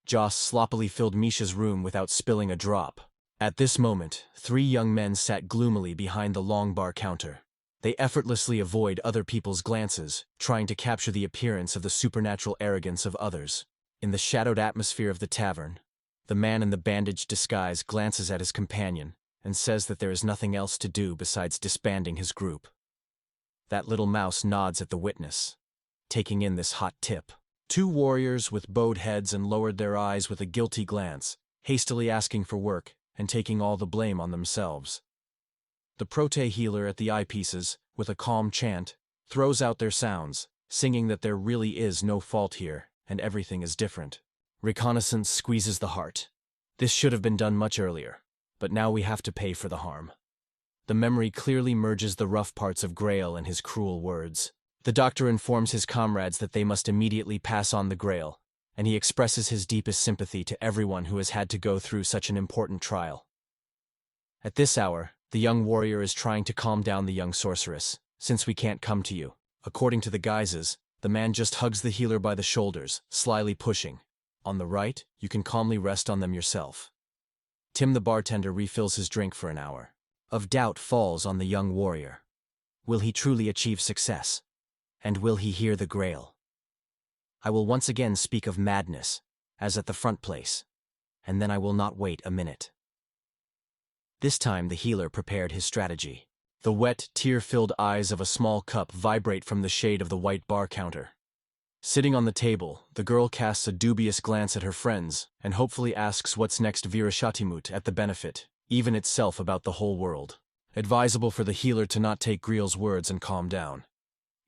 Speaker 1: Joss sloppily filled Misha's room without spilling a drop. At this moment, 3 young men sat gloomily behind the long bar counter. They effortlessly avoid other people's glances, trying to capture the appearance of the supernatural arrogance of others. In the shadowed atmosphere of the tavern, the man in the bandaged disguise glances at his companion and says that there is nothing else to do besides disbanding his group. That little mouse nods at the witness, taking in this hot tip. 2 warriors with bowed heads and lowered their eyes with a guilty glance, hastily asking for work and taking all the blame on themselves. The prote healer at the eyepieces, with a calm chant, throws out their sounds, singing that there really is no fault here and everything is different. Reconnaissance squeezes the heart. This should have been done much earlier, but now we have to pay for the harm. The memory clearly merges the rough parts of Greel and his cruel words. The doctor informs his comrades that they must immediately pass on the Greel, and he expresses his deepest sympathy to everyone who has had to go through such an important trial. At this hour, the young warrior is trying to calm down the young sorceress. Since we can't come to you, according to the guises, the man just hugs the healer by the shoulders, slyly pushing. On the right, you can calmly rest on them yourself. Tim the bartender refills his drink for an hour. Of doubt falls on the young warrior. Will he truly achieve success? And will he hear the Grail? I will once again speak of madness, as at the front place, and then I will not wait a minute. This time the healer prepared his strategy. The wet, tear-filled eyes of a small cup vibrate from the shade of the white bar counter. Sitting on the table, the girl casts a dubious glance at her friends and hopefully asks what's next Virashatimut at the benefit, even itself about the whole world. Advisable for the healer to not take Greel's words and calm down.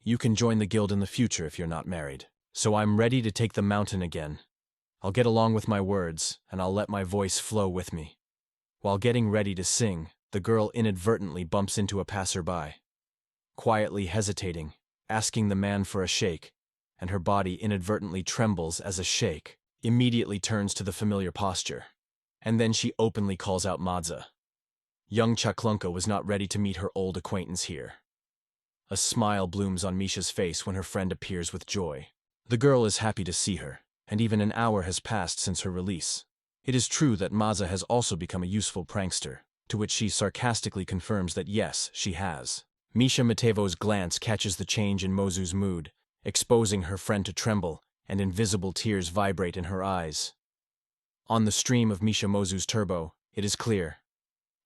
Speaker 1: You can join the guild in the future if you're not married. So I'm ready to take the mountain again. I'll get along with my words, and I'll let my voice flow with me. While getting ready to sing, the girl inadvertently bumps into a passerby. Quietly hesitating, asking the man for a shake, and her body inadvertently trembles as a shake immediately turns to the familiar posture. And then she openly calls out Madza. Young Chaklunka was not ready to meet her old acquaintance here. A smile blooms on Misha's face when her friend appears with joy. The girl is happy to see her, and even an hour has passed since her release. It is true that Madza has also become a useful prankster, to which she sarcastically confirms that yes, she has. Misha Matevo's glance catches the change in Mozu's mood, exposing her friend to tremble, and invisible tears vibrate in her eyes. On the stream of Misha Mozu's turbo, it is clear.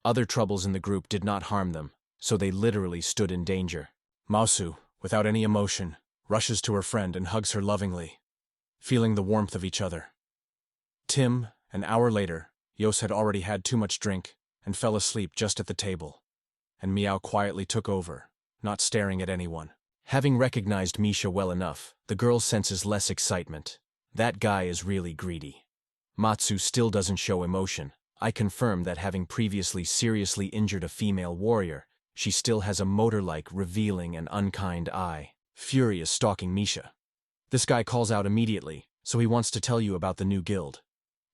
Speaker 1: Other troubles in the group did not harm them, so they literally stood in danger. Masu, without any emotion, rushes to her friend and hugs her lovingly, feeling the warmth of each other. Tim, an hour later, Yos had already had too much drink and fell asleep just at the table, and Miao quietly took over, not staring at anyone. Having recognized Misha well enough, the girl senses less excitement. That guy is really greedy. Matsu still doesn't show emotion. I confirm that having previously seriously injured a female warrior, she still has a motor-like, revealing and unkind eye. Fury is stalking Misha. This guy calls out immediately, so he wants to tell you about the new guild.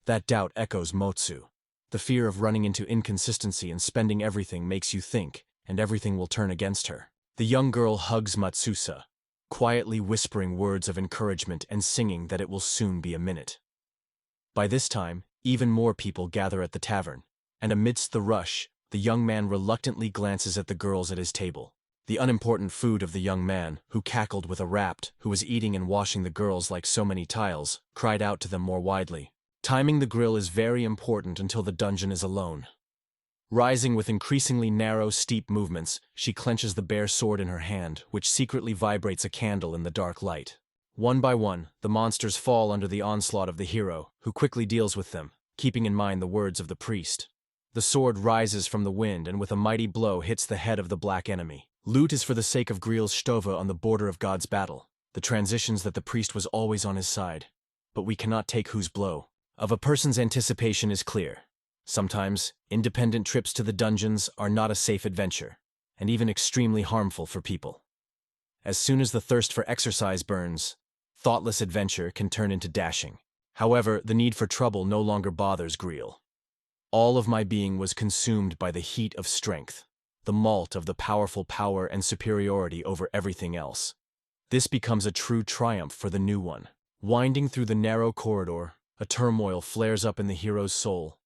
Speaker 1: That doubt echoes Motsu. The fear of running into inconsistency and spending everything makes you think, and everything will turn against her. The young girl hugs Matsusa, quietly whispering words of encouragement and singing that it will soon be a minute. By this time, even more people gather at the tavern, and amidst the rush, the young man reluctantly glances at the girls at his table. The unimportant food of the young man, who cackled with a rapt, who was eating and washing the girls like so many tiles, cried out to them more widely. Timing the grill is very important until the dungeon is alone. Rising with increasingly narrow, steep movements, she clenches the bare sword in her hand, which secretly vibrates a candle in the dark light. One by one, the monsters fall under the onslaught of the hero, who quickly deals with them, keeping in mind the words of the priest. The sword rises from the wind and with a mighty blow hits the head of the black enemy. Loot is for the sake of Greel's Shtova on the border of God's battle. The transitions that the priest was always on his side. But we cannot take whose blow. Of a person's anticipation is clear. Sometimes, independent trips to the dungeons are not a safe adventure, and even extremely harmful for people. As soon as the thirst for exercise burns, thoughtless adventure can turn into dashing. However, the need for trouble no longer bothers Greel. All of my being was consumed by the heat of strength. the malt of the powerful power and superiority over everything else. This becomes a true triumph for the new one. Winding through the narrow corridor, a turmoil flares up in the hero's soul.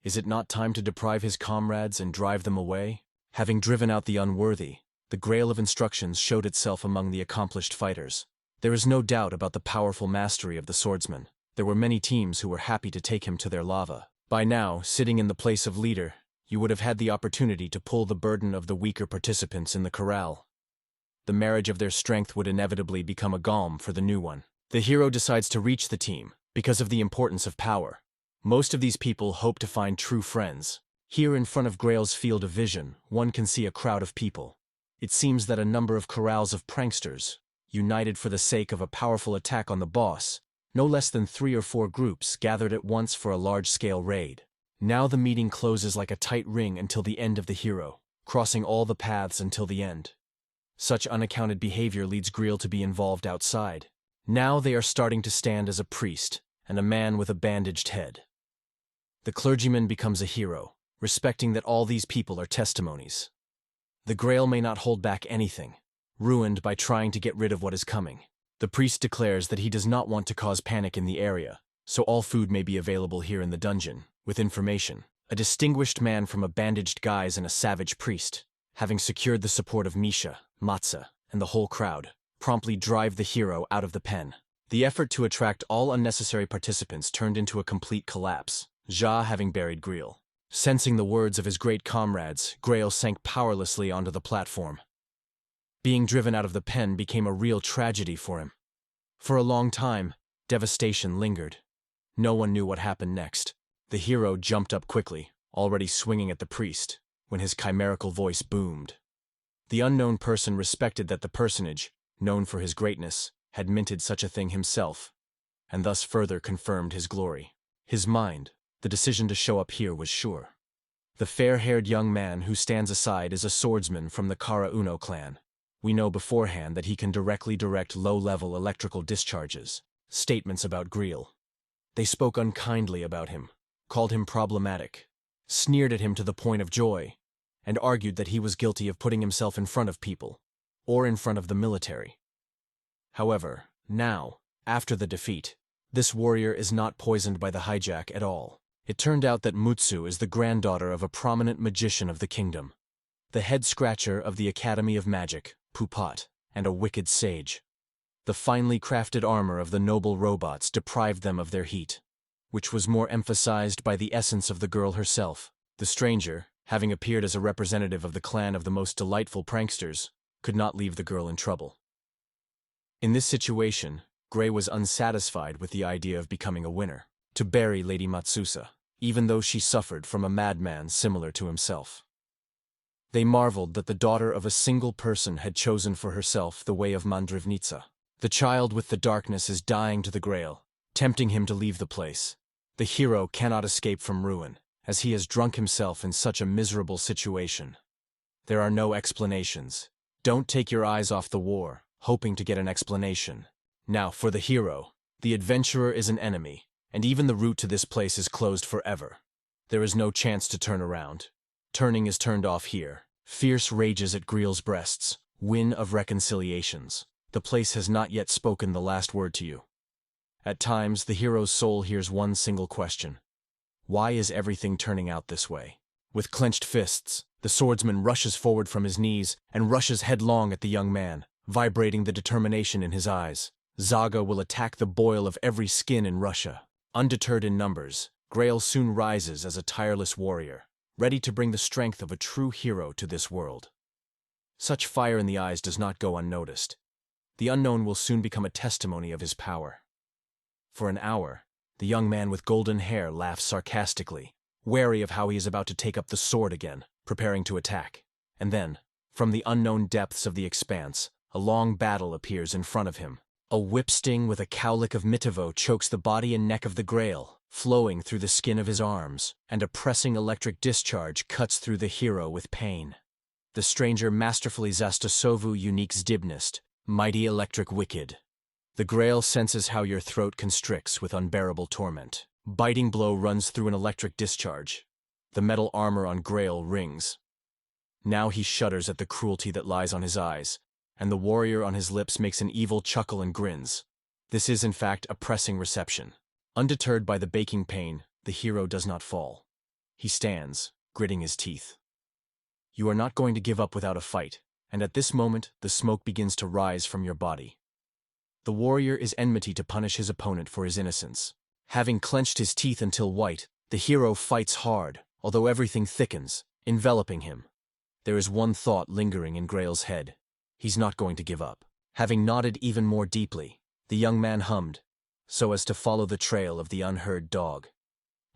Speaker 1: Is it not time to deprive his comrades and drive them away? Having driven out the unworthy, the Grail of instructions showed itself among the accomplished fighters. There is no doubt about the powerful mastery of the swordsman. There were many teams who were happy to take him to their lava. By now, sitting in the place of leader, you would have had the opportunity to pull the burden of the weaker participants in the corral. The marriage of their strength would inevitably become a golem for the new one. The hero decides to reach the team because of the importance of power. Most of these people hope to find true friends. Here in front of Grail's field of vision, one can see a crowd of people. It seems that a number of corrals of pranksters, united for the sake of a powerful attack on the boss, no less than 3 or 4 groups gathered at once for a large-scale raid. Now the meeting closes like a tight ring until the end of the hero, crossing all the paths until the end. Such unaccounted behavior leads Greel to be involved outside. Now they are starting to stand as a priest and a man with a bandaged head. The clergyman becomes a hero, respecting that all these people are testimonies. The Grail may not hold back anything, ruined by trying to get rid of what is coming. The priest declares that he does not want to cause panic in the area, so all food may be available here in the dungeon, with information. A distinguished man from a bandaged guise and a savage priest, having secured the support of Misha, Matza, and the whole crowd, promptly drive the hero out of the pen. The effort to attract all unnecessary participants turned into a complete collapse, Ja having buried Greel. Sensing the words of his great comrades, Grail sank powerlessly onto the platform. Being driven out of the pen became a real tragedy for him. For a long time, devastation lingered. No one knew what happened next. The hero jumped up quickly, already swinging at the priest, when his chimerical voice boomed. The unknown person respected that the personage, known for his greatness, had minted such a thing himself, and thus further confirmed his glory. His mind, the decision to show up here was sure. The fair-haired young man who stands aside is a swordsman from the Kara Uno clan. We know beforehand that he can directly direct low-level electrical discharges. Statements about Greel. They spoke unkindly about him, called him problematic, sneered at him to the point of joy, and argued that he was guilty of putting himself in front of people, or in front of the military. However, now, after the defeat, this warrior is not poisoned by the hijack at all. It turned out that Mutsu is the granddaughter of a prominent magician of the kingdom, the head-scratcher of the Academy of Magic, Piputat, and a wicked sage. The finely crafted armor of the noble robots deprived them of their heat, which was more emphasized by the essence of the girl herself. The stranger, having appeared as a representative of the clan of the most delightful pranksters, could not leave the girl in trouble. In this situation, Gray was unsatisfied with the idea of becoming a winner, to bury Lady Matsusa, even though she suffered from a madman similar to himself. They marveled that the daughter of a single person had chosen for herself the way of Mandrivnitsa. The child with the darkness is dying to the Grail, tempting him to leave the place. The hero cannot escape from ruin, as he has drunk himself in such a miserable situation. There are no explanations. Don't take your eyes off the war, hoping to get an explanation. Now, for the hero, the adventurer is an enemy, and even the route to this place is closed forever. There is no chance to turn around. Turning is turned off here. Fierce rages at Greel's breasts, win of reconciliations. The place has not yet spoken the last word to you. At times, the hero's soul hears one single question. Why is everything turning out this way? With clenched fists, the swordsman rushes forward from his knees and rushes headlong at the young man, vibrating the determination in his eyes. Zaga will attack the boil of every skin in Russia. Undeterred in numbers, Grail soon rises as a tireless warrior, ready to bring the strength of a true hero to this world. Such fire in the eyes does not go unnoticed. The unknown will soon become a testimony of his power. For an hour, the young man with golden hair laughs sarcastically, wary of how he is about to take up the sword again, preparing to attack. And then, from the unknown depths of the expanse, a long battle appears in front of him. A whip sting with a cowlick of Mitivo chokes the body and neck of the Grail, flowing through the skin of his arms, and a pressing electric discharge cuts through the hero with pain. The stranger masterfully Zastasovu unique Zdibnist, mighty electric wicked. The Grail senses how your throat constricts with unbearable torment. Biting blow runs through an electric discharge. The metal armor on Grail rings. Now he shudders at the cruelty that lies on his eyes, and the warrior on his lips makes an evil chuckle and grins. This is, in fact, a pressing reception. Undeterred by the baking pain, the hero does not fall. He stands, gritting his teeth. You are not going to give up without a fight, and at this moment, the smoke begins to rise from your body. The warrior is enmity to punish his opponent for his innocence. Having clenched his teeth until white, the hero fights hard, although everything thickens, enveloping him. There is one thought lingering in Greel's head. He's not going to give up. Having nodded even more deeply, the young man hummed, so as to follow the trail of the unheard dog,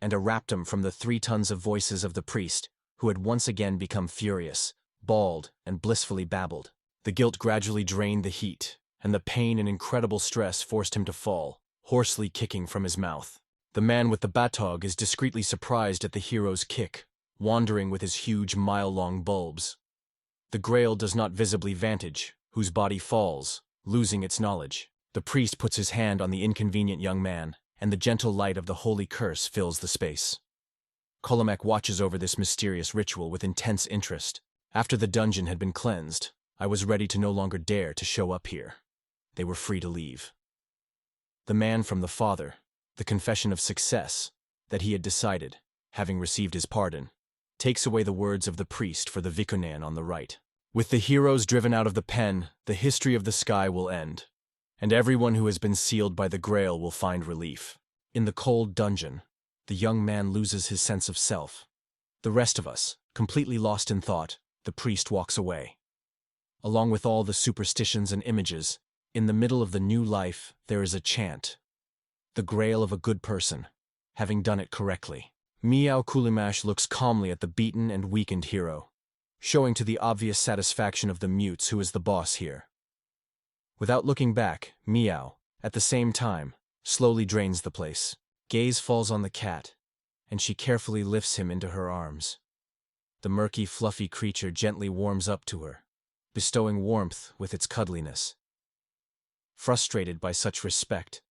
Speaker 1: and a raptum from the 3 tons of voices of the priest, who had once again become furious, bawled, and blissfully babbled. The guilt gradually drained the heat, and the pain and incredible stress forced him to fall, hoarsely kicking from his mouth. The man with the batog is discreetly surprised at the hero's kick, wandering with his huge mile-long bulbs. The Grail does not visibly vantage, whose body falls, losing its knowledge. The priest puts his hand on the inconvenient young man, and the gentle light of the holy curse fills the space. Kolomek watches over this mysterious ritual with intense interest. After the dungeon had been cleansed, I was ready to no longer dare to show up here. They were free to leave. The man from the father, the confession of success, that he had decided, having received his pardon, takes away the words of the priest for the Vikunan on the right. With the heroes driven out of the pen, the history of the sky will end, and everyone who has been sealed by the Grail will find relief. In the cold dungeon, the young man loses his sense of self. The rest of us, completely lost in thought, the priest walks away. Along with all the superstitions and images, in the middle of the new life there is a chant. The Grail of a good person, having done it correctly. Miao Kulimash looks calmly at the beaten and weakened hero, showing to the obvious satisfaction of the mutes who is the boss here. Without looking back, Miao, at the same time, slowly drains the place. Gaze falls on the cat, and she carefully lifts him into her arms. The murky, fluffy creature gently warms up to her, bestowing warmth with its cuddliness. Frustrated by such respect,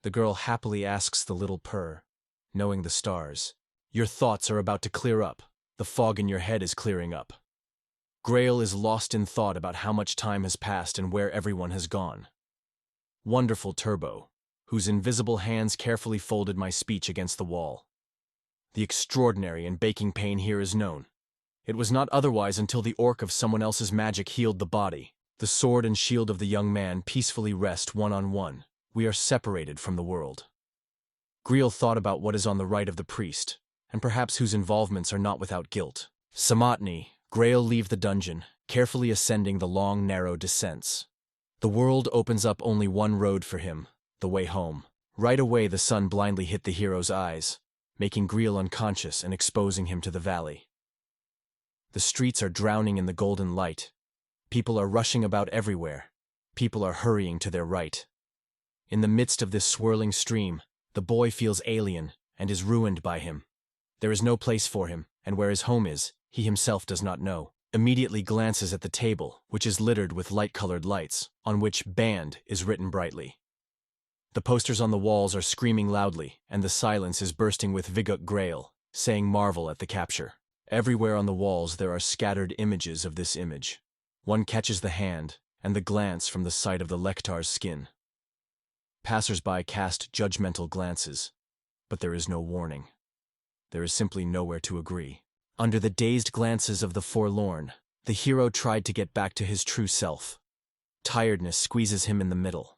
Speaker 1: the girl happily asks the little purr, knowing the stars. Your thoughts are about to clear up. The fog in your head is clearing up. Grail is lost in thought about how much time has passed and where everyone has gone. Wonderful Turbo, whose invisible hands carefully folded my speech against the wall. The extraordinary and baking pain here is known. It was not otherwise until the orc of someone else's magic healed the body. The sword and shield of the young man peacefully rest one-on-one. We are separated from the world. Greel thought about what is on the right of the priest, and perhaps whose involvements are not without guilt. Samotni, Grail leave the dungeon, carefully ascending the long, narrow descents. The world opens up only one road for him, the way home. Right away the sun blindly hit the hero's eyes, making Greel unconscious and exposing him to the valley. The streets are drowning in the golden light. People are rushing about everywhere. People are hurrying to their right. In the midst of this swirling stream, the boy feels alien and is ruined by him. There is no place for him, and where his home is, he himself does not know. Immediately glances at the table, which is littered with light-colored lights, on which "Banned" is written brightly. The posters on the walls are screaming loudly, and the silence is bursting with Viguk Grail, saying marvel at the capture. Everywhere on the walls there are scattered images of this image. One catches the hand, and the glance from the sight of the Lektar's skin. Passers-by cast judgmental glances, but there is no warning. There is simply nowhere to agree. Under the dazed glances of the forlorn, the hero tried to get back to his true self. Tiredness squeezes him in the middle.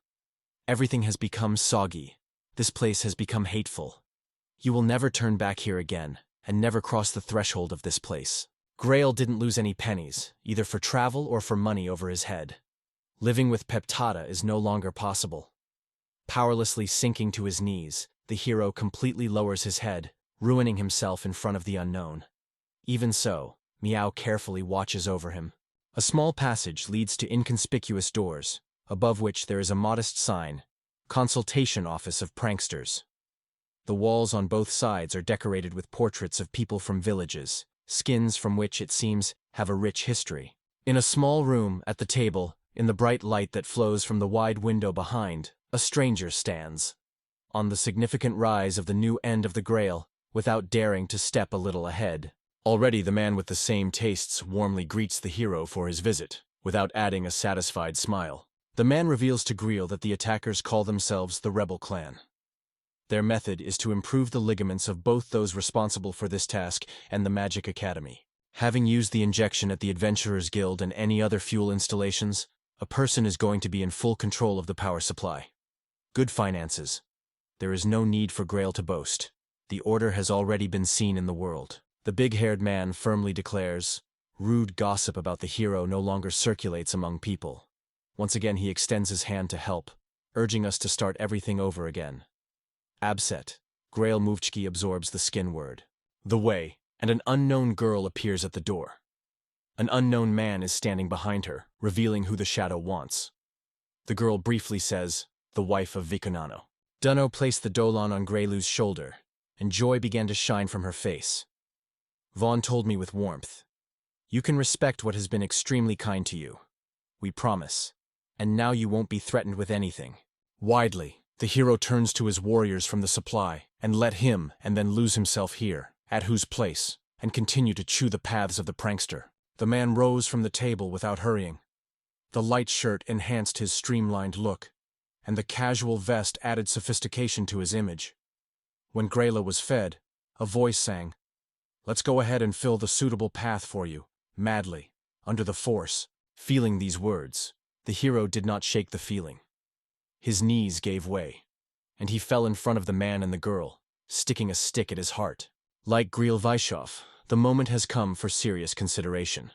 Speaker 1: Everything has become soggy. This place has become hateful. You will never turn back here again, and never cross the threshold of this place. Grail didn't lose any pennies, either for travel or for money over his head. Living with Piputat is no longer possible. Powerlessly sinking to his knees, the hero completely lowers his head, ruining himself in front of the unknown. Even so, Miao carefully watches over him. A small passage leads to inconspicuous doors, above which there is a modest sign, Consultation Office of Pranksters. The walls on both sides are decorated with portraits of people from villages, skins from which, it seems, have a rich history. In a small room, at the table, in the bright light that flows from the wide window behind, a stranger stands. On the significant rise of the new end of the Grail, without daring to step a little ahead, Already the man with the same tastes warmly greets the hero for his visit, without adding a satisfied smile. The man reveals to Greel that the attackers call themselves the Rebel Clan. Their method is to improve the ligaments of both those responsible for this task and the Magic Academy. Having used the injection at the Adventurers Guild and any other fuel installations, a person is going to be in full control of the power supply. Good finances. There is no need for Greel to boast. The order has already been seen in the world. The big-haired man firmly declares, rude gossip about the hero no longer circulates among people. Once again he extends his hand to help, urging us to start everything over again. Abset. Greel Muvchki absorbs the skin word. The way, and an unknown girl appears at the door. An unknown man is standing behind her, revealing who the shadow wants. The girl briefly says, the wife of Vikunano. Dunno placed the Dolan on Greylu's shoulder, and joy began to shine from her face. Vaughn told me with warmth, you can respect what has been extremely kind to you. We promise. And now you won't be threatened with anything. Widely, the hero turns to his warriors from the supply, and let him and then lose himself here, at whose place, and continue to chew the paths of the prankster. The man rose from the table without hurrying. The light shirt enhanced his streamlined look, and the casual vest added sophistication to his image. When Grela was fed, a voice sang, let's go ahead and fill the suitable path for you, madly, under the force. Feeling these words, the hero did not shake the feeling. His knees gave way, and he fell in front of the man and the girl, sticking a stick at his heart. Like Greel Vaishov, the moment has come for serious consideration.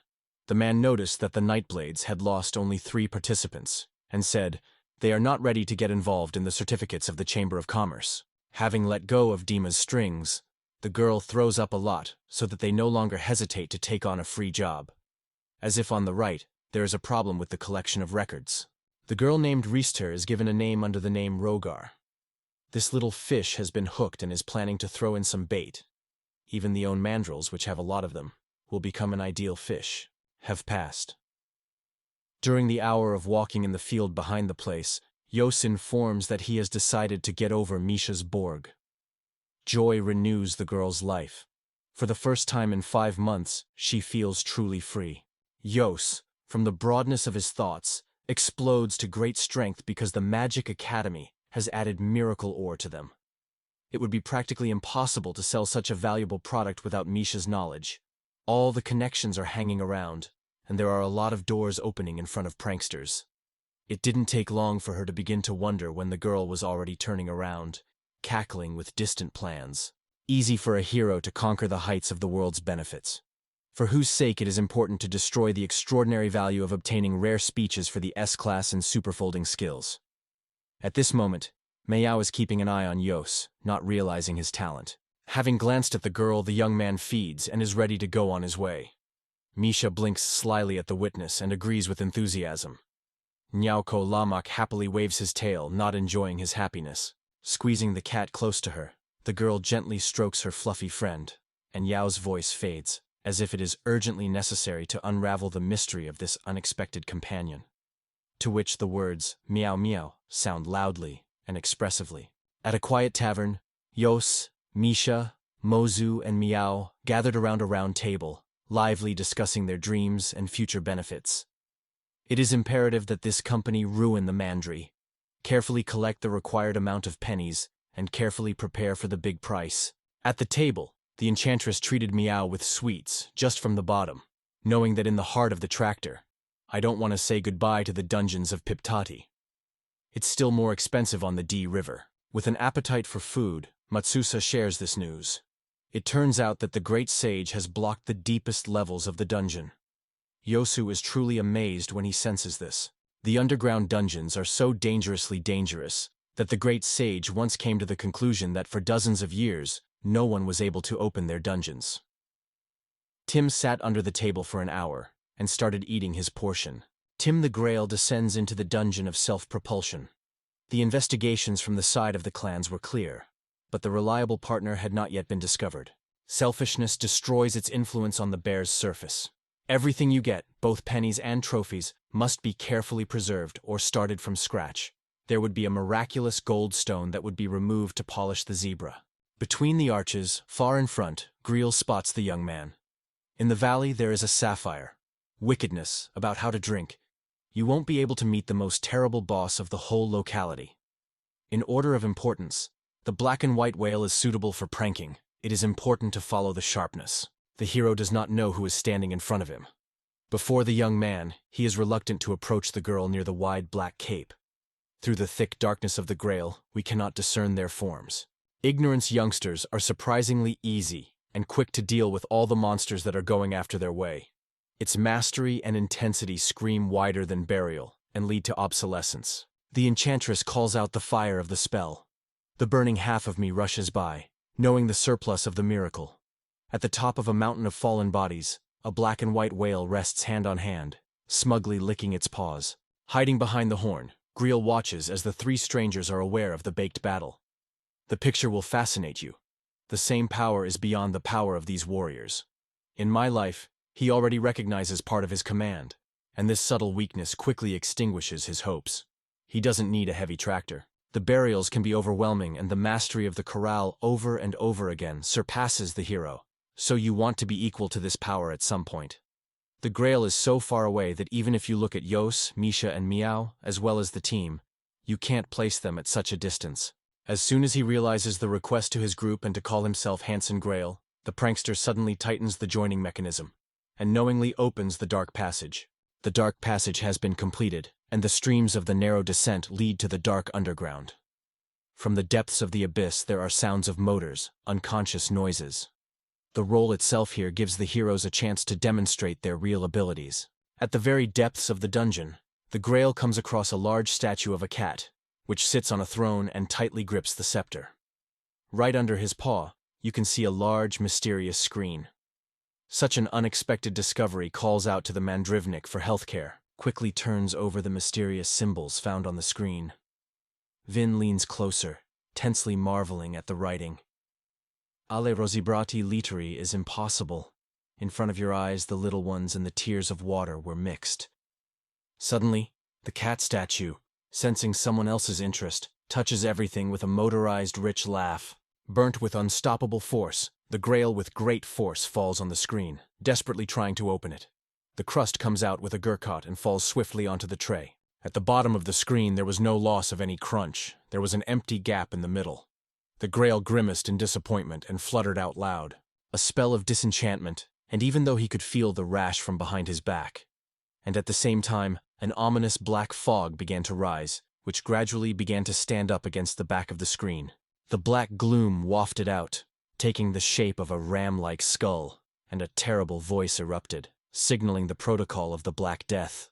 Speaker 1: The man noticed that the Nightblades had lost only 3 participants, and said, they are not ready to get involved in the certificates of the Chamber of Commerce. Having let go of Dima's strings, the girl throws up a lot so that they no longer hesitate to take on a free job. As if on the right, there is a problem with the collection of records. The girl named Riester is given a name under the name Rogar. This little fish has been hooked and is planning to throw in some bait. Even the own mandrills, which have a lot of them, will become an ideal fish. Have passed. During the hour of walking in the field behind the place, Yos informs that he has decided to get over Misha's Borg. Joy renews the girl's life. For the first time in 5 months, she feels truly free. Yos, from the broadness of his thoughts, explodes to great strength because the Magic Academy has added miracle ore to them. It would be practically impossible to sell such a valuable product without Misha's knowledge. All the connections are hanging around, and there are a lot of doors opening in front of pranksters. It didn't take long for her to begin to wonder when the girl was already turning around, cackling with distant plans. Easy for a hero to conquer the heights of the world's benefits. For whose sake it is important to destroy the extraordinary value of obtaining rare speeches for the S-class and superfolding skills. At this moment, Mayao is keeping an eye on Yos, not realizing his talent. Having glanced at the girl, the young man feeds and is ready to go on his way. Misha blinks slyly at the witness and agrees with enthusiasm. Nyauko Lamak happily waves his tail, not enjoying his happiness. Squeezing the cat close to her, the girl gently strokes her fluffy friend, and Yao's voice fades, as if it is urgently necessary to unravel the mystery of this unexpected companion. To which the words, meow meow, sound loudly and expressively. At a quiet tavern, Yos, Misha, Mozu, and Meow gathered around a round table, lively discussing their dreams and future benefits. It is imperative that this company ruin the Mandri, carefully collect the required amount of pennies, and carefully prepare for the big price. At the table, the enchantress treated Meow with sweets, just from the bottom, knowing that in the heart of the tractor, I don't want to say goodbye to the dungeons of Piputat. It's still more expensive on the D River. With an appetite for food, Matsusa shares this news. It turns out that the great sage has blocked the deepest levels of the dungeon. Yosu is truly amazed when he senses this. The underground dungeons are so dangerously dangerous that the great sage once came to the conclusion that for dozens of years, no one was able to open their dungeons. Tim sat under the table for an hour and started eating his portion. Tim the Grail descends into the dungeon of self-propulsion. The investigations from the side of the clans were clear, but the reliable partner had not yet been discovered. Selfishness destroys its influence on the bear's surface. Everything you get, both pennies and trophies, must be carefully preserved or started from scratch. There would be a miraculous gold stone that would be removed to polish the zebra. Between the arches, far in front, Greel spots the young man. In the valley there is a sapphire. Wickedness, about how to drink. You won't be able to meet the most terrible boss of the whole locality. In order of importance, the black and white whale is suitable for pranking. It is important to follow the sharpness. The hero does not know who is standing in front of him. Before the young man, he is reluctant to approach the girl near the wide black cape. Through the thick darkness of the Greel, we cannot discern their forms. Ignorance youngsters are surprisingly easy and quick to deal with all the monsters that are going after their way. Its mastery and intensity scream wider than burial and lead to obsolescence. The enchantress calls out the fire of the spell. The burning half of me rushes by, knowing the surplus of the miracle. At the top of a mountain of fallen bodies, a black and white whale rests hand on hand, smugly licking its paws. Hiding behind the horn, Greel watches as the three strangers are aware of the baked battle. The picture will fascinate you. The same power is beyond the power of these warriors. In my life, he already recognizes part of his command, and this subtle weakness quickly extinguishes his hopes. He doesn't need a heavy tractor. The burials can be overwhelming, and the mastery of the corral over and over again surpasses the hero. So you want to be equal to this power at some point. The Grail is so far away that even if you look at Yos, Misha, and Meow, as well as the team, you can't place them at such a distance. As soon as he realizes the request to his group and to call himself Hanson Grail, the prankster suddenly tightens the joining mechanism and knowingly opens the dark passage. The dark passage has been completed, and the streams of the narrow descent lead to the dark underground. From the depths of the abyss there are sounds of motors, unconscious noises. The roll itself here gives the heroes a chance to demonstrate their real abilities. At the very depths of the dungeon, the Grail comes across a large statue of a cat, which sits on a throne and tightly grips the scepter. Right under his paw, you can see a large, mysterious screen. Such an unexpected discovery calls out to the Mandrivnik for healthcare, quickly turns over the mysterious symbols found on the screen. Vin leans closer, tensely marveling at the writing. Ale Rosibrati literi is impossible. In front of your eyes, the little ones and the tears of water were mixed. Suddenly, the cat statue, sensing someone else's interest, touches everything with a motorized rich laugh. Burnt with unstoppable force, the Grail with great force falls on the screen, desperately trying to open it. The crust comes out with a gurkot and falls swiftly onto the tray. At the bottom of the screen there was no loss of any crunch. There was an empty gap in the middle. The Grail grimaced in disappointment and fluttered out loud. A spell of disenchantment, and even though he could feel the rash from behind his back. And at the same time, an ominous black fog began to rise, which gradually began to stand up against the back of the screen. The black gloom wafted out, taking the shape of a ram-like skull, and a terrible voice erupted, signaling the protocol of the Black Death.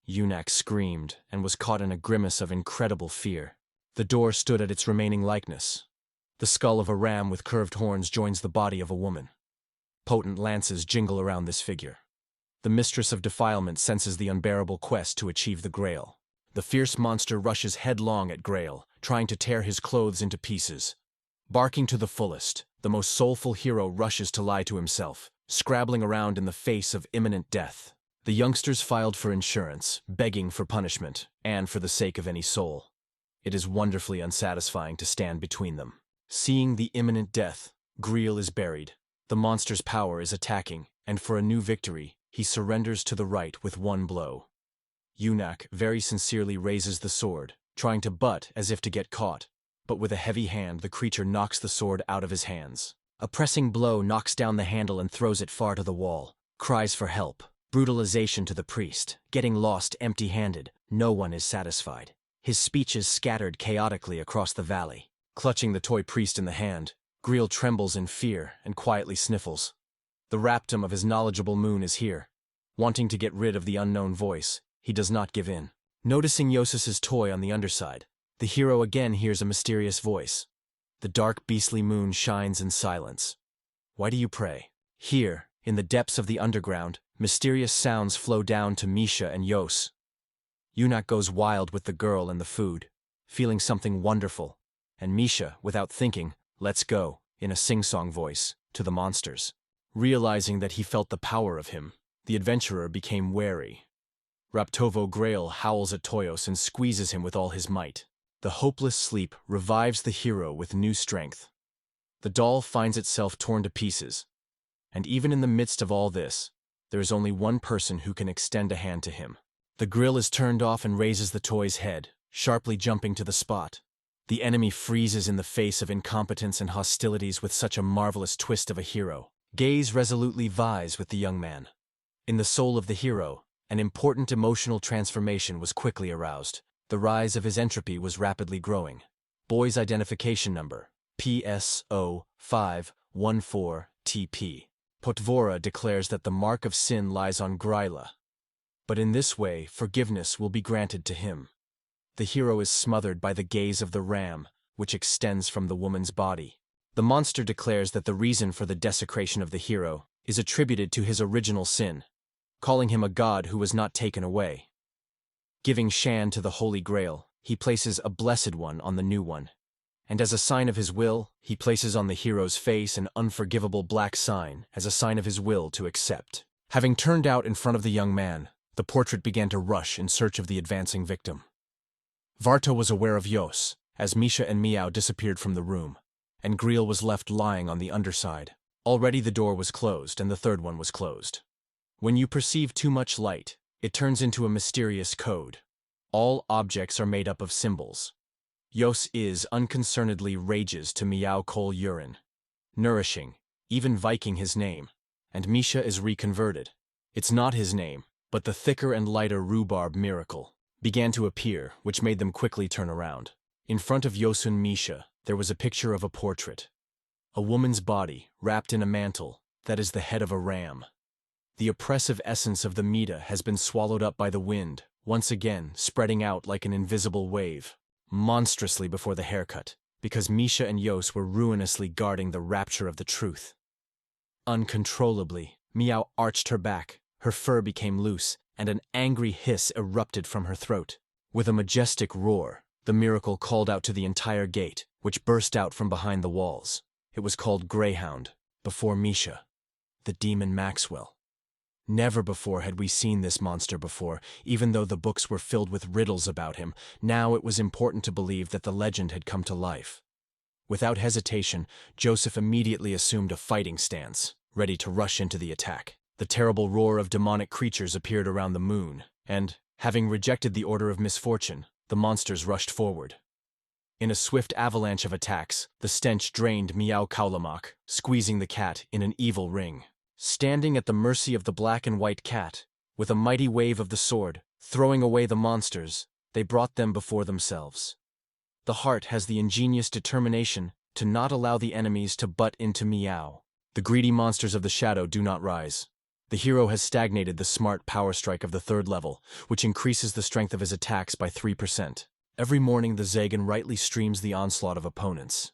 Speaker 1: Yunak screamed and was caught in a grimace of incredible fear. The door stood at its remaining likeness. The skull of a ram with curved horns joins the body of a woman. Potent lances jingle around this figure. The mistress of defilement senses the unbearable quest to achieve the Grail. The fierce monster rushes headlong at Grail, trying to tear his clothes into pieces. Barking to the fullest, the most soulful hero rushes to lie to himself, scrabbling around in the face of imminent death. The youngsters filed for insurance, begging for punishment, and for the sake of any soul. It is wonderfully unsatisfying to stand between them. Seeing the imminent death, Greel is buried. The monster's power is attacking, and for a new victory, he surrenders to the right with one blow. Yunak very sincerely raises the sword, trying to butt as if to get caught, but with a heavy hand the creature knocks the sword out of his hands. A pressing blow knocks down the handle and throws it far to the wall. Cries for help. Brutalization to the priest, getting lost empty-handed. No one is satisfied. His speech is scattered chaotically across the valley. Clutching the toy priest in the hand, Greel trembles in fear and quietly sniffles. The raptum of his knowledgeable moon is here. Wanting to get rid of the unknown voice, he does not give in. Noticing Yosis's toy on the underside, the hero again hears a mysterious voice. The dark beastly moon shines in silence. Why do you pray? Here, in the depths of the underground, mysterious sounds flow down to Misha and Yos. Yunak goes wild with the girl and the food, feeling something wonderful, and Misha, without thinking, lets go, in a sing-song voice, to the monsters. Realizing that he felt the power of him, the adventurer became wary. Raptovo Grail howls at Toyos and squeezes him with all his might. The hopeless sleep revives the hero with new strength. The doll finds itself torn to pieces. And even in the midst of all this, there is only one person who can extend a hand to him. The grill is turned off and raises the toy's head, sharply jumping to the spot. The enemy freezes in the face of incompetence and hostilities with such a marvelous twist of a hero. Gaze resolutely vies with the young man. In the soul of the hero, an important emotional transformation was quickly aroused. The rise of his entropy was rapidly growing. Boy's identification number, PSO514TP. Potvora declares that the mark of sin lies on Greel. But in this way, forgiveness will be granted to him. The hero is smothered by the gaze of the ram, which extends from the woman's body. The monster declares that the reason for the desecration of the hero is attributed to his original sin, calling him a god who was not taken away. Giving Shan to the Holy Grail, he places a blessed one on the new one. And as a sign of his will, he places on the hero's face an unforgivable black sign as a sign of his will to accept. Having turned out in front of the young man, the portrait began to rush in search of the advancing victim. Varta was aware of Yos, as Misha and Miao disappeared from the room, and Greel was left lying on the underside. Already the door was closed, and the third one was closed. When you perceive too much light, it turns into a mysterious code. All objects are made up of symbols. Yos unconcernedly rages to Miao Kol urine, nourishing, even Viking his name, and Misha is reconverted. It's not his name, but the thicker and lighter rhubarb miracle began to appear, which made them quickly turn around. In front of Yosun Misha, there was a picture of a portrait. A woman's body, wrapped in a mantle, that is the head of a ram. The oppressive essence of the Mida has been swallowed up by the wind, once again spreading out like an invisible wave, monstrously before the haircut, because Misha and Yos were ruinously guarding the rapture of the truth. Uncontrollably, Miao arched her back, her fur became loose, and an angry hiss erupted from her throat. With a majestic roar, the miracle called out to the entire gate, which burst out from behind the walls. It was called Greyhound, before Misha, the demon Maxwell. Never before had we seen this monster before, even though the books were filled with riddles about him. Now it was important to believe that the legend had come to life. Without hesitation, Joseph immediately assumed a fighting stance, ready to rush into the attack. The terrible roar of demonic creatures appeared around the moon, and, having rejected the order of misfortune, the monsters rushed forward. In a swift avalanche of attacks, the stench drained Miao Kaulamak, squeezing the cat in an evil ring. Standing at the mercy of the black and white cat, with a mighty wave of the sword, throwing away the monsters, they brought them before themselves. The heart has the ingenious determination to not allow the enemies to butt into Miao. The greedy monsters of the shadow do not rise. The hero has stagnated the smart power strike of the third level, which increases the strength of his attacks by 3%. Every morning the Zagan rightly streams the onslaught of opponents.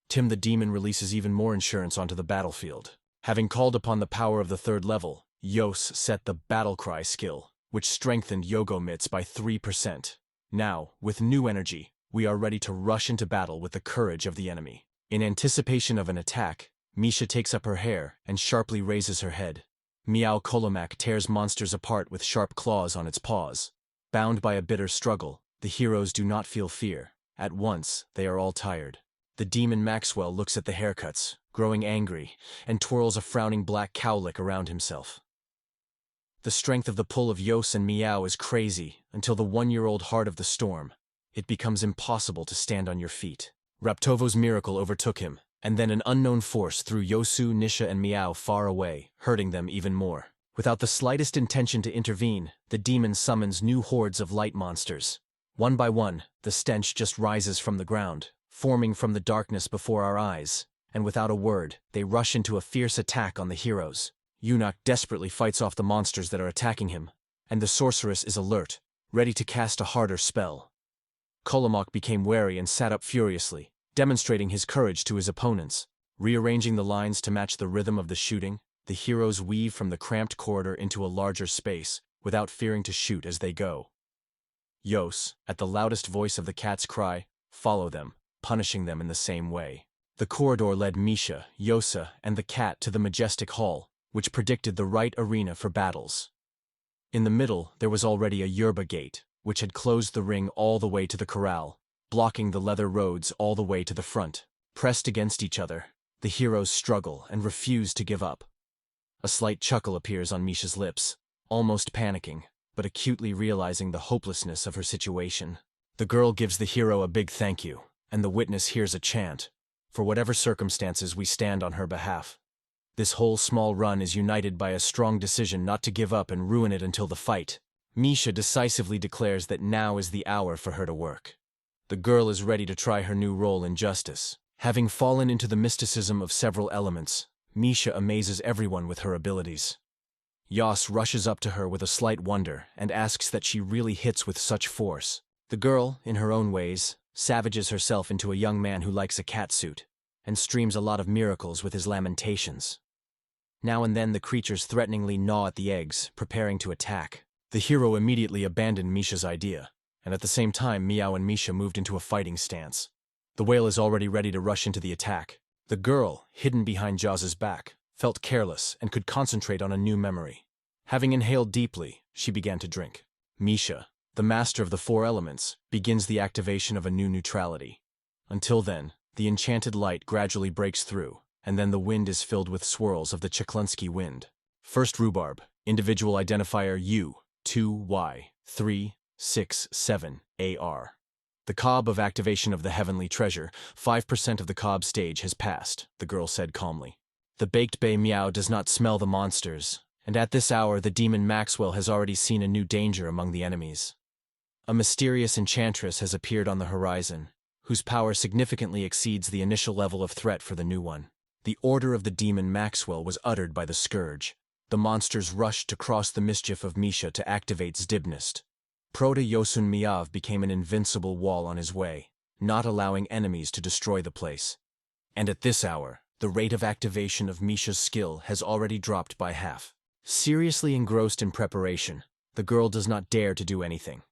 Speaker 1: Tim the demon releases even more insurance onto the battlefield. Having called upon the power of the third level, Yos set the battle cry skill, which strengthened Yogomitz by 3%. Now, with new energy, we are ready to rush into battle with the courage of the enemy. In anticipation of an attack, Misha takes up her hair and sharply raises her head. Miao Kolomak tears monsters apart with sharp claws on its paws. Bound by a bitter struggle, the heroes do not feel fear. At once, they are all tired. The demon Maxwell looks at the haircuts, growing angry, and twirls a frowning black cowlick around himself. The strength of the pull of Yos and Miao is crazy until the one-year-old heart of the storm. It becomes impossible to stand on your feet. Raptovo's miracle overtook him, and then an unknown force threw Yosu, Nisha, and Miao far away, hurting them even more. Without the slightest intention to intervene, the demon summons new hordes of light monsters. One by one, the stench just rises from the ground, forming from the darkness before our eyes, and without a word, they rush into a fierce attack on the heroes. Eunuch desperately fights off the monsters that are attacking him, and the sorceress is alert, ready to cast a harder spell. Kolomok became wary and sat up furiously, demonstrating his courage to his opponents. Rearranging the lines to match the rhythm of the shooting, the heroes weave from the cramped corridor into a larger space, without fearing to shoot as they go. Yos, at the loudest voice of the cat's cry, follow them, punishing them in the same way. The corridor led Misha, Yosa, and the cat to the majestic hall, which predicted the right arena for battles. In the middle, there was already a yerba gate, which had closed the ring all the way to the corral, blocking the leather roads all the way to the front. Pressed against each other, the heroes struggle and refuse to give up. A slight chuckle appears on Misha's lips, almost panicking, but acutely realizing the hopelessness of her situation. The girl gives the hero a big thank you, and the witness hears a chant. For whatever circumstances, we stand on her behalf. This whole small run is united by a strong decision not to give up and ruin it until the fight. Misha decisively declares that now is the hour for her to work. The girl is ready to try her new role in justice. Having fallen into the mysticism of several elements, Misha amazes everyone with her abilities. Yas rushes up to her with a slight wonder and asks that she really hits with such force. The girl, in her own ways, savages herself into a young man who likes a catsuit, and streams a lot of miracles with his lamentations. Now and then the creatures threateningly gnaw at the eggs, preparing to attack. The hero immediately abandoned Misha's idea, and at the same time Meow and Misha moved into a fighting stance. The whale is already ready to rush into the attack. The girl, hidden behind Jaws' back, felt careless and could concentrate on a new memory. Having inhaled deeply, she began to drink. Misha, the master of the four elements, begins the activation of a new neutrality. Until then, the enchanted light gradually breaks through, and then the wind is filled with swirls of the Cheklunsky wind. First rhubarb, individual identifier U, 2Y, 3, 6, 7, AR. The cob of activation of the heavenly treasure, 5% of the cob stage has passed, the girl said calmly. The baked bay Meow does not smell the monsters, and at this hour the demon Maxwell has already seen a new danger among the enemies. A mysterious enchantress has appeared on the horizon, whose power significantly exceeds the initial level of threat for the new one. The order of the demon Maxwell was uttered by the scourge. The monsters rushed to cross the mischief of Misha to activate Zdibnist. Proto Yosun Miav became an invincible wall on his way, not allowing enemies to destroy the place. And at this hour, the rate of activation of Misha's skill has already dropped by half. Seriously engrossed in preparation, the girl does not dare to do anything.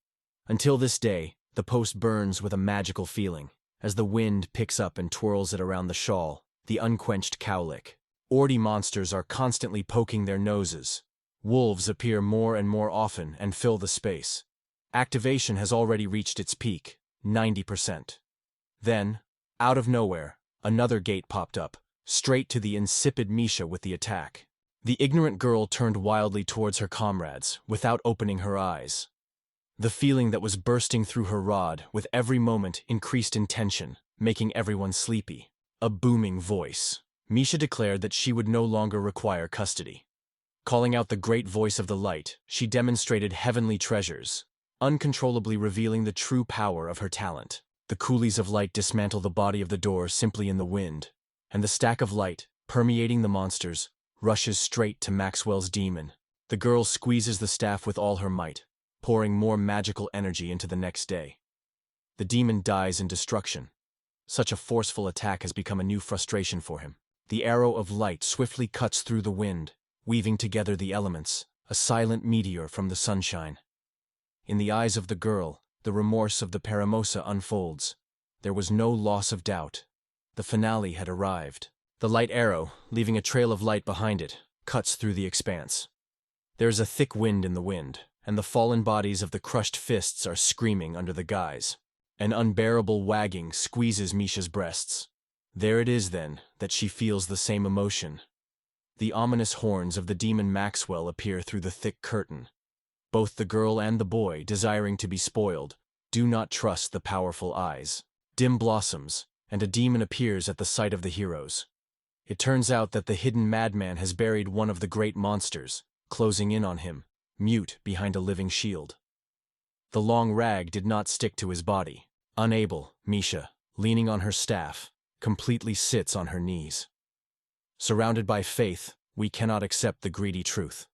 Speaker 1: Until this day, the post burns with a magical feeling, as the wind picks up and twirls it around the shawl, the unquenched cowlick. Ordy monsters are constantly poking their noses. Wolves appear more and more often and fill the space. Activation has already reached its peak, 90%. Then, out of nowhere, another gate popped up, straight to the insipid Misha with the attack. The ignorant girl turned wildly towards her comrades, without opening her eyes. The feeling that was bursting through her rod with every moment increased in tension, making everyone sleepy. A booming voice. Misha declared that she would no longer require custody. Calling out the great voice of the light, she demonstrated heavenly treasures, uncontrollably revealing the true power of her talent. The coolies of light dismantle the body of the door simply in the wind, and the stack of light, permeating the monsters, rushes straight to Maxwell's demon. The girl squeezes the staff with all her might, pouring more magical energy into the next day. The demon dies in destruction. Such a forceful attack has become a new frustration for him. The arrow of light swiftly cuts through the wind, weaving together the elements, a silent meteor from the sunshine. In the eyes of the girl, the remorse of the Paramosa unfolds. There was no loss of doubt. The finale had arrived. The light arrow, leaving a trail of light behind it, cuts through the expanse. There is a thick wind in the wind, and the fallen bodies of the crushed fists are screaming under the guise. An unbearable wagging squeezes Misha's breasts. There it is, then, that she feels the same emotion. The ominous horns of the demon Maxwell appear through the thick curtain. Both the girl and the boy, desiring to be spoiled, do not trust the powerful eyes. Dim blossoms, and a demon appears at the sight of the heroes. It turns out that the hidden madman has buried one of the great monsters, closing in on him, mute behind a living shield. The long rag did not stick to his body. Unable, Misha, leaning on her staff, completely sits on her knees. Surrounded by faith, we cannot accept the greedy truth.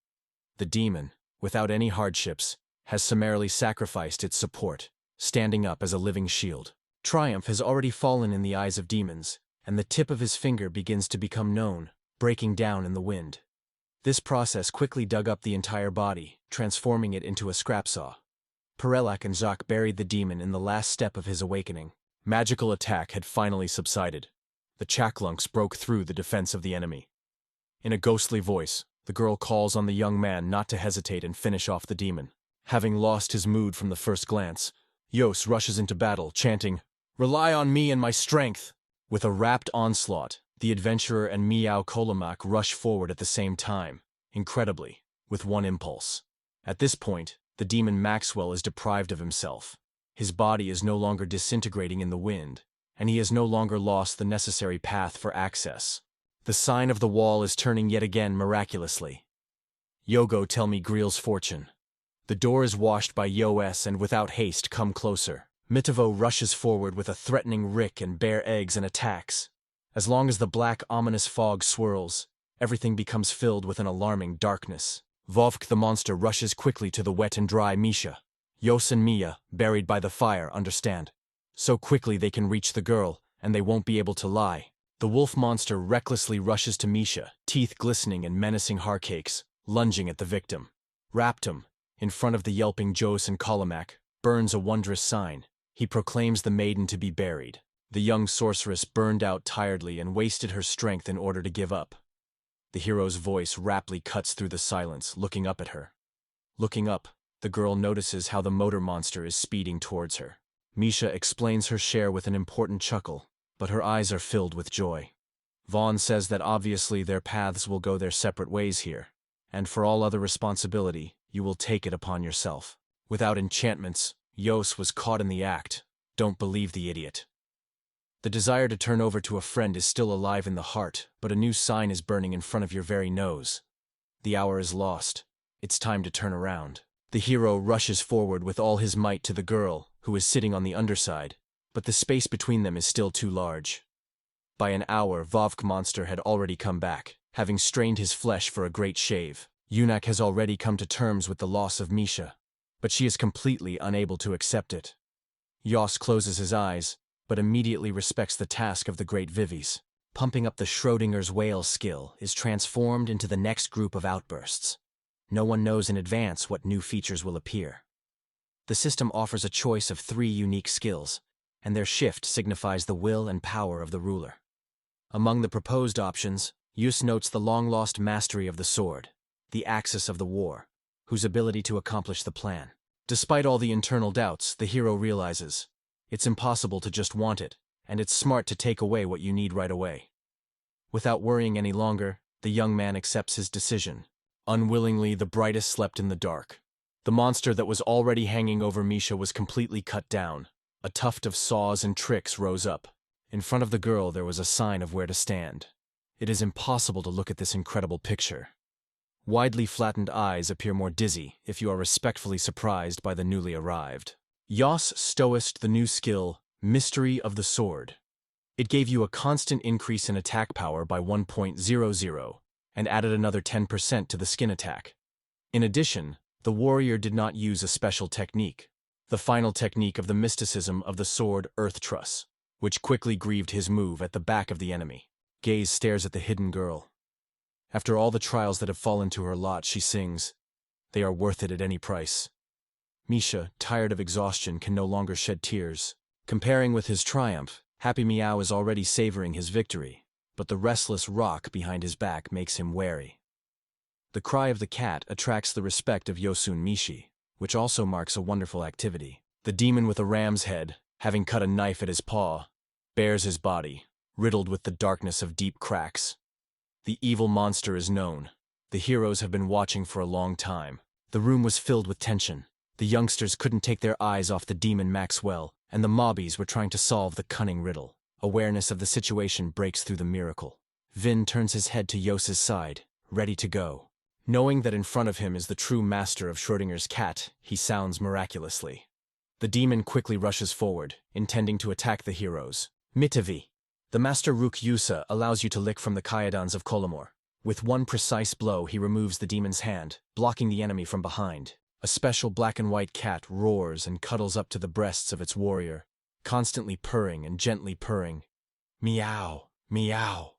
Speaker 1: The demon, without any hardships, has summarily sacrificed its support, standing up as a living shield. Triumph has already fallen in the eyes of demons, and the tip of his finger begins to become known, breaking down in the wind. This process quickly dug up the entire body, transforming it into a scrap saw. Perelak and Jacques buried the demon in the last step of his awakening. Magical attack had finally subsided. The Chaklunks broke through the defense of the enemy. In a ghostly voice, the girl calls on the young man not to hesitate and finish off the demon. Having lost his mood from the first glance, Yos rushes into battle, chanting, "Rely on me and my strength!" With a rapt onslaught, The adventurer and Miao Kolomak rush forward at the same time, incredibly, with one impulse. At this point, the demon Maxwell is deprived of himself. His body is no longer disintegrating in the wind, and he has no longer lost the necessary path for access. The sign of the wall is turning yet again miraculously. Yogo, tell me Greel's fortune. The door is washed by Yos and without haste come closer. Mitivo rushes forward with a threatening rick and bare eggs and attacks. As long as the black ominous fog swirls, everything becomes filled with an alarming darkness. Vovk the monster rushes quickly to the wet and dry Misha. Yos and Mia, buried by the fire, understand. So quickly they can reach the girl, and they won't be able to lie. The wolf monster recklessly rushes to Misha, teeth glistening and menacing heartcakes, lunging at the victim. Raptum, in front of the yelping Jos and Kolomak, burns a wondrous sign. He proclaims the maiden to be buried. The young sorceress burned out tiredly and wasted her strength in order to give up. The hero's voice raptly cuts through the silence, looking up at her. Looking up, the girl notices how the motor monster is speeding towards her. Misha explains her share with an important chuckle, but her eyes are filled with joy. Vaughn says that obviously their paths will go their separate ways here, and for all other responsibility, you will take it upon yourself. Without enchantments, Yos was caught in the act. Don't believe the idiot. The desire to turn over to a friend is still alive in the heart, but a new sign is burning in front of your very nose. The hour is lost. It's time to turn around. The hero rushes forward with all his might to the girl, who is sitting on the underside, but the space between them is still too large. By an hour, Vovk monster had already come back, having strained his flesh for a great shave. Yunak has already come to terms with the loss of Misha, but she is completely unable to accept it. Yos closes his eyes, but immediately respects the task of the great Vivies. Pumping up the Schrodinger's whale skill is transformed into the next group of outbursts. No one knows in advance what new features will appear. The system offers a choice of 3 unique skills, and their shift signifies the will and power of the ruler. Among the proposed options, Yus notes the long-lost mastery of the sword, the axis of the war, whose ability to accomplish the plan. Despite all the internal doubts, the hero realizes, it's impossible to just want it, and it's smart to take away what you need right away. Without worrying any longer, the young man accepts his decision. Unwillingly, the brightest slept in the dark. The monster that was already hanging over Misha was completely cut down. A tuft of saws and tricks rose up. In front of the girl there was a sign of where to stand. It is impossible to look at this incredible picture. Widely flattened eyes appear more dizzy if you are respectfully surprised by the newly arrived. Yos stowist the new skill, Mystery of the Sword. It gave you a constant increase in attack power by 1.00, and added another 10% to the skin attack. In addition, the warrior did not use a special technique, the final technique of the mysticism of the sword Earth Truss, which quickly grieved his move at the back of the enemy. Gaze stares at the hidden girl. After all the trials that have fallen to her lot, she sings, "They are worth it at any price." Misha, tired of exhaustion, can no longer shed tears. Comparing with his triumph, Happy Meow is already savoring his victory, but the restless rock behind his back makes him wary. The cry of the cat attracts the respect of Yosun Mishi, which also marks a wonderful activity. The demon with a ram's head, having cut a knife at his paw, bears his body, riddled with the darkness of deep cracks. The evil monster is known. The heroes have been watching for a long time. The room was filled with tension. The youngsters couldn't take their eyes off the demon Maxwell, and the mobbies were trying to solve the cunning riddle. Awareness of the situation breaks through the miracle. Vin turns his head to Yos's side, ready to go. Knowing that in front of him is the true master of Schrodinger's cat, he sounds miraculously. The demon quickly rushes forward, intending to attack the heroes. Mitavi. The Master Rook Yusa allows you to lick from the Kayadans of Kolomor. With one precise blow, he removes the demon's hand, blocking the enemy from behind. A special black and white cat roars and cuddles up to the breasts of its warrior, constantly purring and gently purring. Meow, meow.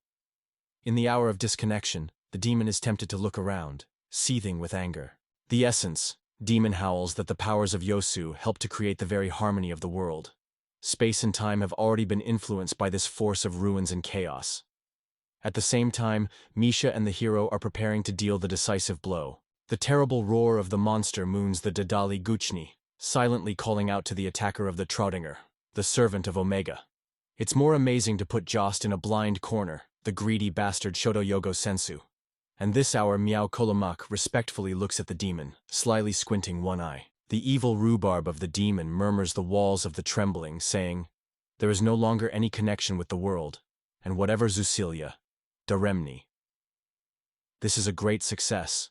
Speaker 1: In the hour of disconnection, the demon is tempted to look around, seething with anger. The essence, demon howls that the powers of Yosu help to create the very harmony of the world. Space and time have already been influenced by this force of ruins and chaos. At the same time, Misha and the hero are preparing to deal the decisive blow. The terrible roar of the monster moons the Dadali Guchni, silently calling out to the attacker of the Traudinger, the servant of Omega. It's more amazing to put Jost in a blind corner, the greedy bastard Shodoyogo Sensu. And this hour Miao Kolomak respectfully looks at the demon, slyly squinting one eye. The evil rhubarb of the demon murmurs the walls of the trembling, saying, "There is no longer any connection with the world, and whatever Zucilia, Daremni." This is a great success.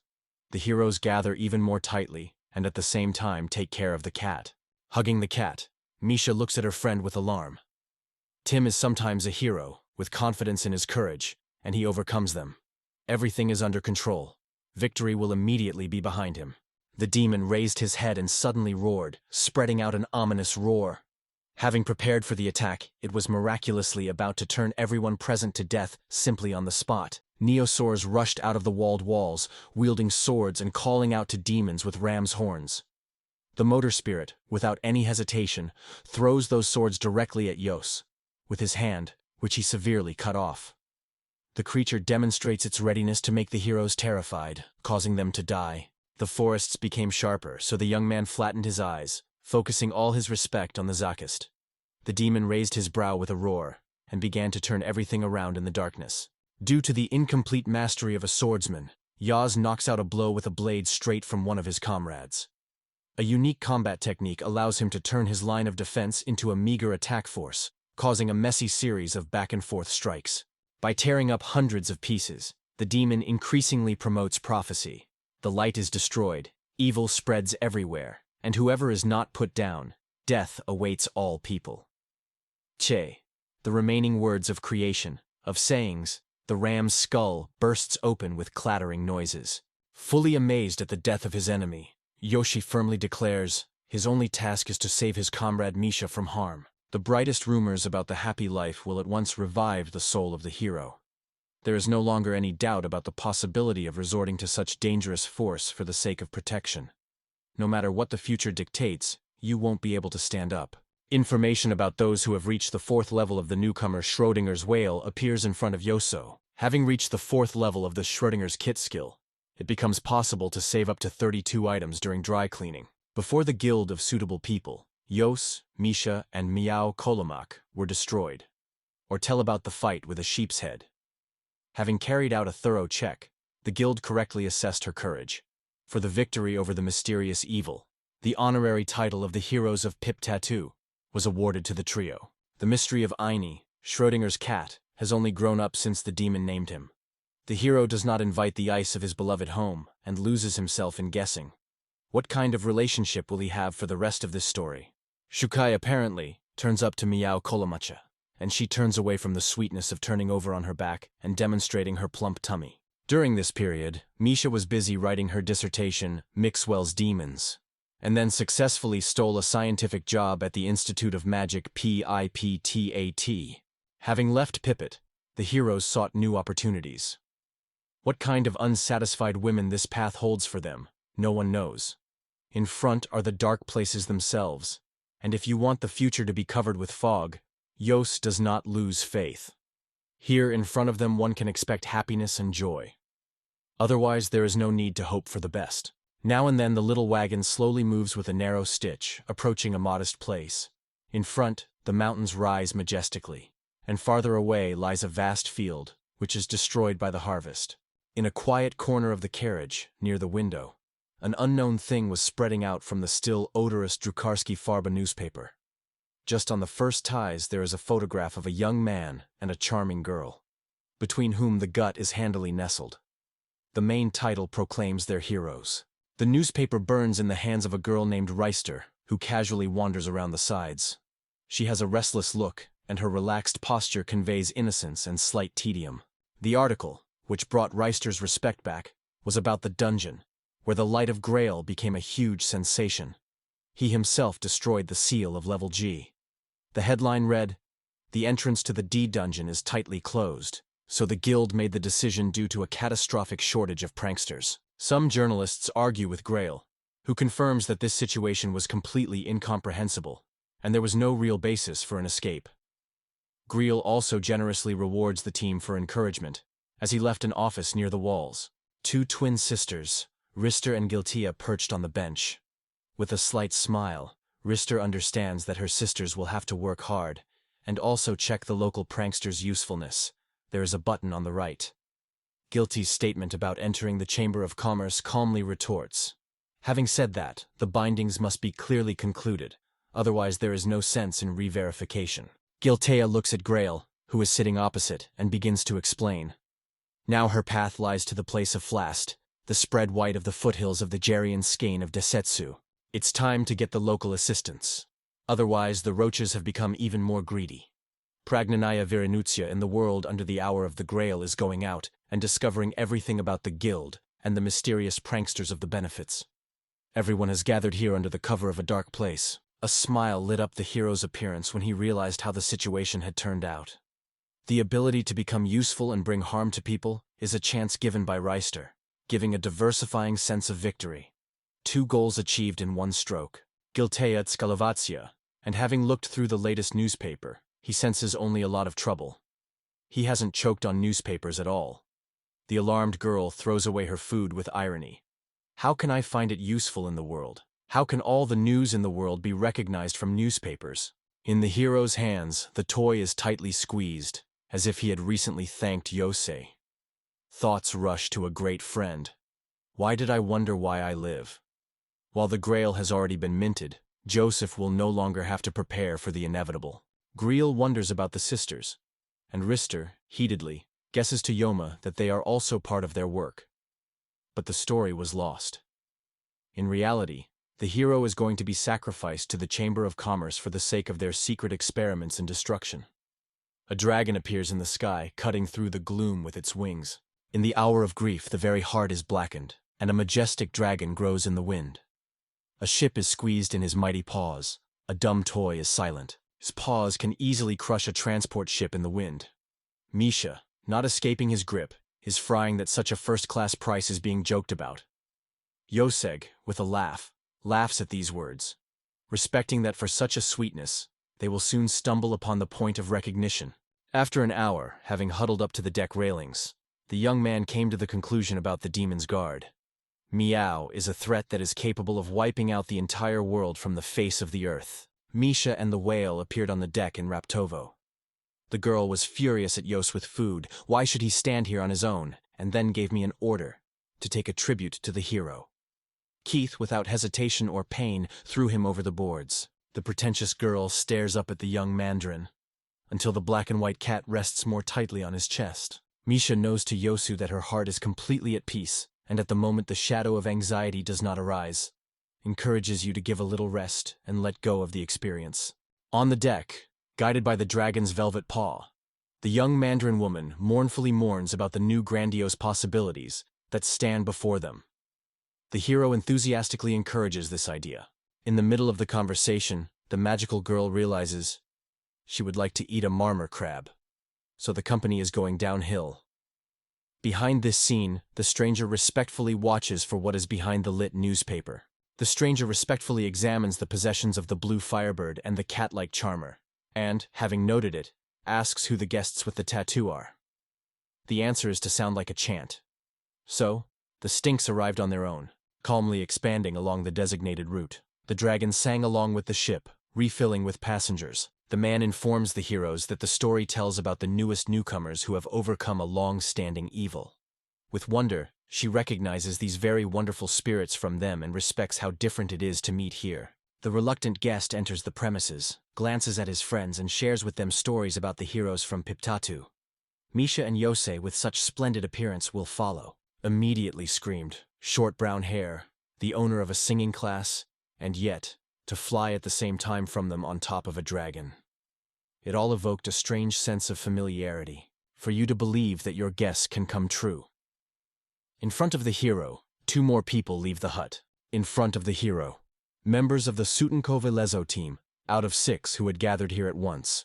Speaker 1: The heroes gather even more tightly, and at the same time take care of the cat. Hugging the cat, Misha looks at her friend with alarm. Tim is sometimes a hero, with confidence in his courage, and he overcomes them. Everything is under control. Victory will immediately be behind him. The demon raised his head and suddenly roared, spreading out an ominous roar. Having prepared for the attack, it was miraculously about to turn everyone present to death simply on the spot. Neosaurs rushed out of the walled walls, wielding swords and calling out to demons with ram's horns. The motor spirit, without any hesitation, throws those swords directly at Yos, with his hand, which he severely cut off. The creature demonstrates its readiness to make the heroes terrified, causing them to die. The forests became sharper, so the young man flattened his eyes, focusing all his respect on the Zakist. The demon raised his brow with a roar, and began to turn everything around in the darkness. Due to the incomplete mastery of a swordsman, Yaz knocks out a blow with a blade straight from one of his comrades. A unique combat technique allows him to turn his line of defense into a meager attack force, causing a messy series of back-and-forth strikes. By tearing up hundreds of pieces, the demon increasingly promotes prophecy. The light is destroyed, evil spreads everywhere, and whoever is not put down, death awaits all people. Che, the remaining words of creation, of sayings, the ram's skull bursts open with clattering noises. Fully amazed at the death of his enemy, Yoshi firmly declares his only task is to save his comrade Misha from harm. The brightest rumors about the happy life will at once revive the soul of the hero. There is no longer any doubt about the possibility of resorting to such dangerous force for the sake of protection. No matter what the future dictates, you won't be able to stand up. Information about those who have reached the 4th level of the newcomer Schrodinger's whale appears in front of Yoso. Having reached the 4th level of the Schrodinger's kit skill, it becomes possible to save up to 32 items during dry cleaning. Before the guild of suitable people, Yos, Misha, and Miao Kolomak were destroyed. Or tell about the fight with a sheep's head. Having carried out a thorough check, the guild correctly assessed her courage. For the victory over the mysterious evil, the honorary title of the Heroes of Piputat was awarded to the trio. The mystery of Aini, Schrodinger's cat, has only grown up since the demon named him. The hero does not invite the ice of his beloved home and loses himself in guessing. What kind of relationship will he have for the rest of this story? Shukai apparently turns up to Miao Kolomacha, and she turns away from the sweetness of turning over on her back and demonstrating her plump tummy. During this period, Misha was busy writing her dissertation, Mixwell's Demons, and then successfully stole a scientific job at the Institute of Magic PIPTAT. Having left Pippet, the heroes sought new opportunities. What kind of unsatisfied women this path holds for them, no one knows. In front are the dark places themselves, and if you want the future to be covered with fog, Yos does not lose faith. Here in front of them one can expect happiness and joy. Otherwise there is no need to hope for the best. Now and then the little wagon slowly moves with a narrow stitch, approaching a modest place. In front, the mountains rise majestically, and farther away lies a vast field, which is destroyed by the harvest. In a quiet corner of the carriage, near the window, an unknown thing was spreading out from the still odorous Drukarski Farba newspaper. Just on the first ties there is a photograph of a young man and a charming girl, between whom the gut is handily nestled. The main title proclaims their heroes. The newspaper burns in the hands of a girl named Reister, who casually wanders around the sides. She has a restless look, and her relaxed posture conveys innocence and slight tedium. The article, which brought Reister's respect back, was about the dungeon, where the light of Greel became a huge sensation. He himself destroyed the seal of level G. The headline read, "The entrance to the D dungeon is tightly closed, so the guild made the decision due to a catastrophic shortage of pranksters." Some journalists argue with Greel, who confirms that this situation was completely incomprehensible, and there was no real basis for an escape. Greel also generously rewards the team for encouragement, as he left an office near the walls. 2 twin sisters, Rister and Giltia, perched on the bench. With a slight smile, Rister understands that her sisters will have to work hard, and also check the local prankster's usefulness, There is a button on the right. Guilty's statement about entering the Chamber of Commerce calmly retorts. Having said that, the bindings must be clearly concluded, otherwise there is no sense in re-verification. Giltea looks at Greel, who is sitting opposite, and begins to explain. Now her path lies to the place of Flast, the spread white of the foothills of the Jarian skein of Desetsu. It's time to get the local assistance. Otherwise, the roaches have become even more greedy. Pragnanaya Viranutia in the world under the hour of the Grail is going out and discovering everything about the guild and the mysterious pranksters of the benefits. Everyone has gathered here under the cover of a dark place. A smile lit up the hero's appearance when he realized how the situation had turned out. The ability to become useful and bring harm to people is a chance given by Reister, giving a diversifying sense of victory. 2 goals achieved in one stroke. Giltea Skalovatsia, and having looked through the latest newspaper, he senses only a lot of trouble. He hasn't choked on newspapers at all. The alarmed girl throws away her food with irony. How can I find it useful in the world? How can all the news in the world be recognized from newspapers? In the hero's hands, the toy is tightly squeezed, as if he had recently thanked Yosei. Thoughts rush to a great friend. Why did I wonder why I live? While the Grail has already been minted, Joseph will no longer have to prepare for the inevitable. Greel wonders about the sisters, and Rister, heatedly, guesses to Yoma that they are also part of their work. But the story was lost. In reality, the hero is going to be sacrificed to the Chamber of Commerce for the sake of their secret experiments and destruction. A dragon appears in the sky, cutting through the gloom with its wings. In the hour of grief, the very heart is blackened, and a majestic dragon grows in the wind. A ship is squeezed in his mighty paws. A dumb toy is silent. His paws can easily crush a transport ship in the wind. Misha, not escaping his grip, is frying that such a first-class price is being joked about. Yoseg, with a laugh, laughs at these words, respecting that for such a sweetness, they will soon stumble upon the point of recognition. After an hour, having huddled up to the deck railings, the young man came to the conclusion about the demon's guard. Meow is a threat that is capable of wiping out the entire world from the face of the earth. Misha and the whale appeared on the deck in Raptovo. The girl was furious at Yos with food. Why should he stand here on his own? And then gave me an order to take a tribute to the hero. Keith, without hesitation or pain, threw him over the boards. The pretentious girl stares up at the young mandarin, until the black and white cat rests more tightly on his chest. Misha knows to Yosu that her heart is completely at peace, and at the moment the shadow of anxiety does not arise. Encourages you to give a little rest and let go of the experience. On the deck, guided by the dragon's velvet paw, the young mandarin woman mournfully mourns about the new grandiose possibilities that stand before them. The hero enthusiastically encourages this idea. In the middle of the conversation, the magical girl realizes she would like to eat a marmor crab, so the company is going downhill. Behind this scene, the stranger respectfully watches for what is behind the lit newspaper. The stranger respectfully examines the possessions of the blue firebird and the cat-like charmer, and, having noted it, asks who the guests with the tattoo are. The answer is to sound like a chant. So, the Stinks arrived on their own, calmly expanding along the designated route. The dragon sang along with the ship, refilling with passengers. The man informs the heroes that the story tells about the newest newcomers who have overcome a long-standing evil. With wonder, she recognizes these very wonderful spirits from them and respects how different it is to meet here. The reluctant guest enters the premises, glances at his friends and shares with them stories about the heroes from Piputat. Misha and Yosei with such splendid appearance will follow. Immediately screamed, short brown hair, the owner of a singing class, and yet, to fly at the same time from them on top of a dragon. It all evoked a strange sense of familiarity, for you to believe that your guess can come true. In front of the hero, 2 more people leave the hut. In front of the hero, members of the Sutenkove Lezo team, out of 6 who had gathered here at once.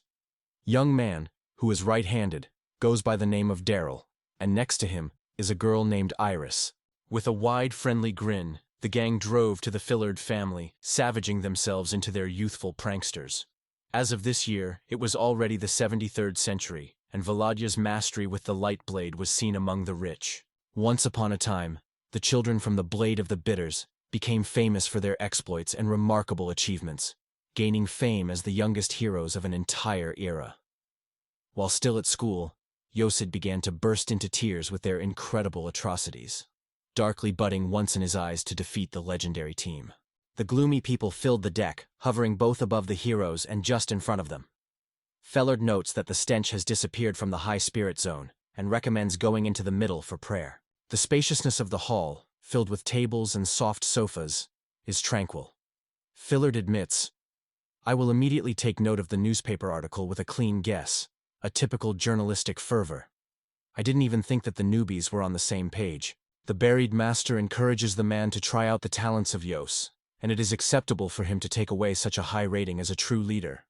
Speaker 1: Young man, who is right-handed, goes by the name of Daryl, and next to him is a girl named Iris. With a wide, friendly grin, the gang drove to the Fillard family, savaging themselves into their youthful pranksters. As of this year, it was already the 73rd century, and Volodya's mastery with the light blade was seen among the rich. Once upon a time, the children from the Blade of the Bitters became famous for their exploits and remarkable achievements, gaining fame as the youngest heroes of an entire era. While still at school, Yosid began to burst into tears with their incredible atrocities, darkly budding once in his eyes to defeat the legendary team. The gloomy people filled the deck, hovering both above the heroes and just in front of them. Fellard notes that the stench has disappeared from the high spirit zone and recommends going into the middle for prayer. The spaciousness of the hall, filled with tables and soft sofas, is tranquil. Fillard admits, "I will immediately take note of the newspaper article with a clean guess, a typical journalistic fervor. I didn't even think that the newbies were on the same page." The buried master encourages the man to try out the talents of Yos, and it is acceptable for him to take away such a high rating as a true leader.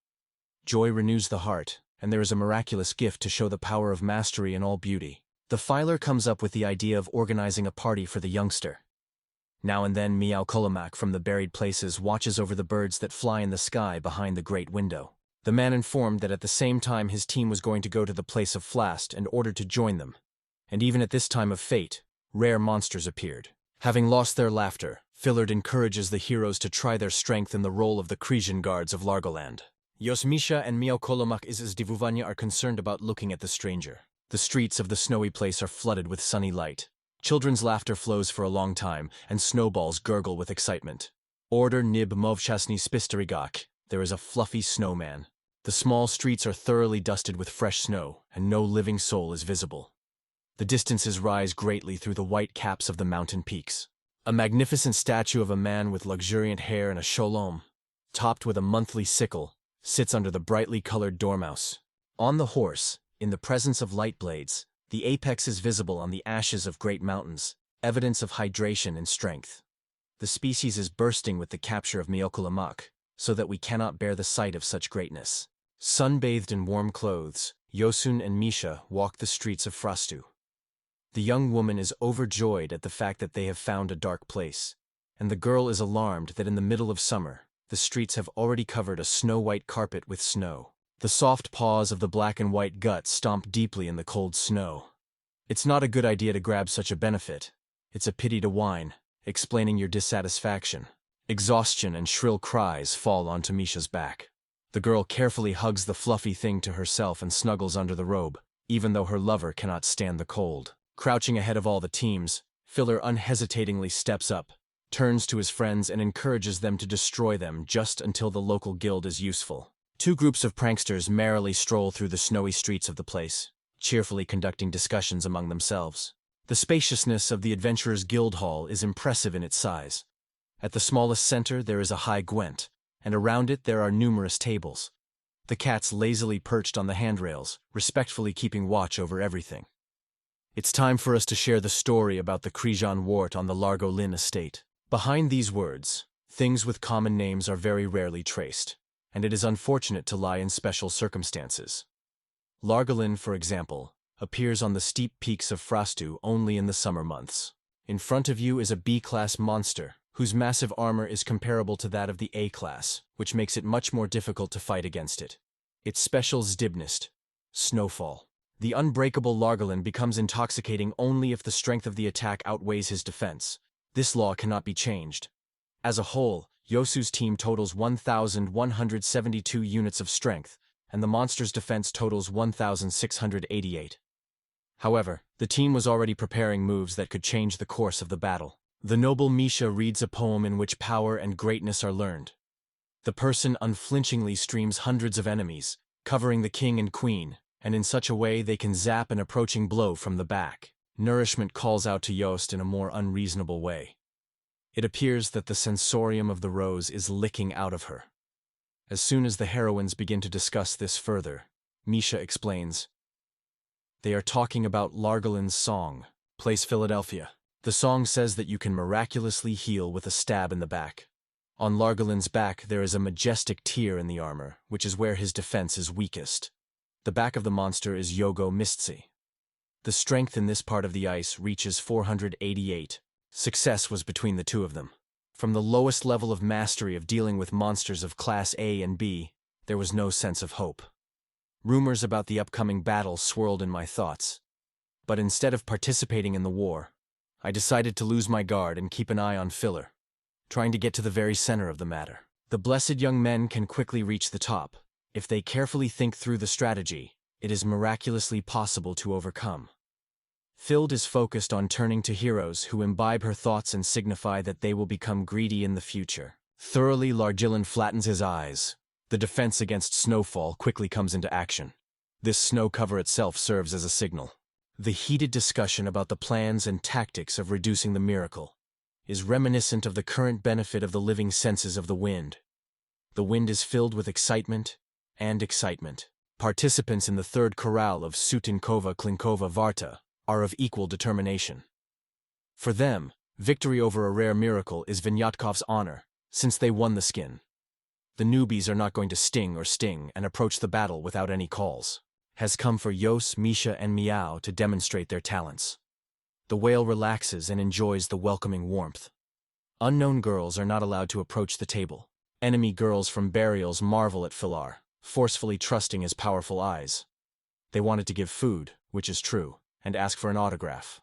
Speaker 1: Joy renews the heart, and there is a miraculous gift to show the power of mastery in all beauty. The filer comes up with the idea of organizing a party for the youngster. Now and then Miao Kolomak from the buried places watches over the birds that fly in the sky behind the great window. The man informed that at the same time his team was going to go to the place of Flast and ordered to join them. And even at this time of fate, rare monsters appeared. Having lost their laughter, Fillard encourages the heroes to try their strength in the role of the Kresian guards of Largoland. Yosmisha and Miao Kolomak Divuvanya are concerned about looking at the stranger. The streets of the snowy place are flooded with sunny light. Children's laughter flows for a long time, and snowballs gurgle with excitement. Order Nib Movchasny Spistarigak, there is a fluffy snowman. The small streets are thoroughly dusted with fresh snow, and no living soul is visible. The distances rise greatly through the white caps of the mountain peaks. A magnificent statue of a man with luxuriant hair and a sholom, topped with a monthly sickle, sits under the brightly colored dormouse. On the horse, in the presence of light blades, the apex is visible on the ashes of great mountains, evidence of hydration and strength. The species is bursting with the capture of Miokulamak, so that we cannot bear the sight of such greatness. Sunbathed in warm clothes, Yosun and Misha walk the streets of Frastu. The young woman is overjoyed at the fact that they have found a dark place, and the girl is alarmed that in the middle of summer, the streets have already covered a snow-white carpet with snow. The soft paws of the black and white guts stomp deeply in the cold snow. "It's not a good idea to grab such a benefit. It's a pity to whine," explaining your dissatisfaction. Exhaustion and shrill cries fall onto Misha's back. The girl carefully hugs the fluffy thing to herself and snuggles under the robe, even though her lover cannot stand the cold. Crouching ahead of all the teams, Filler unhesitatingly steps up, turns to his friends and encourages them to destroy them just until the local guild is useful. Two groups of pranksters merrily stroll through the snowy streets of the place, cheerfully conducting discussions among themselves. The spaciousness of the Adventurers' Guild Hall is impressive in its size. At the smallest center there is a high gwent, and around it there are numerous tables. The cats lazily perched on the handrails, respectfully keeping watch over everything. It's time for us to share the story about the Krijan wart on the Largo Lin estate. Behind these words, things with common names are very rarely traced, and it is unfortunate to lie in special circumstances. Largolin, for example, appears on the steep peaks of Frastu only in the summer months. In front of you is a B-class monster, whose massive armor is comparable to that of the A-class, which makes it much more difficult to fight against it. Its special Zdibnist, Snowfall. The unbreakable Largolin becomes intoxicating only if the strength of the attack outweighs his defense. This law cannot be changed. As a whole, Yosu's team totals 1,172 units of strength, and the monster's defense totals 1,688. However, the team was already preparing moves that could change the course of the battle. The noble Misha reads a poem in which power and greatness are learned. The person unflinchingly streams hundreds of enemies, covering the king and queen, and in such a way they can zap an approaching blow from the back. Nourishment calls out to Yost in a more unreasonable way. It appears that the sensorium of the rose is licking out of her. As soon as the heroines begin to discuss this further, Misha explains, "They are talking about Largolin's song, Place Philadelphia. The song says that you can miraculously heal with a stab in the back. On Largolin's back there is a majestic tear in the armor, which is where his defense is weakest. The back of the monster is Yogo Mistsi. The strength in this part of the ice reaches 488. Success was between the two of them. From the lowest level of mastery of dealing with monsters of Class A and B, there was no sense of hope. Rumors about the upcoming battle swirled in my thoughts. But instead of participating in the war, I decided to lose my guard and keep an eye on Filler, trying to get to the very center of the matter. The blessed young men can quickly reach the top, if they carefully think through the strategy, it is miraculously possible to overcome. Filled is focused on turning to heroes who imbibe her thoughts and signify that they will become greedy in the future. Thoroughly, Largillin flattens his eyes. The defense against snowfall quickly comes into action. This snow cover itself serves as a signal. The heated discussion about the plans and tactics of reducing the miracle is reminiscent of the current benefit of the living senses of the wind. The wind is filled with excitement and excitement. Participants in the third chorale of Sutinkova Klinkova Varta are of equal determination. For them, victory over a rare miracle is Vinyatkov's honor, since they won the skin. The newbies are not going to sting and approach the battle without any calls. Has come for Yos, Misha, and Miao to demonstrate their talents. The whale relaxes and enjoys the welcoming warmth. Unknown girls are not allowed to approach the table. Enemy girls from burials marvel at Filar, forcefully trusting his powerful eyes. They wanted to give food, which is true, and ask for an autograph.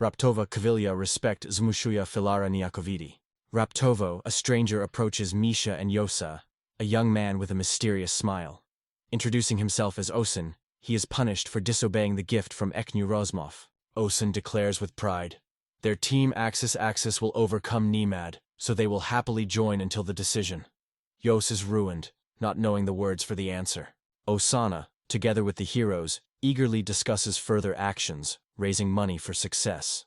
Speaker 1: Raptova Kavilya respect Zmushuya Filara Niakovidi. Raptovo, a stranger, approaches Misha and Yosa, a young man with a mysterious smile. Introducing himself as Osin, he is punished for disobeying the gift from Eknu Rozmov. Osin declares with pride, their team Axis will overcome Nemad, so they will happily join until the decision. Yos is ruined, not knowing the words for the answer. Osana, together with the heroes, eagerly discusses further actions, raising money for success.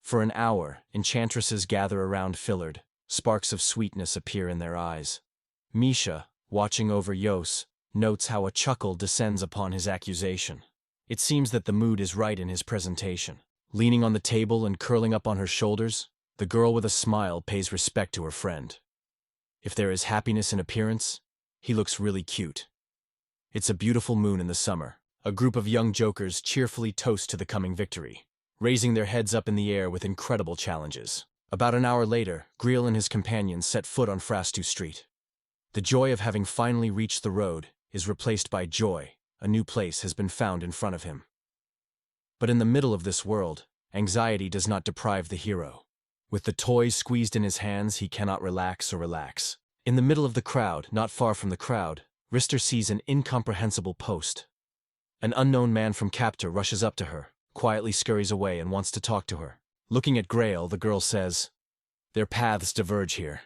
Speaker 1: For an hour, enchantresses gather around Fillard. Sparks of sweetness appear in their eyes. Misha, watching over Yos, notes how a chuckle descends upon his accusation. It seems that the mood is right in his presentation. Leaning on the table and curling up on her shoulders, the girl with a smile pays respect to her friend. If there is happiness in appearance, he looks really cute. It's a beautiful moon in the summer. A group of young jokers cheerfully toast to the coming victory, raising their heads up in the air with incredible challenges. About an hour later, Greel and his companions set foot on Frastu Street. The joy of having finally reached the road is replaced by joy. A new place has been found in front of him. But in the middle of this world, anxiety does not deprive the hero. With the toys squeezed in his hands, he cannot relax. In the middle of the crowd, not far from the crowd, Rister sees an incomprehensible post. An unknown man from Captor rushes up to her, quietly scurries away and wants to talk to her. Looking at Greel, the girl says, their paths diverge here.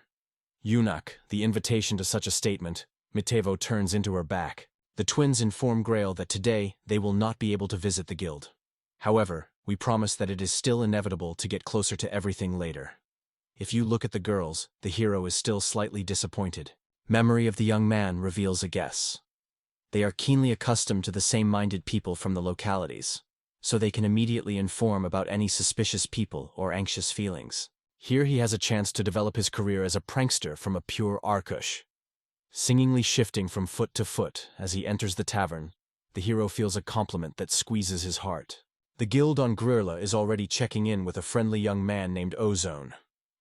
Speaker 1: Yunak, the invitation to such a statement, Mitevo turns into her back. The twins inform Greel that today they will not be able to visit the guild. However, we promise that it is still inevitable to get closer to everything later. If you look at the girls, the hero is still slightly disappointed. Memory of the young man reveals a guess. They are keenly accustomed to the same-minded people from the localities, so they can immediately inform about any suspicious people or anxious feelings. Here he has a chance to develop his career as a prankster from a pure Arkush. Singingly shifting from foot to foot as he enters the tavern, the hero feels a compliment that squeezes his heart. The guild on Greel is already checking in with a friendly young man named Ozone.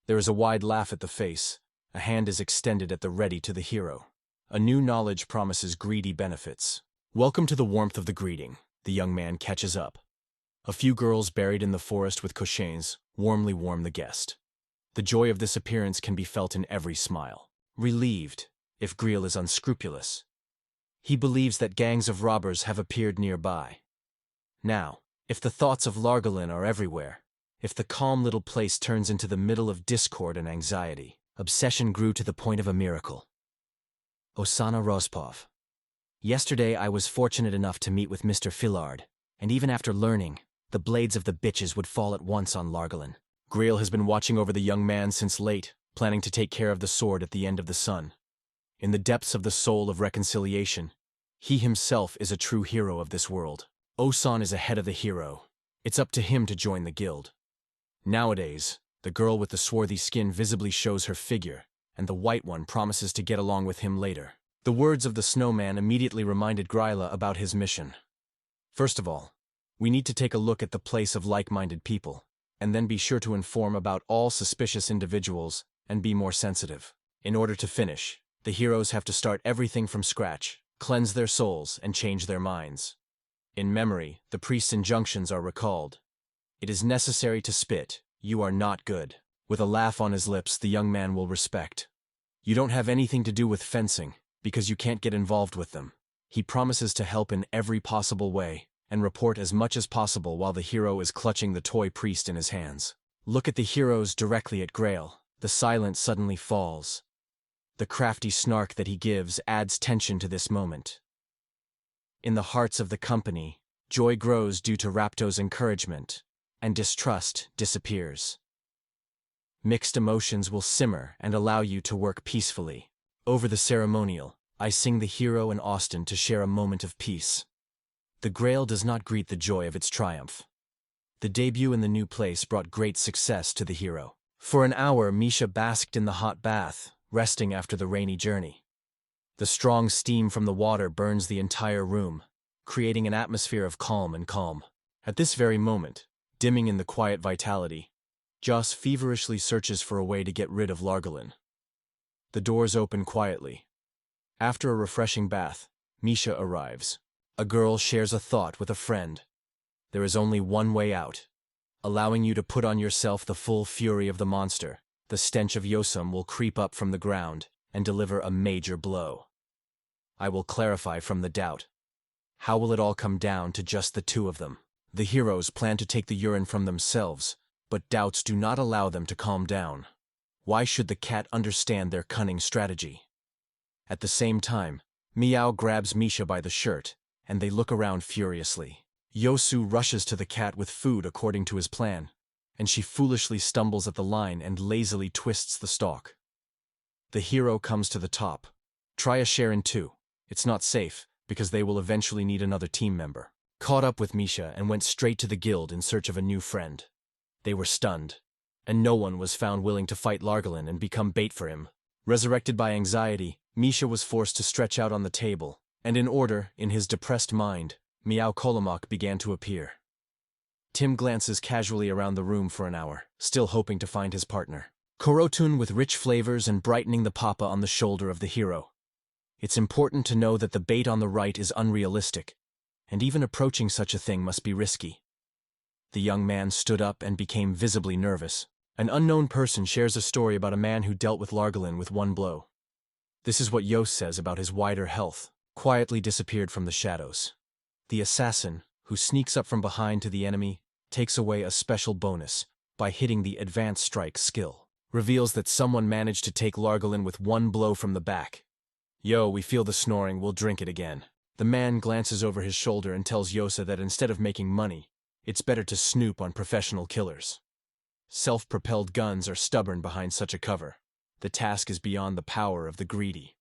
Speaker 1: There is a wide laugh at the face. A hand is extended at the ready to the hero. A new knowledge promises greedy benefits. Welcome to the warmth of the greeting, the young man catches up. A few girls buried in the forest with cochons warmly warm the guest. The joy of this appearance can be felt in every smile. Relieved, if Greel is unscrupulous. He believes that gangs of robbers have appeared nearby. Now, if the thoughts of Largolin are everywhere, if the calm little place turns into the middle of discord and anxiety, obsession grew to the point of a miracle. Osana Rozpov. Yesterday I was fortunate enough to meet with Mr. Fillard, and even after learning, the blades of the bitches would fall at once on Largolin. Greel has been watching over the young man since late, planning to take care of the sword at the end of the sun. In the depths of the soul of reconciliation, he himself is a true hero of this world. Osan is ahead of the hero. It's up to him to join the guild. Nowadays, the girl with the swarthy skin visibly shows her figure, and the white one promises to get along with him later. The words of the snowman immediately reminded Greel about his mission. First of all, we need to take a look at the place of like-minded people, and then be sure to inform about all suspicious individuals and be more sensitive. In order to finish, the heroes have to start everything from scratch, cleanse their souls, and change their minds. In memory, the priest's injunctions are recalled. It is necessary to spit. You are not good. With a laugh on his lips, the young man will respect. You don't have anything to do with fencing, because you can't get involved with them. He promises to help in every possible way and report as much as possible while the hero is clutching the toy priest in his hands. Look at the heroes directly at Greel. The silence suddenly falls. The crafty snark that he gives adds tension to this moment. In the hearts of the company, joy grows due to Rapto's encouragement, and distrust disappears. Mixed emotions will simmer and allow you to work peacefully. Over the ceremonial, I sing the hero and Austin to share a moment of peace. The Grail does not greet the joy of its triumph. The debut in the new place brought great success to the hero. For an hour, Misha basked in the hot bath, resting after the rainy journey. The strong steam from the water burns the entire room, creating an atmosphere of calm and calm. At this very moment, dimming in the quiet vitality, Joss feverishly searches for a way to get rid of Largalin. The doors open quietly. After a refreshing bath, Misha arrives. A girl shares a thought with a friend. There is only one way out. Allowing you to put on yourself the full fury of the monster, the stench of Yosem will creep up from the ground and deliver a major blow. I will clarify from the doubt. How will it all come down to just the two of them? The heroes plan to take the urine from themselves, but doubts do not allow them to calm down. Why should the cat understand their cunning strategy? At the same time, Meow grabs Misha by the shirt, and they look around furiously. Yosu rushes to the cat with food according to his plan, and she foolishly stumbles at the line and lazily twists the stalk. The hero comes to the top. Try a share in two. It's not safe, because they will eventually need another team member. Caught up with Misha and went straight to the guild in search of a new friend. They were stunned, and no one was found willing to fight Largalin and become bait for him. Resurrected by anxiety, Misha was forced to stretch out on the table, and in his depressed mind, Meow Kolomak began to appear. Tim glances casually around the room for an hour, still hoping to find his partner. Korotun with rich flavors and brightening the papa on the shoulder of the hero. It's important to know that the bait on the right is unrealistic, and even approaching such a thing must be risky. The young man stood up and became visibly nervous. An unknown person shares a story about a man who dealt with Largalin with one blow. This is what Yos says about his wider health, quietly disappeared from the shadows. The assassin, who sneaks up from behind to the enemy, takes away a special bonus by hitting the advanced strike skill. Reveals that someone managed to take Largalin with one blow from the back. Yo, we feel the snoring, we'll drink it again. The man glances over his shoulder and tells Yosa that instead of making money, it's better to snoop on professional killers. Self-propelled guns are stubborn behind such a cover. The task is beyond the power of the greedy.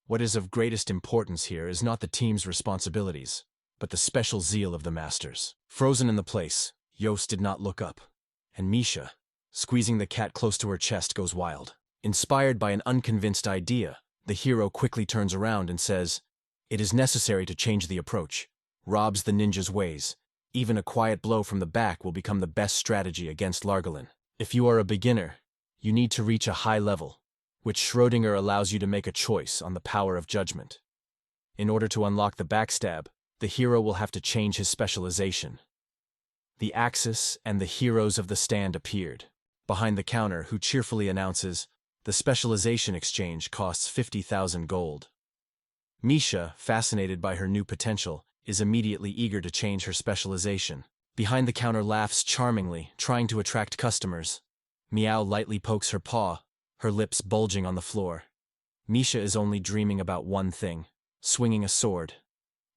Speaker 1: What is of greatest importance here is not the team's responsibilities, but the special zeal of the masters. Frozen in the place, Yost did not look up. And Misha, squeezing the cat close to her chest, goes wild. Inspired by an unconvinced idea, the hero quickly turns around and says, "It is necessary to change the approach. Robs the ninja's ways. Even a quiet blow from the back will become the best strategy against Largalin. If you are a beginner, you need to reach a high level, which Schrödinger allows you to make a choice on the power of judgment. In order to unlock the backstab, the hero will have to change his specialization." The Axis and the heroes of the stand appeared, behind the counter, who cheerfully announces, "The specialization exchange costs 50,000 gold." Misha, fascinated by her new potential, is immediately eager to change her specialization. Behind the counter laughs charmingly, trying to attract customers. Meow lightly pokes her paw, her lips bulging on the floor. Misha is only dreaming about one thing, swinging a sword.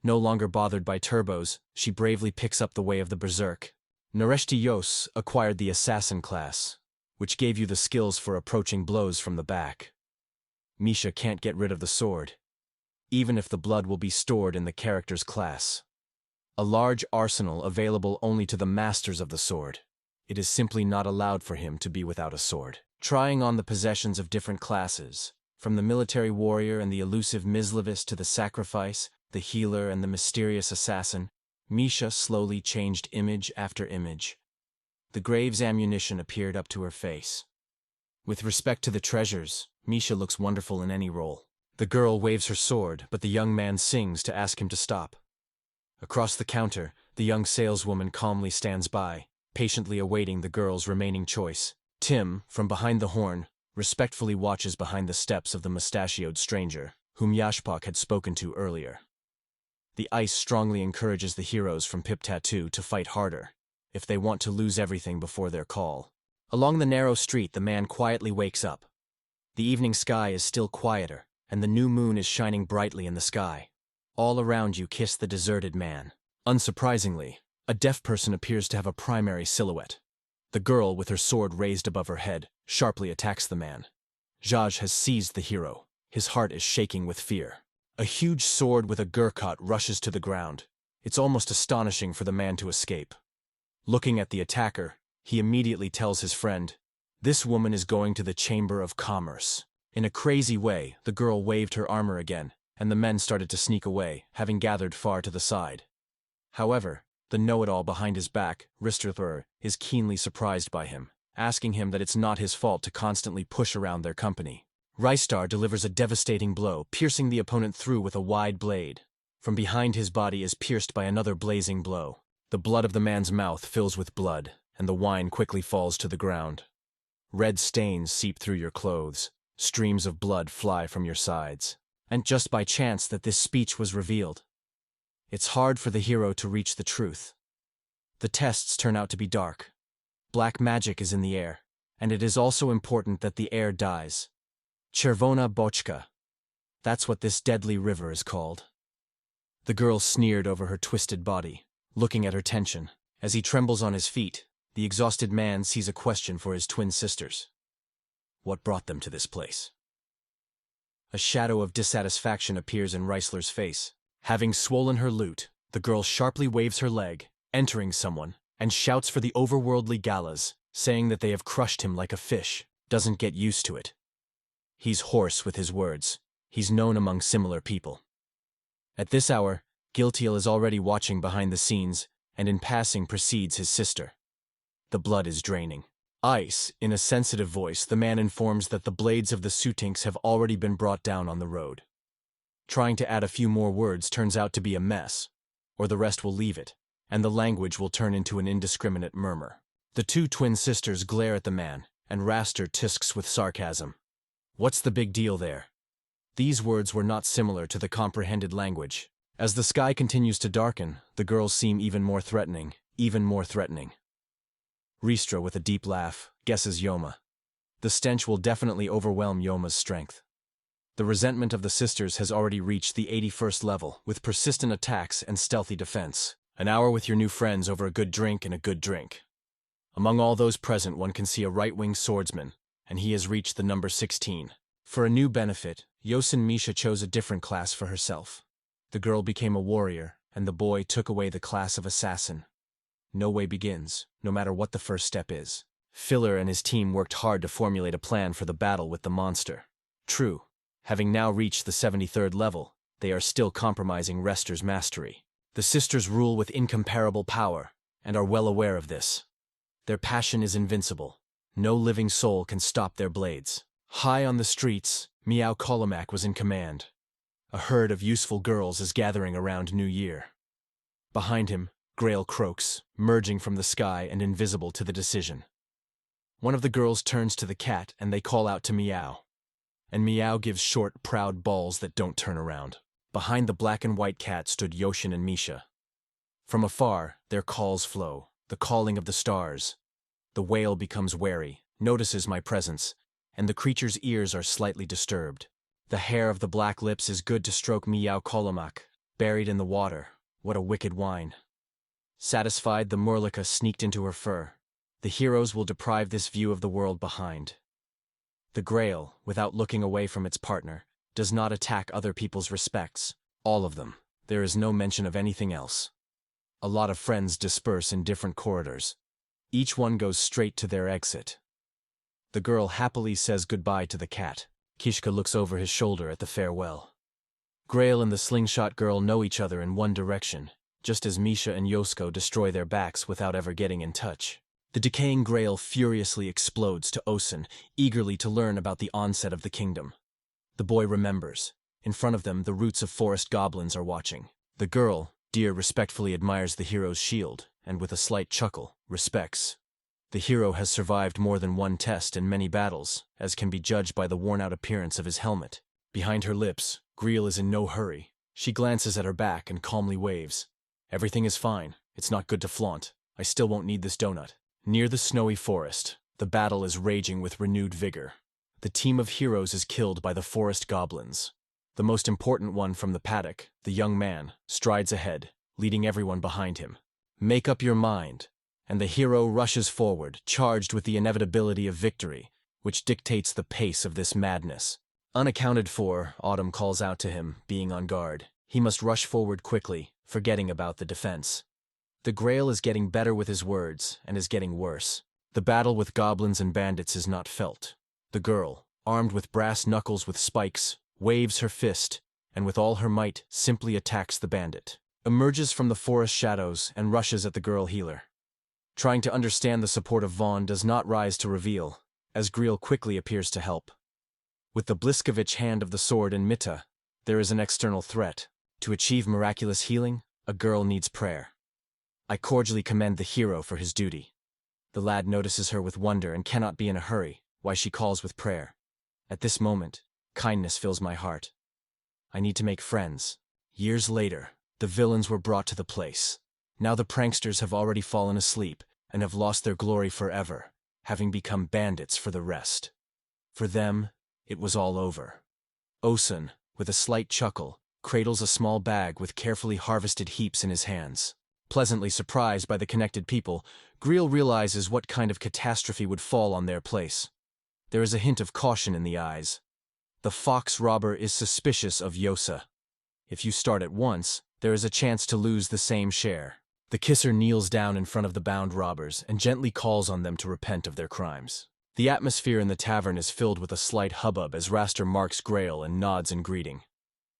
Speaker 1: No longer bothered by turbos, she bravely picks up the way of the berserk. Nareshti Yos acquired the assassin class, which gave you the skills for approaching blows from the back. Misha can't get rid of the sword, even if the blood will be stored in the character's class. A large arsenal available only to the masters of the sword. It is simply not allowed for him to be without a sword. Trying on the possessions of different classes, from the military warrior and the elusive Mislevist to the sacrifice, the healer and the mysterious assassin, Misha slowly changed image after image. The Graves ammunition appeared up to her face. With respect to the treasures, Misha looks wonderful in any role. The girl waves her sword, but the young man sings to ask him to stop. Across the counter, the young saleswoman calmly stands by, patiently awaiting the girl's remaining choice. Tim, from behind the horn, respectfully watches behind the steps of the mustachioed stranger, whom Yashpak had spoken to earlier. The ice strongly encourages the heroes from Piputat to fight harder, if they want to lose everything before their call. Along the narrow street, the man quietly wakes up. The evening sky is still quieter, and the new moon is shining brightly in the sky. All around you kiss the deserted man. Unsurprisingly, a deaf person appears to have a primary silhouette. The girl, with her sword raised above her head, sharply attacks the man. Mage has seized the hero. His heart is shaking with fear. A huge sword with a gurkhat rushes to the ground. It's almost astonishing for the man to escape. Looking at the attacker, he immediately tells his friend, "This woman is going to the Chamber of Commerce." In a crazy way, the girl waved her armor again, and the men started to sneak away, having gathered far to the side. However, the know-it-all behind his back, Risterthur, is keenly surprised by him, asking him that it's not his fault to constantly push around their company. Ristar delivers a devastating blow, piercing the opponent through with a wide blade. From behind, his body is pierced by another blazing blow. The blood of the man's mouth fills with blood, and the wine quickly falls to the ground. Red stains seep through your clothes, streams of blood fly from your sides. And just by chance that this speech was revealed. It's hard for the hero to reach the truth. The tests turn out to be dark. Black magic is in the air, and it is also important that the air dies. Chervona bochka. That's what this deadly river is called. The girl sneered over her twisted body, looking at her tension. As he trembles on his feet, the exhausted man sees a question for his twin sisters. What brought them to this place? A shadow of dissatisfaction appears in Reisler's face. Having swollen her lute, the girl sharply waves her leg, entering someone, and shouts for the overworldly galas, saying that they have crushed him like a fish, doesn't get used to it. He's hoarse with his words. He's known among similar people. At this hour, Giltiel is already watching behind the scenes, and in passing precedes his sister. The blood is draining. Ice, in a sensitive voice, the man informs that the blades of the sutinks have already been brought down on the road. Trying to add a few more words turns out to be a mess, or the rest will leave it, and the language will turn into an indiscriminate murmur. The two twin sisters glare at the man, and Raster tisks with sarcasm. What's the big deal there? These words were not similar to the comprehended language. As the sky continues to darken, the girls seem even more threatening, Ristra, with a deep laugh, guesses Yoma. The stench will definitely overwhelm Yoma's strength. The resentment of the sisters has already reached the 81st level, with persistent attacks and stealthy defense. An hour with your new friends over a good drink and a good drink. Among all those present, one can see a right-wing swordsman, and he has reached the number 16. For a new benefit, Yosin Misha chose a different class for herself. The girl became a warrior, and the boy took away the class of assassin. No way begins, no matter what the first step is. Filler and his team worked hard to formulate a plan for the battle with the monster. True, having now reached the 73rd level, they are still compromising Rester's mastery. The sisters rule with incomparable power, and are well aware of this. Their passion is invincible. No living soul can stop their blades. High on the streets, Miao Kolomak was in command. A herd of useful girls is gathering around New Year. Behind him, Greel croaks, merging from the sky and invisible to the decision. One of the girls turns to the cat and they call out to Miao. And Miao gives short, proud balls that don't turn around. Behind the black and white cat stood Yoshin and Misha. From afar, their calls flow, the calling of the stars. The whale becomes wary, notices my presence, and the creature's ears are slightly disturbed. The hair of the black lips is good to stroke Miao Kolomak, buried in the water. What a wicked wine. Satisfied, the Murlika sneaked into her fur. The heroes will deprive this view of the world behind. The Greel, without looking away from its partner, does not attack other people's respects. All of them. There is no mention of anything else. A lot of friends disperse in different corridors. Each one goes straight to their exit. The girl happily says goodbye to the cat. Kishka looks over his shoulder at the farewell. Greel and the slingshot girl know each other in one direction, just as Misha and Yosko destroy their backs without ever getting in touch. The decaying Greel furiously explodes to Osen, eagerly to learn about the onset of the kingdom. The boy remembers. In front of them, the roots of forest goblins are watching. The girl, Deer, respectfully admires the hero's shield, and with a slight chuckle, respects. The hero has survived more than one test and many battles, as can be judged by the worn-out appearance of his helmet. Behind her lips, Greel is in no hurry, She glances at her back and calmly waves. Everything is fine. It's not good to flaunt. I still won't need this donut. Near the snowy forest, the battle is raging with renewed vigor. The team of heroes is killed by the forest goblins. The most important one from the paddock, the young man, strides ahead, leading everyone behind him. Make up your mind. And the hero rushes forward, charged with the inevitability of victory, which dictates the pace of this madness. Unaccounted for, Autumn calls out to him, being on guard. He must rush forward quickly, forgetting about the defense. The Greel is getting better with his words, and is getting worse. The battle with goblins and bandits is not felt. The girl, armed with brass knuckles with spikes, waves her fist, and with all her might simply attacks the bandit. Emerges from the forest shadows and rushes at the girl healer. Trying to understand the support of Vaughn does not rise to reveal, as Greel quickly appears to help. With the Bliskovich hand of the sword and Mitta, there is an external threat. To achieve miraculous healing, a girl needs prayer. I cordially commend the hero for his duty. The lad notices her with wonder and cannot be in a hurry, why she calls with prayer. At this moment, kindness fills my heart. I need to make friends. Years later, the villains were brought to the place. Now the pranksters have already fallen asleep and have lost their glory forever, having become bandits for the rest. For them, it was all over. Osun, with a slight chuckle, cradles a small bag with carefully harvested heaps in his hands. Pleasantly surprised by the connected people, Greel realizes what kind of catastrophe would fall on their place. There is a hint of caution in the eyes. The fox robber is suspicious of Yosa. If you start at once, there is a chance to lose the same share. The kisser kneels down in front of the bound robbers and gently calls on them to repent of their crimes. The atmosphere in the tavern is filled with a slight hubbub as Raster marks Greel and nods in greeting.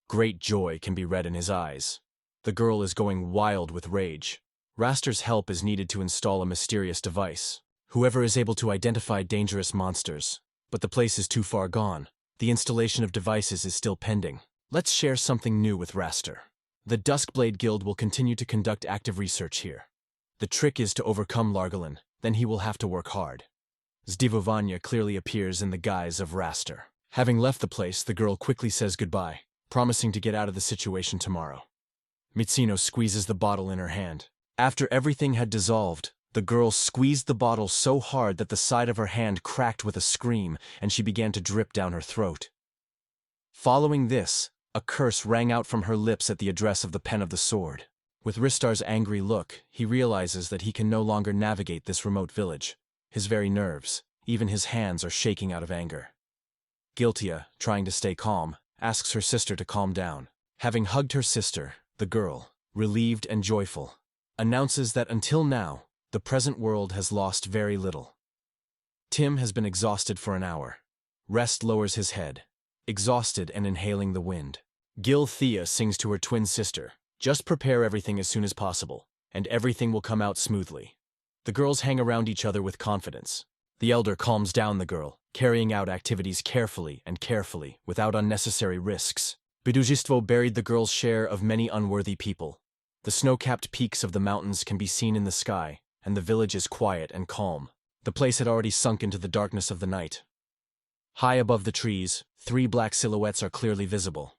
Speaker 1: Great joy can be read in his eyes. The girl is going wild with rage. Raster's help is needed to install a mysterious device. Whoever is able to identify dangerous monsters. But the place is too far gone. The installation of devices is still pending. Let's share something new with Raster. The Duskblade Guild will continue to conduct active research here. The trick is to overcome Largalin, then he will have to work hard. Zdivovanya clearly appears in the guise of Raster. Having left the place, the girl quickly says goodbye, promising to get out of the situation tomorrow. Mitsino squeezes the bottle in her hand. After everything had dissolved, the girl squeezed the bottle so hard that the side of her hand cracked with a scream, and she began to drip down her throat. Following this, a curse rang out from her lips at the address of the pen of the sword. With Ristar's angry look, he realizes that he can no longer navigate this remote village. His very nerves, even his hands, are shaking out of anger. Giltia, trying to stay calm, asks her sister to calm down. Having hugged her sister, the girl, relieved and joyful, announces that until now, the present world has lost very little. Tim has been exhausted for an hour. Rest lowers his head, exhausted and inhaling the wind. Gil Thea sings to her twin sister, "Just prepare everything as soon as possible, and everything will come out smoothly." The girls hang around each other with confidence. The elder calms down the girl, carrying out activities carefully, without unnecessary risks. Bidujistvo buried the girl's share of many unworthy people. The snow-capped peaks of the mountains can be seen in the sky, and the village is quiet and calm. The place had already sunk into the darkness of the night. High above the trees, 3 black silhouettes are clearly visible.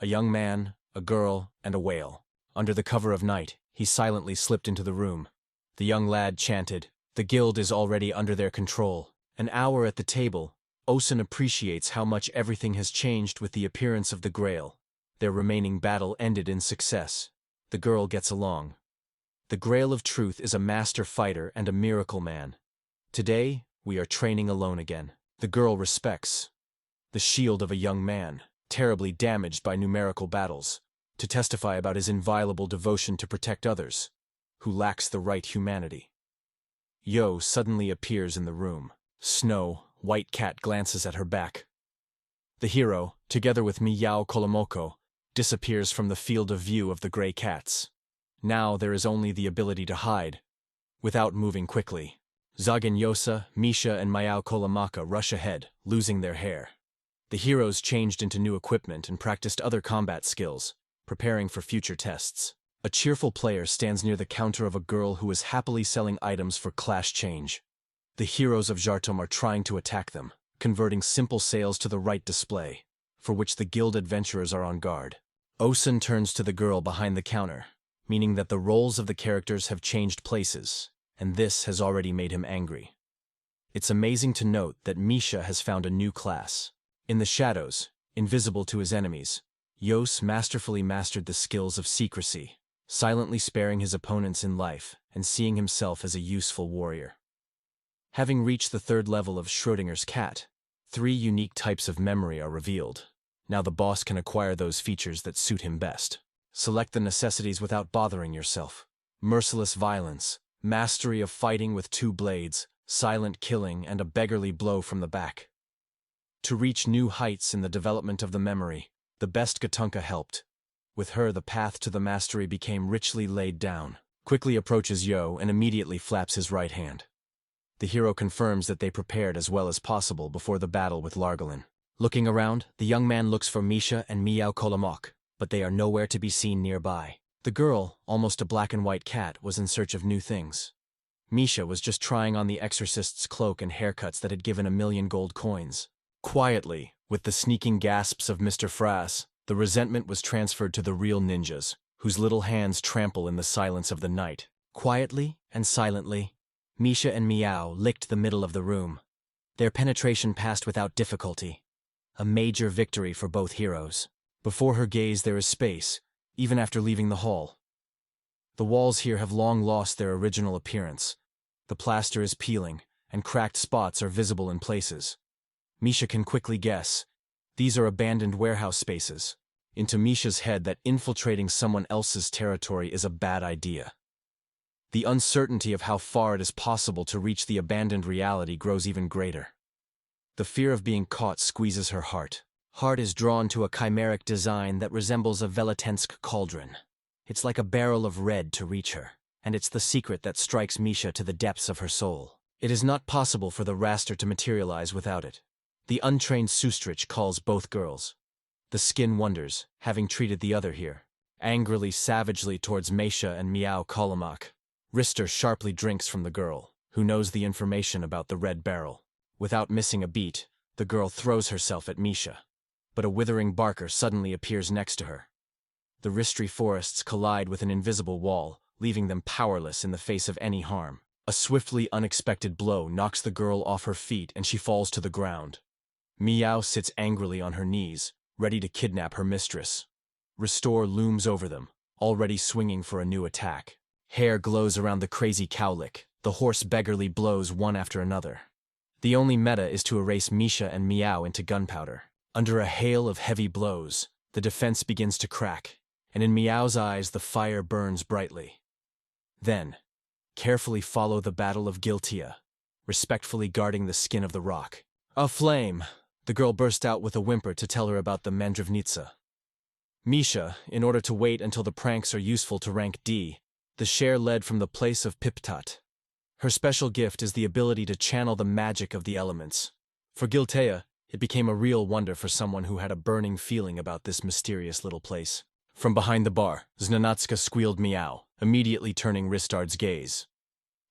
Speaker 1: A young man, a girl, and a whale. Under the cover of night, he silently slipped into the room. The young lad chanted, "The guild is already under their control." An hour at the table, Osun appreciates how much everything has changed with the appearance of the Greel. Their remaining battle ended in success. The girl gets along. The Greel of Truth is a master fighter and a miracle man. Today, we are training alone again. The girl respects the shield of a young man, terribly damaged by numerical battles, to testify about his inviolable devotion to protect others, who lacks the right humanity. Yo suddenly appears in the room. Snow, White Cat glances at her back. The hero, together with Miyao Kolomoko, disappears from the field of view of the gray cats. Now there is only the ability to hide, without moving quickly. Zagen Yosa, Misha, and Miyao Kolomaka rush ahead, losing their hair. The heroes changed into new equipment and practiced other combat skills, preparing for future tests. A cheerful player stands near the counter of a girl who is happily selling items for clash change. The heroes of Jartom are trying to attack them, converting simple sales to the right display, for which the guild adventurers are on guard. Osun turns to the girl behind the counter, meaning that the roles of the characters have changed places, and this has already made him angry. It's amazing to note that Misha has found a new class. In the shadows, invisible to his enemies, Yos masterfully mastered the skills of secrecy, silently sparing his opponents in life and seeing himself as a useful warrior. Having reached the third level of Schrödinger's cat, 3 unique types of memory are revealed. Now the boss can acquire those features that suit him best. Select the necessities without bothering yourself. Merciless violence, mastery of fighting with 2 blades, silent killing, and a beggarly blow from the back. To reach new heights in the development of the memory, the best Gatunka helped. With her, the path to the mastery became richly laid down. Quickly approaches Yo and immediately flaps his right hand. The hero confirms that they prepared as well as possible before the battle with Largalin. Looking around, the young man looks for Misha and Miao Kolomok, but they are nowhere to be seen nearby. The girl, almost a black and white cat, was in search of new things. Misha was just trying on the exorcist's cloak and haircuts that had given 1,000,000 gold coins. Quietly, with the sneaking gasps of Mr. Frass, the resentment was transferred to the real ninjas, whose little hands trample in the silence of the night. Quietly and silently, Misha and Miao licked the middle of the room. Their penetration passed without difficulty. A major victory for both heroes. Before her gaze there is space, even after leaving the hall. The walls here have long lost their original appearance. The plaster is peeling, and cracked spots are visible in places. Misha can quickly guess. These are abandoned warehouse spaces. Into Misha's head that infiltrating someone else's territory is a bad idea. The uncertainty of how far it is possible to reach the abandoned reality grows even greater. The fear of being caught squeezes her heart. Heart is drawn to a chimeric design that resembles a Veletensk cauldron. It's like a barrel of red to reach her, and it's the secret that strikes Misha to the depths of her soul. It is not possible for the raster to materialize without it. The untrained Sustrich calls both girls. The skin wonders, having treated the other here, angrily, savagely towards Misha and Miao Kolomak. Rister sharply drinks from the girl, who knows the information about the red barrel. Without missing a beat, the girl throws herself at Misha. But a withering barker suddenly appears next to her. The Ristri forests collide with an invisible wall, leaving them powerless in the face of any harm. A swiftly unexpected blow knocks the girl off her feet and she falls to the ground. Miao sits angrily on her knees, ready to kidnap her mistress. Restore looms over them, already swinging for a new attack. Hair glows around the crazy cowlick. The horse beggarly blows one after another. The only meta is to erase Misha and Miao into gunpowder. Under a hail of heavy blows, the defense begins to crack, and in Miao's eyes the fire burns brightly. Then, carefully follow the battle of Giltia, respectfully guarding the skin of the rock. A flame! The girl burst out with a whimper to tell her about the Mandravnitsa. Misha, in order to wait until the pranks are useful to rank D, the share led from the place of Piputat. Her special gift is the ability to channel the magic of the elements. For Giltea, it became a real wonder for someone who had a burning feeling about this mysterious little place. From behind the bar, Znanatska squealed Miao, immediately turning Ristard's gaze.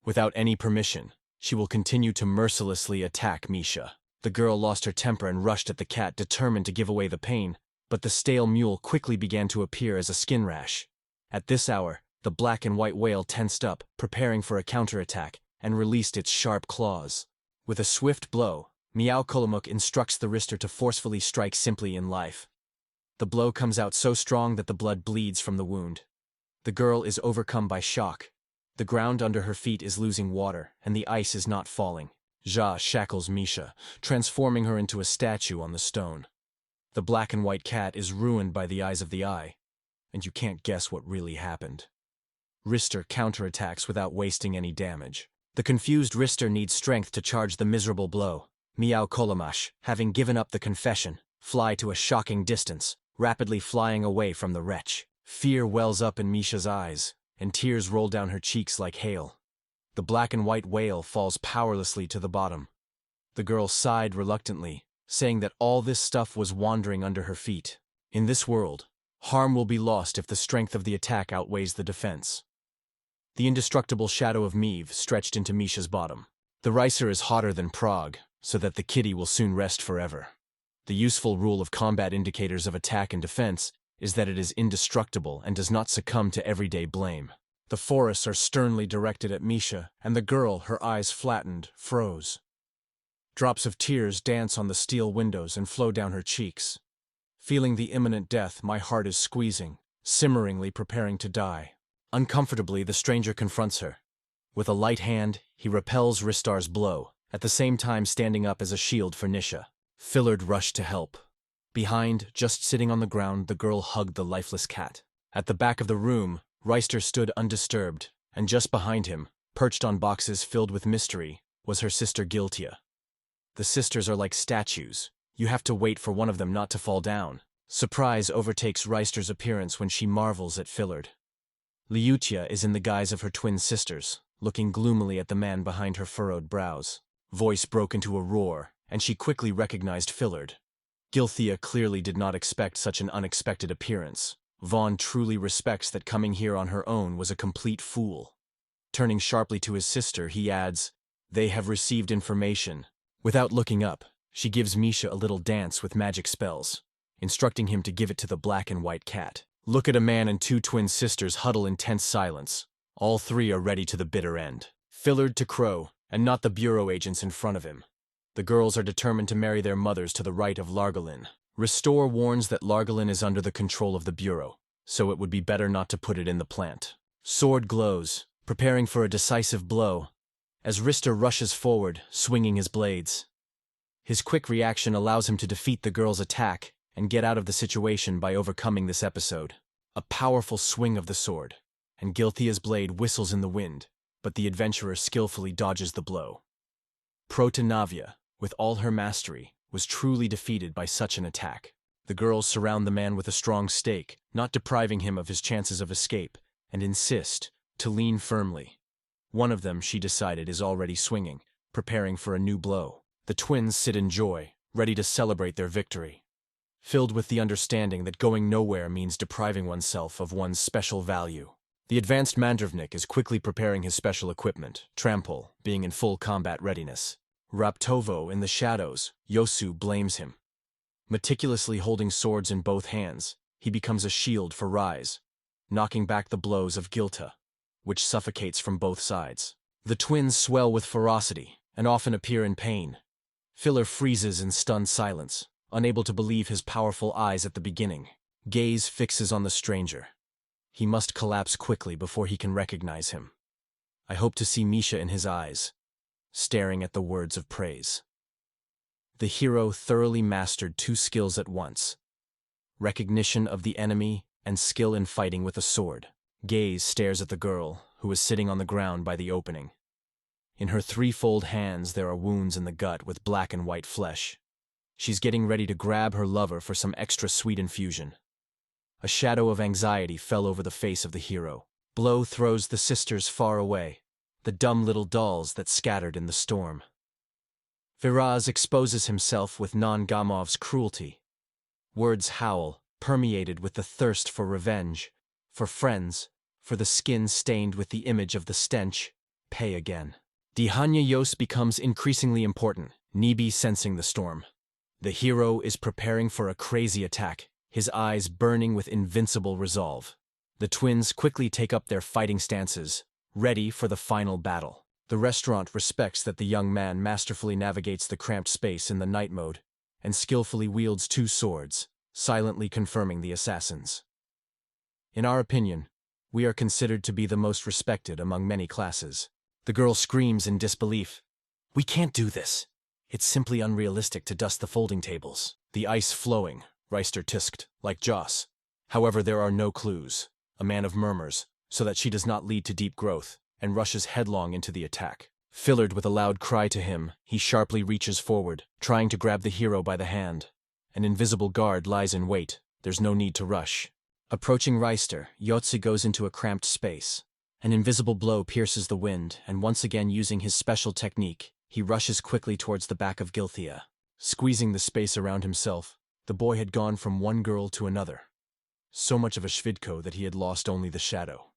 Speaker 1: Without any permission, she will continue to mercilessly attack Misha. The girl lost her temper and rushed at the cat, determined to give away the pain, but the stale mule quickly began to appear as a skin rash. At this hour, the black and white whale tensed up, preparing for a counterattack, and released its sharp claws. With a swift blow, Miao Kolomuk instructs the Rister to forcefully strike simply in life. The blow comes out so strong that the blood bleeds from the wound. The girl is overcome by shock. The ground under her feet is losing water, and the ice is not falling. Jia shackles Misha, transforming her into a statue on the stone. The black and white cat is ruined by the eyes of the eye, and you can't guess what really happened. Rister counterattacks without wasting any damage. The confused Rister needs strength to charge the miserable blow. Miao Kolomash, having given up the confession, fly to a shocking distance, rapidly flying away from the wretch. Fear wells up in Misha's eyes, and tears roll down her cheeks like hail. The black and white whale falls powerlessly to the bottom. The girl sighed reluctantly, saying that all this stuff was wandering under her feet. In this world, harm will be lost if the strength of the attack outweighs the defense. The indestructible shadow of Meve stretched into Misha's bottom. The ricer is hotter than Prague, so that the kitty will soon rest forever. The useful rule of combat indicators of attack and defense is that it is indestructible and does not succumb to everyday blame. The forests are sternly directed at Misha, and the girl, her eyes flattened, froze. Drops of tears dance on the steel windows and flow down her cheeks. Feeling the imminent death, my heart is squeezing, simmeringly preparing to die. Uncomfortably, the stranger confronts her. With a light hand, he repels Ristar's blow, at the same time standing up as a shield for Nisha. Fillard rushed to help. Behind, just sitting on the ground, the girl hugged the lifeless cat. At the back of the room, Reister stood undisturbed, and just behind him, perched on boxes filled with mystery, was her sister Giltia. The sisters are like statues. You have to wait for one of them not to fall down. Surprise overtakes Reister's appearance when she marvels at Fillard. Liutia is in the guise of her twin sisters, looking gloomily at the man behind her furrowed brows. Voice broke into a roar, and she quickly recognized Fillard. Gilthea clearly did not expect such an unexpected appearance. Vaughn truly respects that coming here on her own was a complete fool. Turning sharply to his sister, he adds, "They have received information." Without looking up, she gives Misha a little dance with magic spells, instructing him to give it to the black and white cat. Look at a man and two twin sisters huddle in tense silence. All three are ready to the bitter end. Fillard to Crow, and not the bureau agents in front of him. The girls are determined to marry their mothers to the right of Largalin. Restore warns that Largalin is under the control of the bureau, so it would be better not to put it in the plant. Sword glows, preparing for a decisive blow, as Rister rushes forward, swinging his blades. His quick reaction allows him to defeat the girl's attack and get out of the situation by overcoming this episode. A powerful swing of the sword, and Gilthea's blade whistles in the wind, but the adventurer skillfully dodges the blow. Protanavia, with all her mastery, was truly defeated by such an attack. The girls surround the man with a strong stake, not depriving him of his chances of escape, and insist to lean firmly. One of them, she decided, is already swinging, preparing for a new blow. The twins sit in joy, ready to celebrate their victory, filled with the understanding that going nowhere means depriving oneself of one's special value. The advanced Mandravnik is quickly preparing his special equipment, Trample being in full combat readiness. Raptovo in the shadows, Yosu blames him. Meticulously holding swords in both hands, he becomes a shield for Rise, knocking back the blows of Gilta, which suffocates from both sides. The twins swell with ferocity, and often appear in pain. Filler freezes in stunned silence, unable to believe his powerful eyes at the beginning. Gaze fixes on the stranger. He must collapse quickly before he can recognize him. I hope to see Misha in his eyes, staring at the words of praise. The hero thoroughly mastered two skills at once: recognition of the enemy and skill in fighting with a sword. Gaze stares at the girl, who is sitting on the ground by the opening. In her threefold hands there are wounds in the gut with black and white flesh. She's getting ready to grab her lover for some extra sweet infusion. A shadow of anxiety fell over the face of the hero. Blow throws the sisters far away, the dumb little dolls that scattered in the storm. Viraz exposes himself with Non-Gamov's cruelty. Words howl, permeated with the thirst for revenge, for friends, for the skin stained with the image of the stench. Pay again. Dihanya Yos becomes increasingly important, Nibi sensing the storm. The hero is preparing for a crazy attack, his eyes burning with invincible resolve. The twins quickly take up their fighting stances, ready for the final battle. The restaurant respects that the young man masterfully navigates the cramped space in the night mode, and skillfully wields two swords, silently confirming the assassins. In our opinion, we are considered to be the most respected among many classes. The girl screams in disbelief. "We can't do this. It's simply unrealistic to dust the folding tables." The ice flowing, Reister tisked, like Joss. However, there are no clues. A man of murmurs, so that she does not lead to deep growth, and rushes headlong into the attack. Fillard with a loud cry to him, he sharply reaches forward, trying to grab the hero by the hand. An invisible guard lies in wait. There's no need to rush. Approaching Reister, Yotze goes into a cramped space. An invisible blow pierces the wind, and once again using his special technique, he rushes quickly towards the back of Gilthea. Squeezing the space around himself, the boy had gone from one girl to another. So much of a Shvidko that he had lost only the shadow.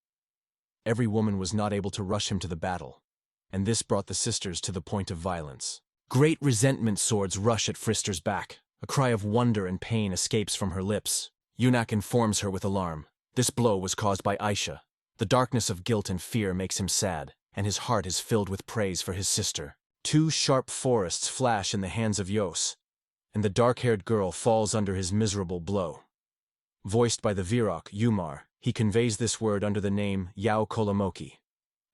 Speaker 1: Every woman was not able to rush him to the battle, and this brought the sisters to the point of violence. Great resentment swords rush at Frister's back. A cry of wonder and pain escapes from her lips. Yunak informs her with alarm. This blow was caused by Aisha. The darkness of guilt and fear makes him sad, and his heart is filled with praise for his sister. Two sharp forests flash in the hands of Yos, and the dark-haired girl falls under his miserable blow. Voiced by the Virok, Umar, he conveys this word under the name Yao Kolamoki.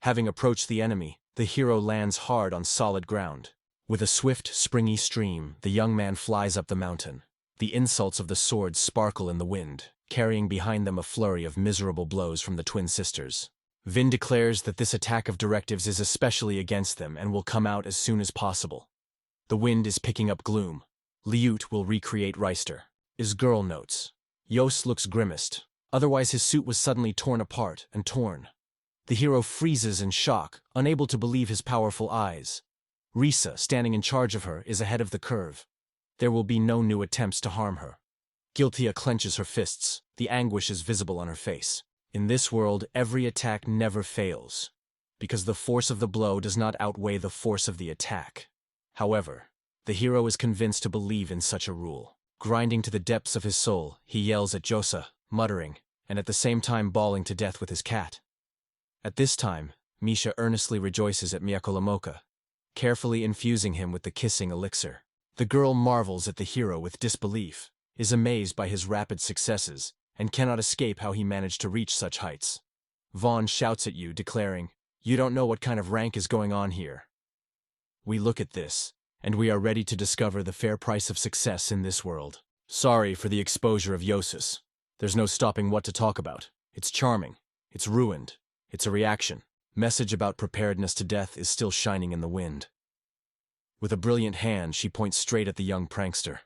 Speaker 1: Having approached the enemy, the hero lands hard on solid ground. With a swift, springy stream, the young man flies up the mountain. The insults of the sword sparkle in the wind, carrying behind them a flurry of miserable blows from the twin sisters. Vin declares that this attack of directives is especially against them and will come out as soon as possible. The wind is picking up gloom. Liut will recreate Reister. His girl notes. Yos looks grimaced. Otherwise his suit was suddenly torn apart and torn. The hero freezes in shock, unable to believe his powerful eyes. Risa, standing in charge of her, is ahead of the curve. There will be no new attempts to harm her. Giltia clenches her fists. The anguish is visible on her face. In this world, every attack never fails, because the force of the blow does not outweigh the force of the attack. However, the hero is convinced to believe in such a rule. Grinding to the depths of his soul, he yells at Josa, muttering, and at the same time bawling to death with his cat. At this time, Misha earnestly rejoices at Myakolomoka, carefully infusing him with the kissing elixir. The girl marvels at the hero with disbelief, is amazed by his rapid successes, and cannot escape how he managed to reach such heights. Vaughn shouts at you, declaring, "You don't know what kind of rank is going on here." We look at this, and we are ready to discover the fair price of success in this world. Sorry for the exposure of Yosis. There's no stopping what to talk about. It's charming. It's ruined. It's a reaction. Message about preparedness to death is still shining in the wind. With a brilliant hand, she points straight at the young prankster,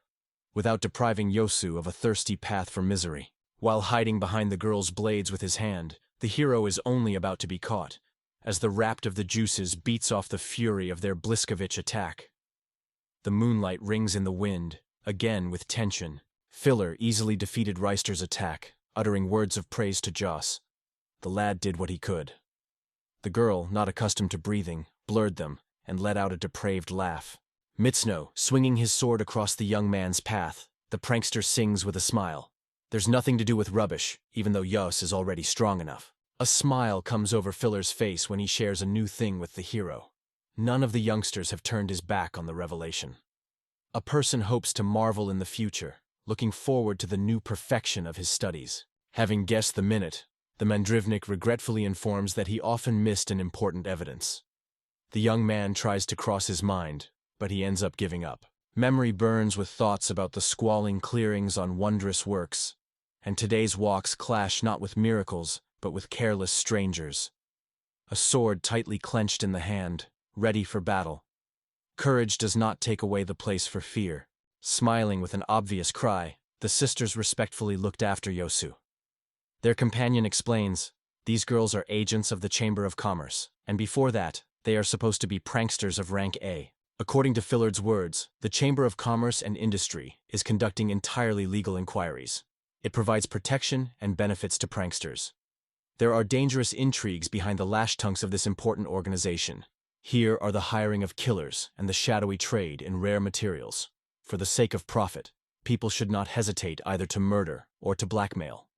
Speaker 1: without depriving Yosu of a thirsty path for misery. While hiding behind the girl's blades with his hand, the hero is only about to be caught, as the rapt of the juices beats off the fury of their Bliskovich attack. The moonlight rings in the wind, again with tension. Filler easily defeated Reister's attack, uttering words of praise to Joss. The lad did what he could. The girl, not accustomed to breathing, blurred them, and let out a depraved laugh. Mitsuno, swinging his sword across the young man's path, the prankster sings with a smile. There's nothing to do with rubbish, even though Yos is already strong enough. A smile comes over Filler's face when he shares a new thing with the hero. None of the youngsters have turned his back on the revelation. A person hopes to marvel in the future, looking forward to the new perfection of his studies. Having guessed the minute, the Mandrivnik regretfully informs that he often missed an important evidence. The young man tries to cross his mind, but he ends up giving up. Memory burns with thoughts about the squalling clearings on wondrous works, and today's walks clash not with miracles, but with careless strangers. A sword tightly clenched in the hand, ready for battle. Courage does not take away the place for fear. Smiling with an obvious cry, the sisters respectfully looked after Yosu. Their companion explains, these girls are agents of the Chamber of Commerce, and before that, they are supposed to be pranksters of rank A. According to Fillard's words, the Chamber of Commerce and Industry is conducting entirely legal inquiries. It provides protection and benefits to pranksters. There are dangerous intrigues behind the lash-tunks of this important organization. Here are the hiring of killers and the shadowy trade in rare materials. For the sake of profit, people should not hesitate either to murder or to blackmail.